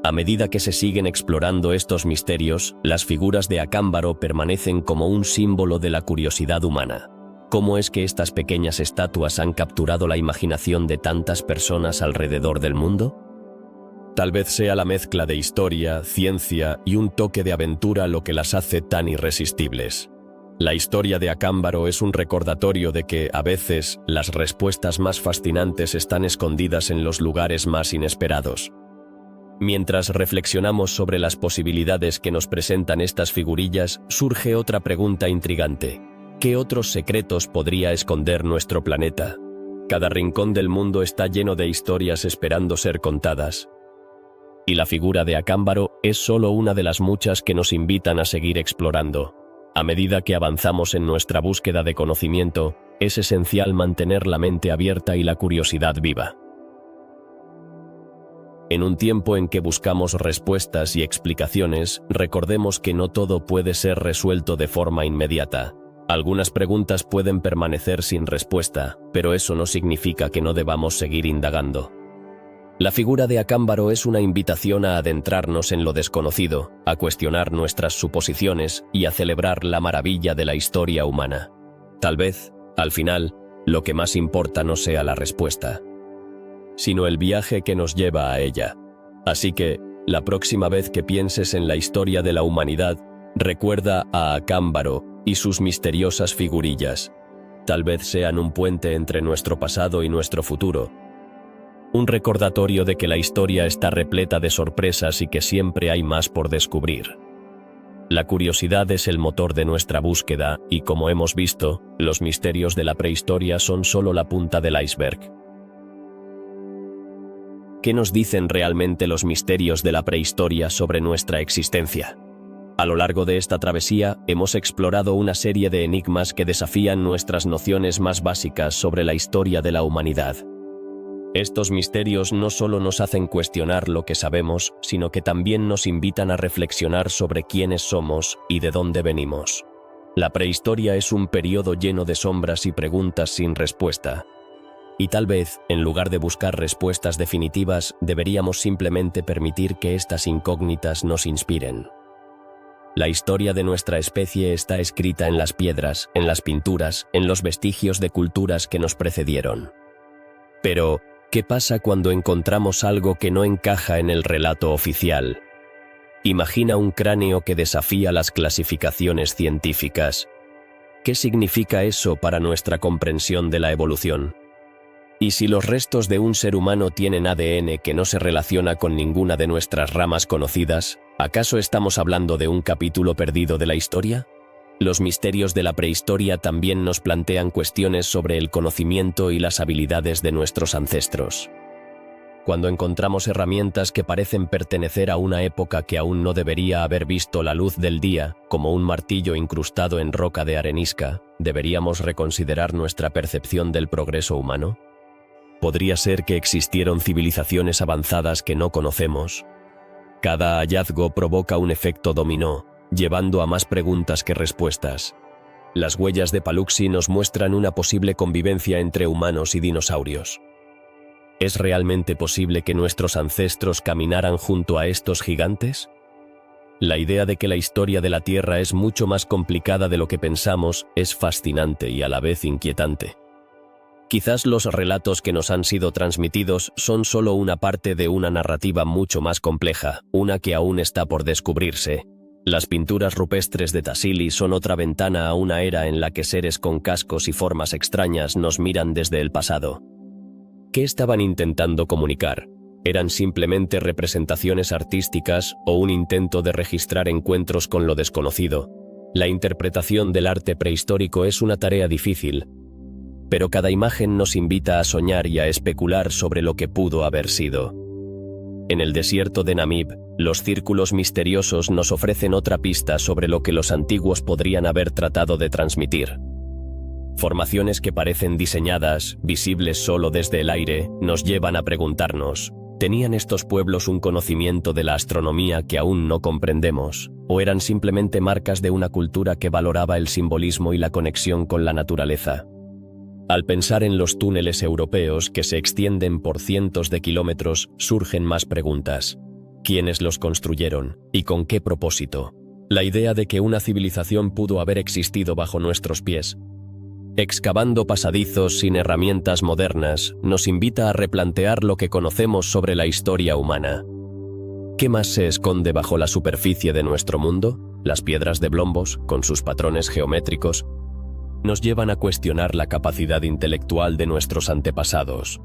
A medida que se siguen explorando estos misterios, las figuras de Acámbaro permanecen como un símbolo de la curiosidad humana. ¿Cómo es que estas pequeñas estatuas han capturado la imaginación de tantas personas alrededor del mundo? Tal vez sea la mezcla de historia, ciencia y un toque de aventura lo que las hace tan irresistibles. La historia de Acámbaro es un recordatorio de que, a veces, las respuestas más fascinantes están escondidas en los lugares más inesperados. Mientras reflexionamos sobre las posibilidades que nos presentan estas figurillas, surge otra pregunta intrigante. ¿Qué otros secretos podría esconder nuestro planeta? Cada rincón del mundo está lleno de historias esperando ser contadas. Y la figura de Acámbaro es solo una de las muchas que nos invitan a seguir explorando. A medida que avanzamos en nuestra búsqueda de conocimiento, es esencial mantener la mente abierta y la curiosidad viva. En un tiempo en que buscamos respuestas y explicaciones, recordemos que no todo puede ser resuelto de forma inmediata. Algunas preguntas pueden permanecer sin respuesta, pero eso no significa que no debamos seguir indagando. La figura de Acámbaro es una invitación a adentrarnos en lo desconocido, a cuestionar nuestras suposiciones y a celebrar la maravilla de la historia humana. Tal vez, al final, lo que más importa no sea la respuesta, sino el viaje que nos lleva a ella. Así que, la próxima vez que pienses en la historia de la humanidad, recuerda a Acámbaro y sus misteriosas figurillas. Tal vez sean un puente entre nuestro pasado y nuestro futuro. Un recordatorio de que la historia está repleta de sorpresas y que siempre hay más por descubrir. La curiosidad es el motor de nuestra búsqueda y, como hemos visto, los misterios de la prehistoria son solo la punta del iceberg. ¿Qué nos dicen realmente los misterios de la prehistoria sobre nuestra existencia? A lo largo de esta travesía, hemos explorado una serie de enigmas que desafían nuestras nociones más básicas sobre la historia de la humanidad. Estos misterios no solo nos hacen cuestionar lo que sabemos, sino que también nos invitan a reflexionar sobre quiénes somos y de dónde venimos. La prehistoria es un periodo lleno de sombras y preguntas sin respuesta. Y tal vez, en lugar de buscar respuestas definitivas, deberíamos simplemente permitir que estas incógnitas nos inspiren. La historia de nuestra especie está escrita en las piedras, en las pinturas, en los vestigios de culturas que nos precedieron. Pero, ¿qué pasa cuando encontramos algo que no encaja en el relato oficial? Imagina un cráneo que desafía las clasificaciones científicas. ¿Qué significa eso para nuestra comprensión de la evolución? ¿Y si los restos de un ser humano tienen ADN que no se relaciona con ninguna de nuestras ramas conocidas? ¿Acaso estamos hablando de un capítulo perdido de la historia? Los misterios de la prehistoria también nos plantean cuestiones sobre el conocimiento y las habilidades de nuestros ancestros. Cuando encontramos herramientas que parecen pertenecer a una época que aún no debería haber visto la luz del día, como un martillo incrustado en roca de arenisca, ¿deberíamos reconsiderar nuestra percepción del progreso humano? ¿Podría ser que existieron civilizaciones avanzadas que no conocemos? Cada hallazgo provoca un efecto dominó, llevando a más preguntas que respuestas. Las huellas de Paluxy nos muestran una posible convivencia entre humanos y dinosaurios. ¿Es realmente posible que nuestros ancestros caminaran junto a estos gigantes? La idea de que la historia de la Tierra es mucho más complicada de lo que pensamos es fascinante y a la vez inquietante. Quizás los relatos que nos han sido transmitidos son solo una parte de una narrativa mucho más compleja, una que aún está por descubrirse. Las pinturas rupestres de Tassili son otra ventana a una era en la que seres con cascos y formas extrañas nos miran desde el pasado. ¿Qué estaban intentando comunicar? ¿Eran simplemente representaciones artísticas o un intento de registrar encuentros con lo desconocido? La interpretación del arte prehistórico es una tarea difícil, pero cada imagen nos invita a soñar y a especular sobre lo que pudo haber sido. En el desierto de Namib, los círculos misteriosos nos ofrecen otra pista sobre lo que los antiguos podrían haber tratado de transmitir. Formaciones que parecen diseñadas, visibles solo desde el aire, nos llevan a preguntarnos, ¿tenían estos pueblos un conocimiento de la astronomía que aún no comprendemos? ¿O eran simplemente marcas de una cultura que valoraba el simbolismo y la conexión con la naturaleza? Al pensar en los túneles europeos que se extienden por cientos de kilómetros, surgen más preguntas. quiénes los construyeron y con qué propósito. La idea de que una civilización pudo haber existido bajo nuestros pies, excavando pasadizos sin herramientas modernas, nos invita a replantear lo que conocemos sobre la historia humana. ¿Qué más se esconde bajo la superficie de nuestro mundo? Las piedras de Blombos, con sus patrones geométricos, nos llevan a cuestionar la capacidad intelectual de nuestros antepasados.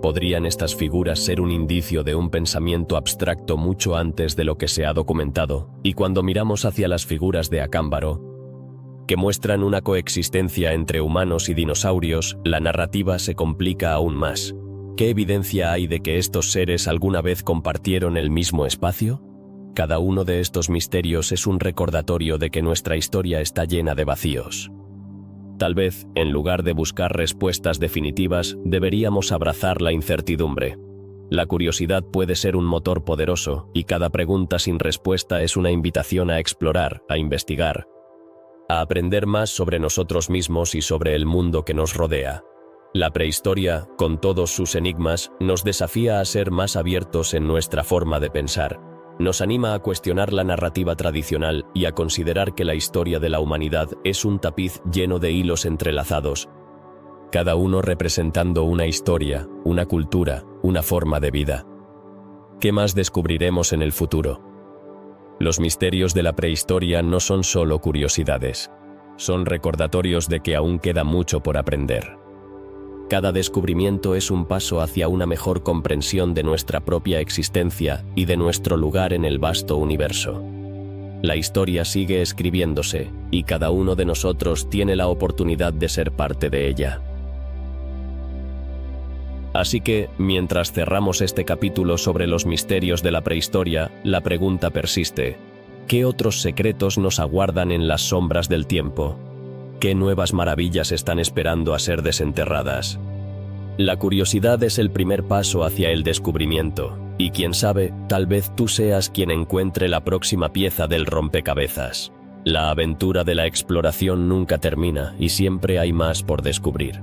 ¿Podrían estas figuras ser un indicio de un pensamiento abstracto mucho antes de lo que se ha documentado? Y cuando miramos hacia las figuras de Acámbaro, que muestran una coexistencia entre humanos y dinosaurios, la narrativa se complica aún más. ¿Qué evidencia hay de que estos seres alguna vez compartieron el mismo espacio? Cada uno de estos misterios es un recordatorio de que nuestra historia está llena de vacíos. Tal vez, en lugar de buscar respuestas definitivas, deberíamos abrazar la incertidumbre. La curiosidad puede ser un motor poderoso, y cada pregunta sin respuesta es una invitación a explorar, a investigar, a aprender más sobre nosotros mismos y sobre el mundo que nos rodea. La prehistoria, con todos sus enigmas, nos desafía a ser más abiertos en nuestra forma de pensar. Nos anima a cuestionar la narrativa tradicional y a considerar que la historia de la humanidad es un tapiz lleno de hilos entrelazados, cada uno representando una historia, una cultura, una forma de vida. ¿Qué más descubriremos en el futuro? Los misterios de la prehistoria no son solo curiosidades, son recordatorios de que aún queda mucho por aprender. Cada descubrimiento es un paso hacia una mejor comprensión de nuestra propia existencia y de nuestro lugar en el vasto universo. La historia sigue escribiéndose, y cada uno de nosotros tiene la oportunidad de ser parte de ella. Así que, mientras cerramos este capítulo sobre los misterios de la prehistoria, la pregunta persiste: ¿qué otros secretos nos aguardan en las sombras del tiempo? ¿Qué nuevas maravillas están esperando a ser desenterradas? La curiosidad es el primer paso hacia el descubrimiento, y quién sabe, tal vez tú seas quien encuentre la próxima pieza del rompecabezas. La aventura de la exploración nunca termina y siempre hay más por descubrir.